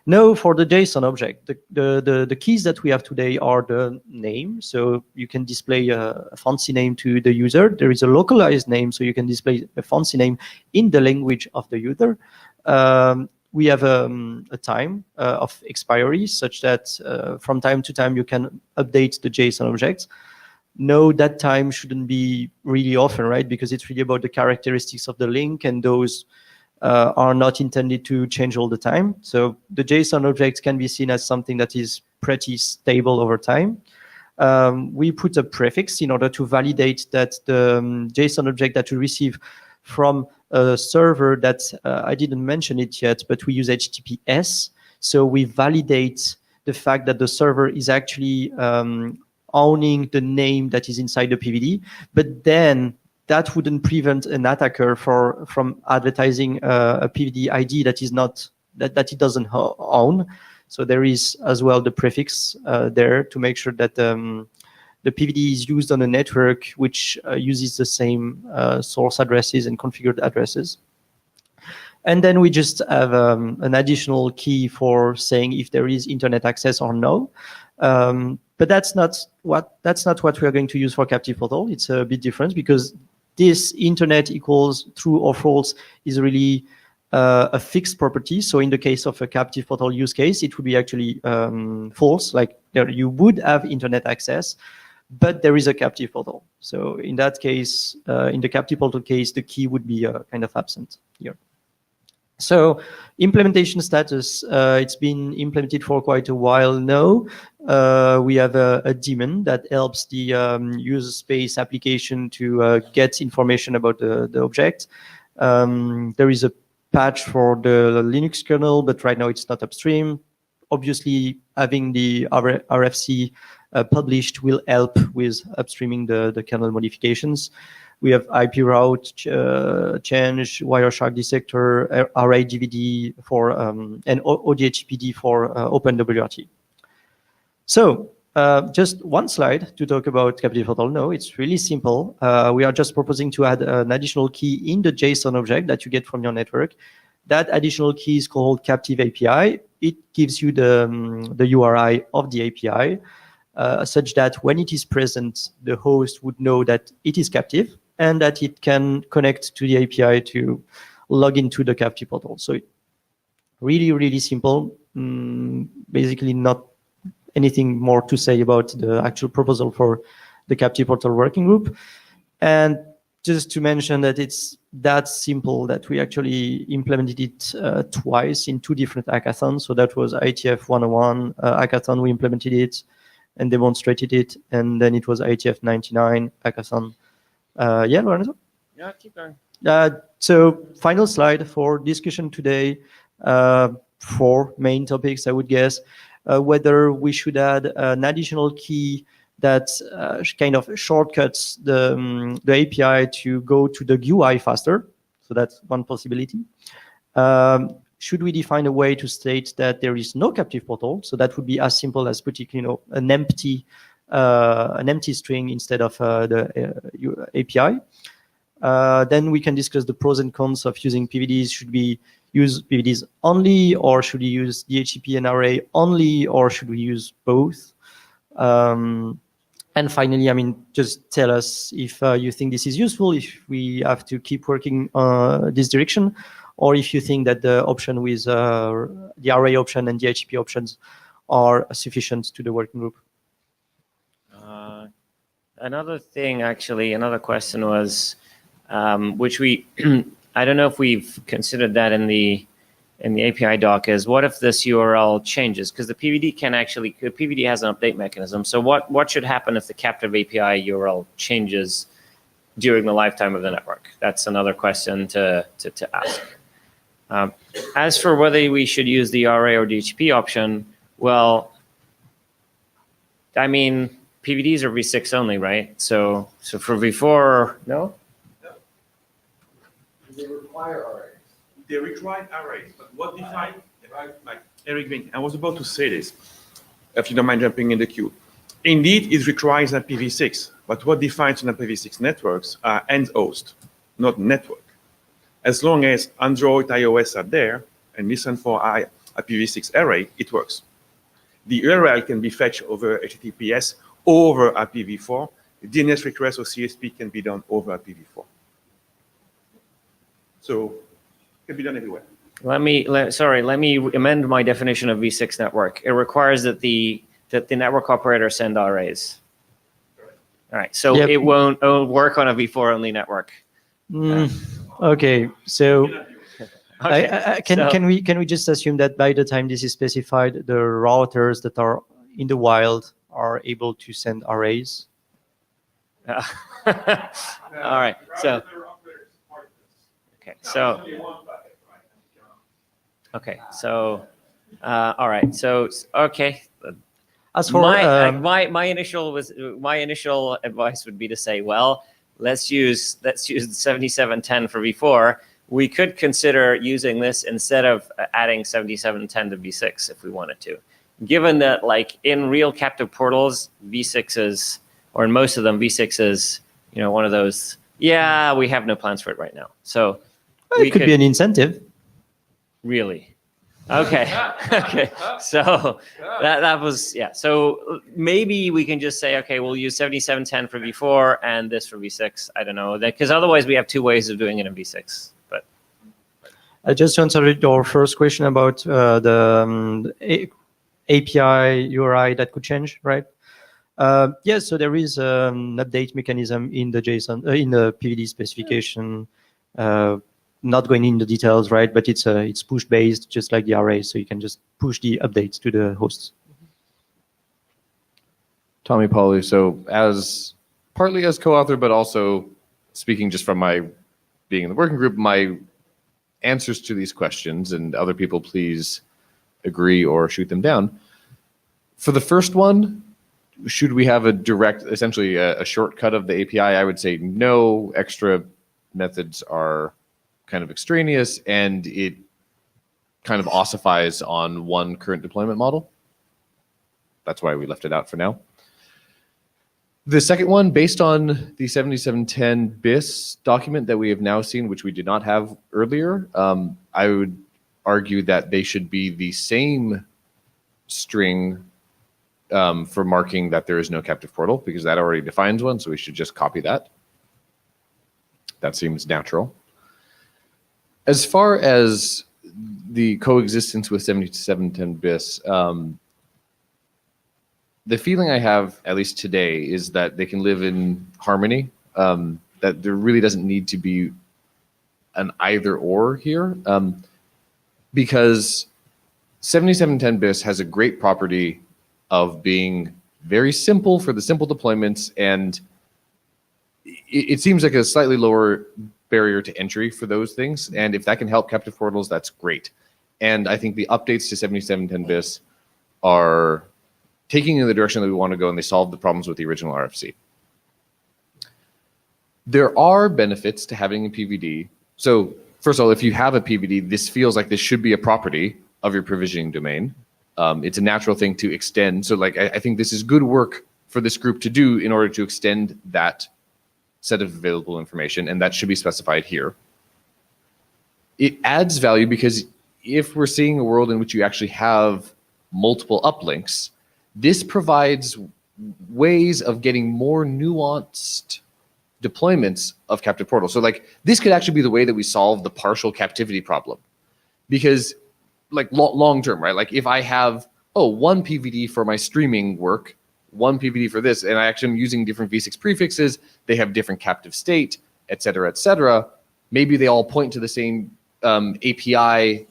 Speaker 10: Now for the JSON object, the keys that we have today are the name. So you can display a fancy name to the user. There is a localized name, so you can display a fancy name in the language of the user. We have a time of expiry such that from time to time you can update the JSON object. No, that time shouldn't be really often, right? Because it's really about the characteristics of the link, and those are not intended to change all the time. So the JSON object can be seen as something that is pretty stable over time. We put a prefix in order to validate that the JSON object that we receive from a server that I didn't mention it yet, but we use HTTPS. So we validate the fact that the server is actually owning the name that is inside the PVD, but then that wouldn't prevent an attacker from advertising a PVD ID that is not that it doesn't own. So there is as well the prefix there to make sure that the PVD is used on a network which uses the same source addresses and configured addresses. And then we just have an additional key for saying if there is internet access or no. But that's not what we are going to use for captive portal. It's a bit different because this internet equals true or false is really a fixed property. So in the case of a captive portal use case, it would be actually false. Like you would have internet access, but there is a captive portal. So in that case, in the captive portal case, the key would be kind of absent here. So implementation status, it's been implemented for quite a while now. We have a daemon that helps the user space application to get information about the object. There is a patch for the Linux kernel, but right now it's not upstream. Obviously, having the RFC published will help with upstreaming the kernel modifications. We have IP route change, Wireshark dissector, array DVD for and ODHCPD for OpenWRT. So just one slide to talk about captive portal. No, it's really simple. We are just proposing to add an additional key in the JSON object that you get from your network. That additional key is called captive API. It gives you the URI of the API such that when it is present, the host would know that it is captive and that it can connect to the API to log into the captive portal. So really, really simple. Basically not anything more to say about the actual proposal for the captive portal working group. And just to mention that it's that simple that we actually implemented it twice in 2 different hackathons. So that was IETF101 hackathon, we implemented it and demonstrated it. And then it was IETF99 hackathon. Yeah, Lorenzo?
Speaker 6: Yeah, keep going.
Speaker 10: So final slide for discussion today. 4 main topics, I would guess. Whether we should add an additional key that kind of shortcuts the API to go to the GUI faster. So that's one possibility. Should we define a way to state that there is no captive portal? So that would be as simple as putting, an empty string instead of the API. Then we can discuss the pros and cons of using PVDs. Should we use PVDs only, or should we use DHCP and array only, or should we use both? And finally, just tell us if you think this is useful, if we have to keep working this direction, or if you think that the option with the array option and DHCP options are sufficient to the working group.
Speaker 6: Another thing, actually, another question was, which we, I don't know if we've considered that in the API doc, is what if this URL changes? Because the PVD has an update mechanism. So what should happen if the captive API URL changes during the lifetime of the network? That's another question to ask. As for whether we should use the array or DHCP option, well, PVDs are v6 only, right? So for v4, no?
Speaker 12: They require arrays. They require arrays, but what defines, like Eric Vink, I was about to say this, if you don't mind jumping in the queue. Indeed, it requires an IPv6, but what defines an IPv6 networks are end host, not network. As long as Android, iOS are there and listen for IPv6 array, it works. The URL can be fetched over HTTPS over IPv4. The DNS request or CSP can be done over IPv4. So it can be done everywhere.
Speaker 6: Let me amend my definition of v6 network. It requires that the network operator send arrays. All right, so yep. It won't work on a v4 only network.
Speaker 10: Okay, so
Speaker 6: okay,
Speaker 10: can we just assume that by the time this is specified, the routers that are in the wild are able to send arrays?
Speaker 6: All right, so okay, so all right, so okay.
Speaker 10: As for
Speaker 6: my initial advice would be to say, well, let's use the 7710 for v4. We could consider using this instead of adding 7710 to v6 if we wanted to. Given that, like, in real captive portals, v6 is, or in most of them, v6 is, one of those, yeah, we have no plans for it right now. So
Speaker 10: it could be an incentive.
Speaker 6: Really? Okay. Okay. So that was, yeah. So maybe we can just say, okay, we'll use 7710 for V4 and this for V6. I don't know, because otherwise we have two ways of doing it in V6. But
Speaker 10: just answered your first question about the API URI that could change, right? Yes, so there is an update mechanism in the JSON, in the PVD specification. Not going into details, right? But it's push based, just like the array. So you can just push the updates to the hosts.
Speaker 7: Tommy Pauly. So partly as co-author, but also speaking just from my being in the working group, my answers to these questions, and other people please agree or shoot them down. For the first one, should we have essentially a shortcut of the API? I would say no. Extra methods are kind of extraneous, and it kind of ossifies on one current deployment model. That's why we left it out for now. The second one, based on the 7710 BIS document that we have now seen, which we did not have earlier, I would argue that they should be the same string for marking that there is no captive portal, because that already defines one, so we should just copy that. That seems natural. As far as the coexistence with 7710 BIS, the feeling I have, at least today, is that they can live in harmony, that there really doesn't need to be an either or here, because 7710 BIS has a great property of being very simple for the simple deployments, and it seems like a slightly lower barrier to entry for those things. And if that can help captive portals, that's great. And I think the updates to 7710 BIS are taking in the direction that we want to go, and they solve the problems with the original RFC. There are benefits to having a PVD. So first of all, if you have a PVD, this feels like this should be a property of your provisioning domain. It's a natural thing to extend. So I think this is good work for this group to do in order to extend that set of available information, and that should be specified here. It adds value because if we're seeing a world in which you actually have multiple uplinks, this provides ways of getting more nuanced deployments of captive portals. So this could actually be the way that we solve the partial captivity problem, because long term, right? If I have, one PVD for my streaming work, one PVD for this, and I actually am using different v6 prefixes, they have different captive state, et cetera, maybe they all point to the same API.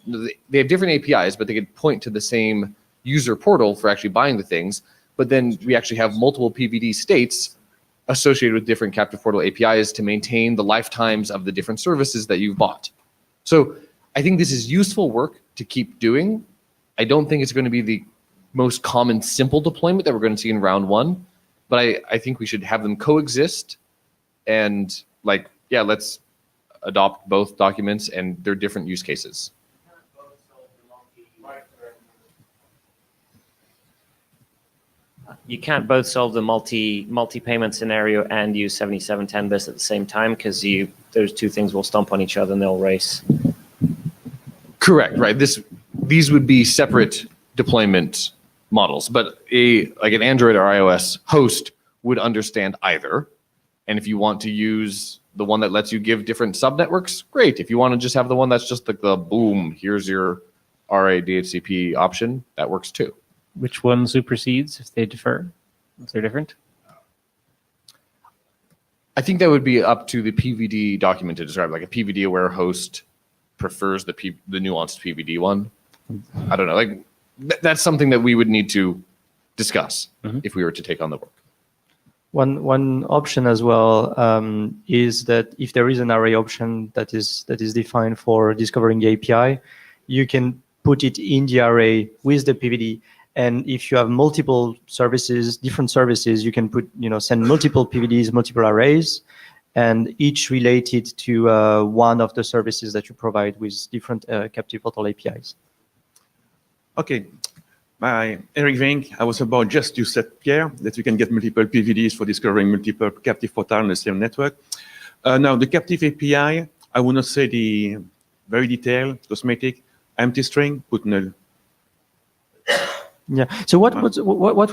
Speaker 7: They have different APIs, but they could point to the same user portal for actually buying the things. But then we actually have multiple PVD states associated with different captive portal APIs to maintain the lifetimes of the different services that you've bought. So I think this is useful work to keep doing. I don't think it's going to be the most common simple deployment that we're going to see in round one, but I think we should have them coexist, and let's adopt both documents and their different use cases.
Speaker 6: you can't both solve the multi-payment scenario and use 7710 BIS at the same time, because those two things will stomp on each other and they'll race.
Speaker 7: Correct, right. These would be separate deployment models, but an Android or iOS host would understand either. And if you want to use the one that lets you give different subnetworks, great. If you want to just have the one that's just like the boom, here's your RA DHCP option, that works too.
Speaker 1: Which one supersedes if they differ? If they're different?
Speaker 7: I think that would be up to the PVD document to describe. Like a PVD aware host prefers the nuanced PVD one. I don't know. Like that's something that we would need to discuss if we were to take on the work.
Speaker 10: One option as well is that if there is an array option that is defined for discovering the API, you can put it in the array with the PVD. And if you have multiple services, different services, you can send multiple PVDs, multiple arrays, and each related to one of the services that you provide with different captive portal APIs.
Speaker 12: Okay. Eric Vink, I was about just, you said, Pierre, that you can get multiple PVDs for discovering multiple captive portals on the same network. Now, the captive API, I would not say the very detailed, cosmetic. empty string, put null.
Speaker 10: Yeah. So what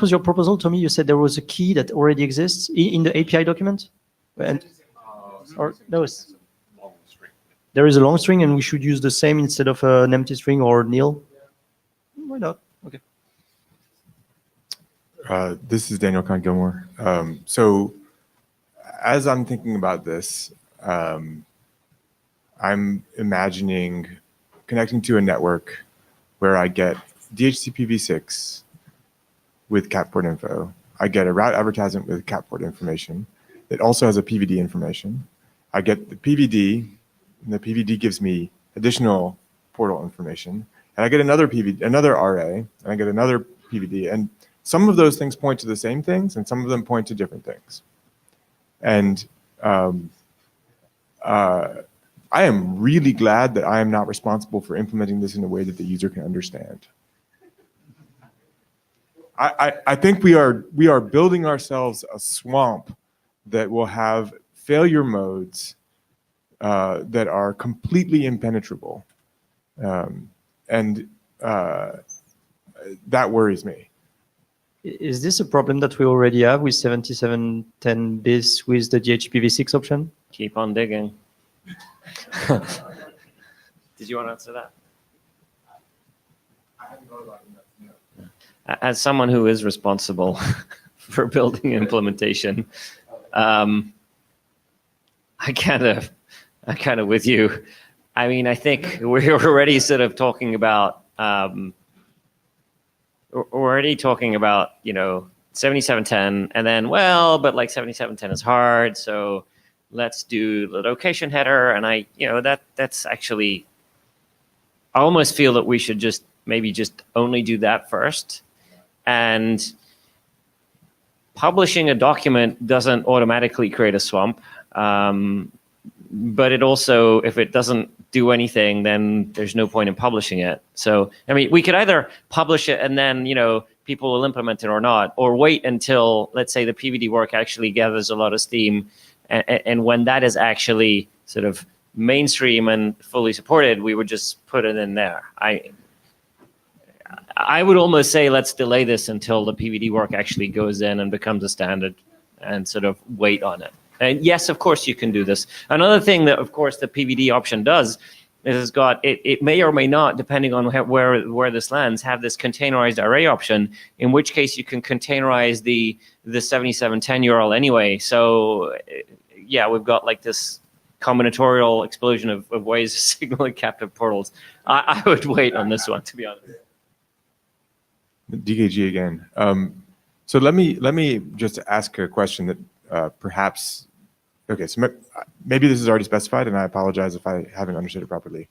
Speaker 10: was your proposal, Tommy? You said there was a key that already exists in the API document, and or those. There is a long string, and we should use the same instead of an empty string or nil. Why not? Okay.
Speaker 9: This is Daniel Kahn Gilmore. So as I'm thinking about this, I'm imagining connecting to a network where I get DHCP-v6 with CAPPORT info. I get a route advertisement with CAPPORT information. It also has a PVD information. I get the PVD, and the PVD gives me additional portal information. And I get another PVD, another RA, and I get another PVD. And some of those things point to the same things, and some of them point to different things. And I am really glad that I am not responsible for implementing this in a way that the user can understand. I think we are building ourselves a swamp that will have failure modes that are completely impenetrable. And that worries me.
Speaker 10: Is this a problem that we already have with 7710 bis with the DHCP-v6 option?
Speaker 6: Keep on digging. Did you want to answer that? As someone who is responsible for building implementation, I kind of with you. I mean, I think we're already sort of talking about, you know, 7710, and then, well, but like 7710 is hard, so let's do the location header. And that's actually, I almost feel that we should just only do that first. And publishing a document doesn't automatically create a swamp. But it also, if it doesn't do anything, then there's no point in publishing it. So, I mean, we could either publish it and then, you know, people will implement it or not, or wait until, let's say, the PVD work actually gathers a lot of steam. And when that is actually sort of mainstream and fully supported, we would just put it in there. I would almost say let's delay this until the PVD work actually goes in and becomes a standard and sort of wait on it. And yes, of course you can do this. Another thing that, of course, the PVD option does is it may or may not, depending on where this lands, have this containerized array option, in which case you can containerize the 7710 URL anyway. So yeah, we've got like this combinatorial explosion of ways of signaling captive portals. I would wait on this one, to be honest.
Speaker 9: DKG again. So let me just ask a question that perhaps, okay, so maybe this is already specified, and I apologize if I haven't understood it properly.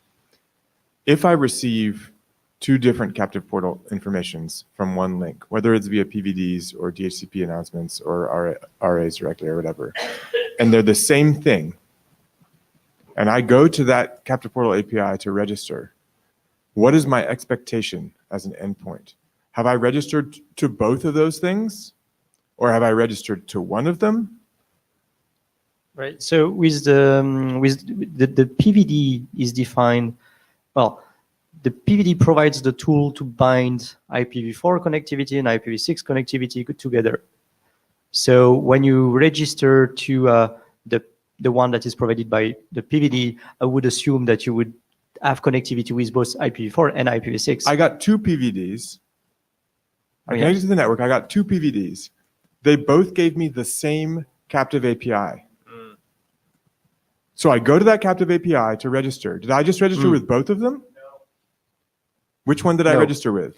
Speaker 9: If I receive two different captive portal informations from one link, whether it's via PVDs or DHCP announcements or RAs directly or whatever, and they're the same thing, and I go to that captive portal API to register, what is my expectation as an endpoint? Have I registered to both of those things, or have I registered to one of them?
Speaker 10: Right. So with the PVD is defined. Well, the PVD provides the tool to bind IPv4 connectivity and IPv6 connectivity together. So when you register to the one that is provided by the PVD, I would assume that you would have connectivity with both IPv4 and IPv6.
Speaker 9: I got two PVDs. I connected to the network. I got two PVDs. They both gave me the same captive API. So I go to that captive API to register. Did I just register with both of them? No. Which one did I register with?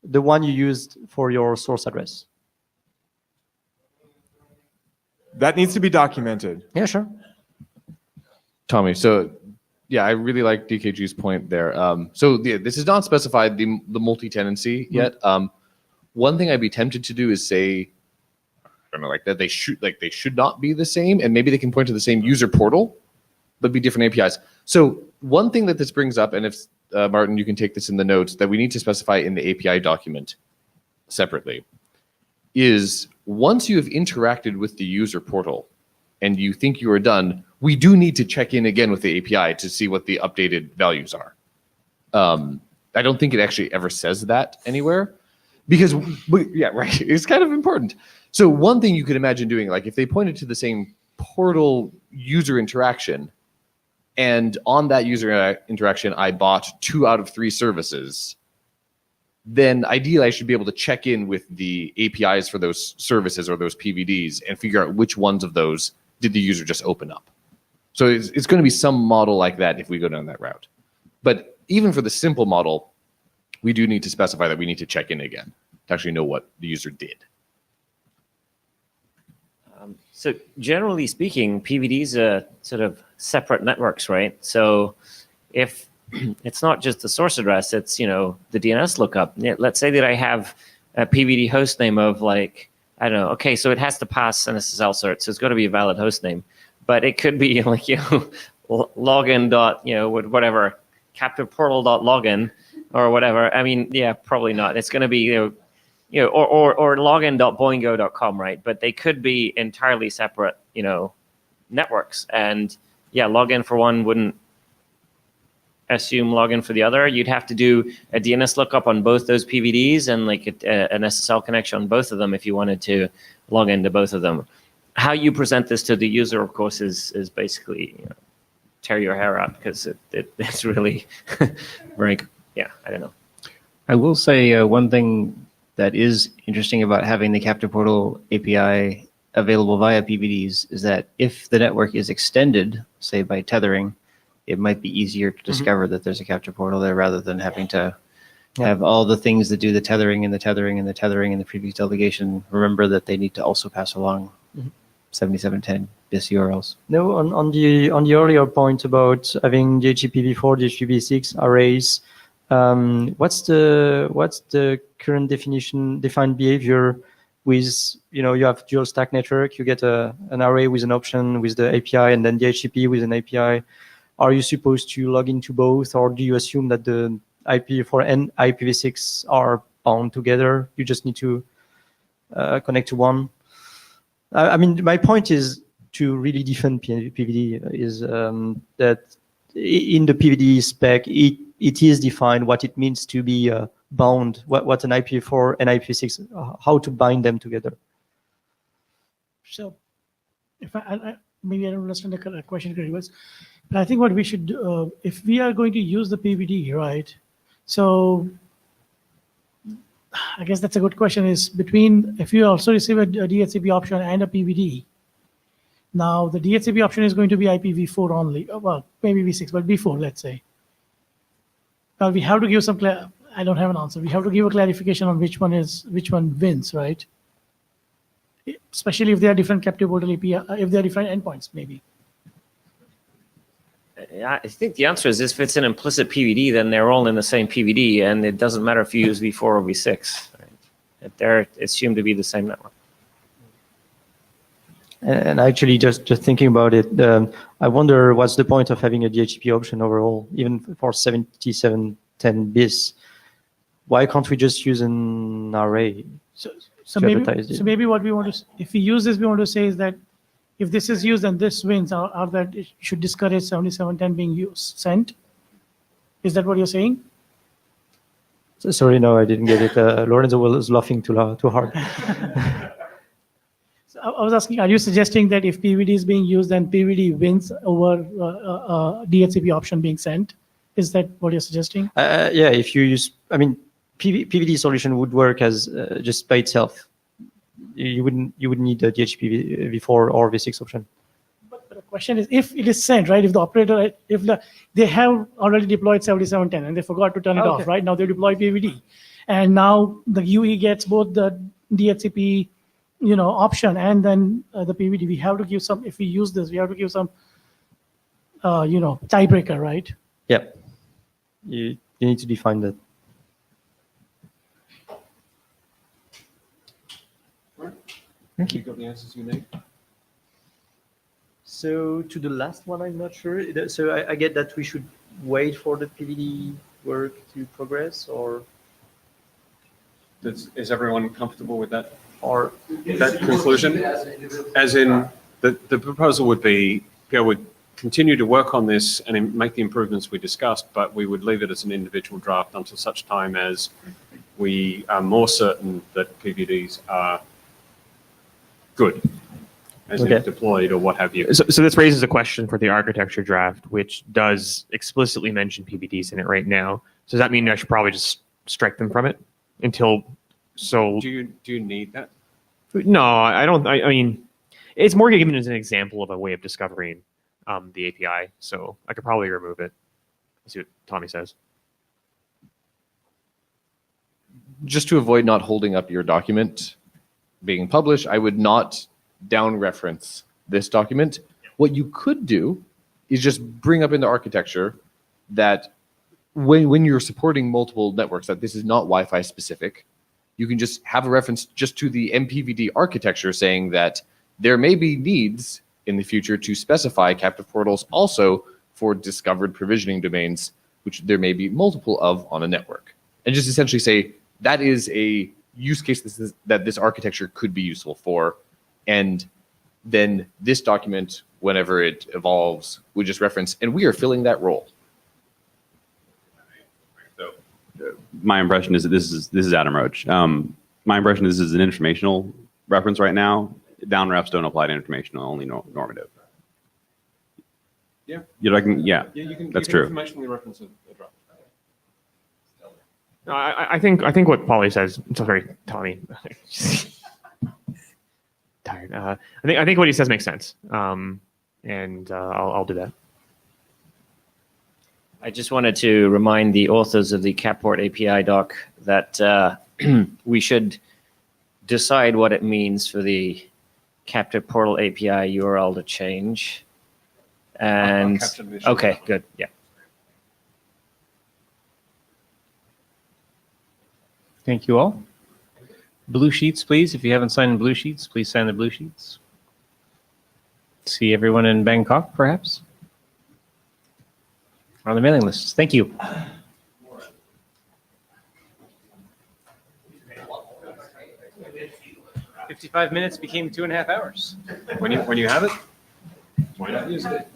Speaker 10: The one you used for your source address.
Speaker 9: That needs to be documented.
Speaker 10: Yeah, sure.
Speaker 7: Tommy, so yeah, I really like DKG's point there. So yeah, this is not specified the multi-tenancy yet. One thing I'd be tempted to do is say, I don't know, like that they should not be the same, and maybe they can point to the same user portal, but be different APIs. So one thing that this brings up, and if Martin, you can take this in the notes, that we need to specify in the API document separately, is once you have interacted with the user portal and you think you are done, we do need to check in again with the API to see what the updated values are. I don't think it actually ever says that anywhere because, yeah, right. It's kind of important. So one thing you could imagine doing, like if they pointed to the same portal user interaction, and on that user interaction, I bought 2 out of 3 services, then ideally I should be able to check in with the APIs for those services or those PVDs and figure out which ones of those did the user just open up. So it's going to be some model like that if we go down that route. But even for the simple model, we do need to specify that we need to check in again to actually know what the user did.
Speaker 6: So generally speaking, PVDs are sort of separate networks, right? So if it's not just the source address, it's, the DNS lookup. Let's say that I have a PVD host name of like, I don't know, okay, so it has to pass an SSL cert, so it's got to be a valid host name. But it could be like, login whatever, captiveportal.login or whatever. I mean, yeah, probably not. It's going to be, or login.boingo.com, right? But they could be entirely separate, networks. And yeah, login for one wouldn't assume login for the other. You'd have to do a DNS lookup on both those PVDs and like an SSL connection on both of them if you wanted to log into both of them. How you present this to the user, of course, is basically tear your hair out because it's really very, I don't know.
Speaker 1: I will say one thing that is interesting about having the Captive Portal API available via PVDs is that if the network is extended, say by tethering, it might be easier to discover that there's a capture portal there rather than having to have all the things that do the tethering and the tethering and the tethering and the previous delegation. Remember that they need to also pass along 7710 BIS URLs.
Speaker 10: No, on the earlier point about having DHCP4, DHCP6 arrays, what's the current defined behavior with, you have dual stack network, you get an array with an option with the API and then DHCP with an API. Are you supposed to log into both, or do you assume that the IPv4 and IPv6 are bound together? You just need to connect to one. I mean, my point is to really defend PVD is that in the PVD spec, it is defined what it means to be bound, what an IPv4 and IPv6, how to bind them together.
Speaker 5: So, if maybe I don't understand the question correctly, but I think what we should do, if we are going to use the PVD, right? So, I guess that's a good question. Is between if you also receive a DHCP option and a PVD. Now the DHCP option is going to be IPv4 only. Well, maybe v6, but v4, let's say. Now we have to give some. I don't have an answer. We have to give a clarification on which one wins, right? Especially if they are different captive portal API, if they are different endpoints, maybe.
Speaker 6: I think the answer is if it's an implicit PVD, then they're all in the same PVD, and it doesn't matter if you use v4 or v6. Right? They're assumed to be the same network.
Speaker 10: And actually, just thinking about it, I wonder what's the point of having a DHCP option overall, even for 7710 BIS. Why can't we just use an array?
Speaker 5: So maybe what we want to, if we use this, we want to say is that if this is used and this wins, or that it should discourage 7710 being sent. Is that what you're saying?
Speaker 10: Sorry, no, I didn't get it. Lorenzo was laughing too hard.
Speaker 5: So I was asking, are you suggesting that if PVD is being used, then PVD wins over DHCP option being sent? Is that what you're suggesting?
Speaker 10: Yeah, if you use, I mean, PVD solution would work as just by itself. You wouldn't need a DHCP v4 or v6 option.
Speaker 5: But the question is, if it is sent, right? If the operator, they have already deployed 7710 and they forgot to turn it off, right? Now they deploy PVD, and now the UE gets both the DHCP, option and then the PVD. We have to give some. If we use this, we have to give some, tiebreaker, right?
Speaker 10: Yeah, you need to define that.
Speaker 3: Thank you. Got the answers you need?
Speaker 10: So to the last one, I'm not sure. So I get that we should wait for the PVD work to progress, or
Speaker 3: is everyone comfortable with that? Or that conclusion? As in, the proposal would be, Pierre would continue to work on this and make the improvements we discussed, but we would leave it as an individual draft until such time as we are more certain that PVDs are good, as in deployed or what have you.
Speaker 11: So this raises a question for the architecture draft, which does explicitly mention PBDs in it right now. So does that mean I should probably just strike them from it until so?
Speaker 3: Do you need that?
Speaker 11: No, I don't. I mean, it's more given as an example of a way of discovering the API. So I could probably remove it. Let's see what Tommy says.
Speaker 7: Just to avoid not holding up your document being published, I would not down reference this document. What you could do is just bring up in the architecture that when you're supporting multiple networks, that this is not Wi-Fi specific, you can just have a reference just to the MPVD architecture saying that there may be needs in the future to specify captive portals also for discovered provisioning domains, which there may be multiple of on a network. And just essentially say that is a use case that this architecture could be useful for. And then this document, whenever it evolves, would just reference, and we are filling that role.
Speaker 15: So, my impression is that this is Adam Roach. My impression is this is an informational reference right now. Down refs don't apply to informational, only normative.
Speaker 3: Yeah.
Speaker 15: Yeah,
Speaker 3: you can,
Speaker 15: that's
Speaker 3: you can
Speaker 15: true.
Speaker 3: informationally reference a draft.
Speaker 11: No, I think what Polly says. Sorry, Tommy. Tired. I think what he says makes sense. And I'll do that.
Speaker 6: I just wanted to remind the authors of the CAPPORT API doc that we should decide what it means for the captive portal API URL to change. And okay, good, yeah.
Speaker 1: Thank you all. Blue sheets, please. If you haven't signed blue sheets, please sign the blue sheets. See everyone in Bangkok, perhaps? On the mailing list. Thank you. 55 minutes became 2.5 hours.
Speaker 3: When you have it, why not use it?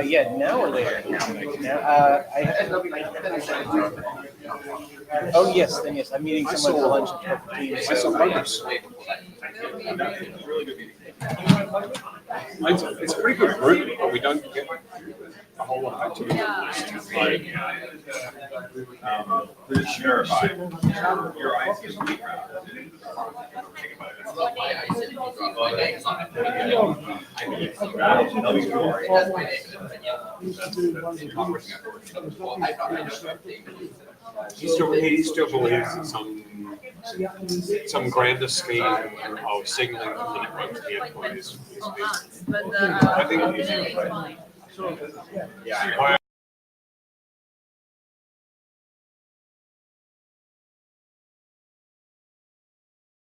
Speaker 14: Yeah, now or later? Oh, yes, then yes. I'm meeting someone for lunch at 12:15.
Speaker 3: I saw Marcus. It's a pretty good group, but we don't get a whole lot of activity. Like, pretty sure your eyes can be He still believes in some grander scheme of signaling from the network to the endpoint is I think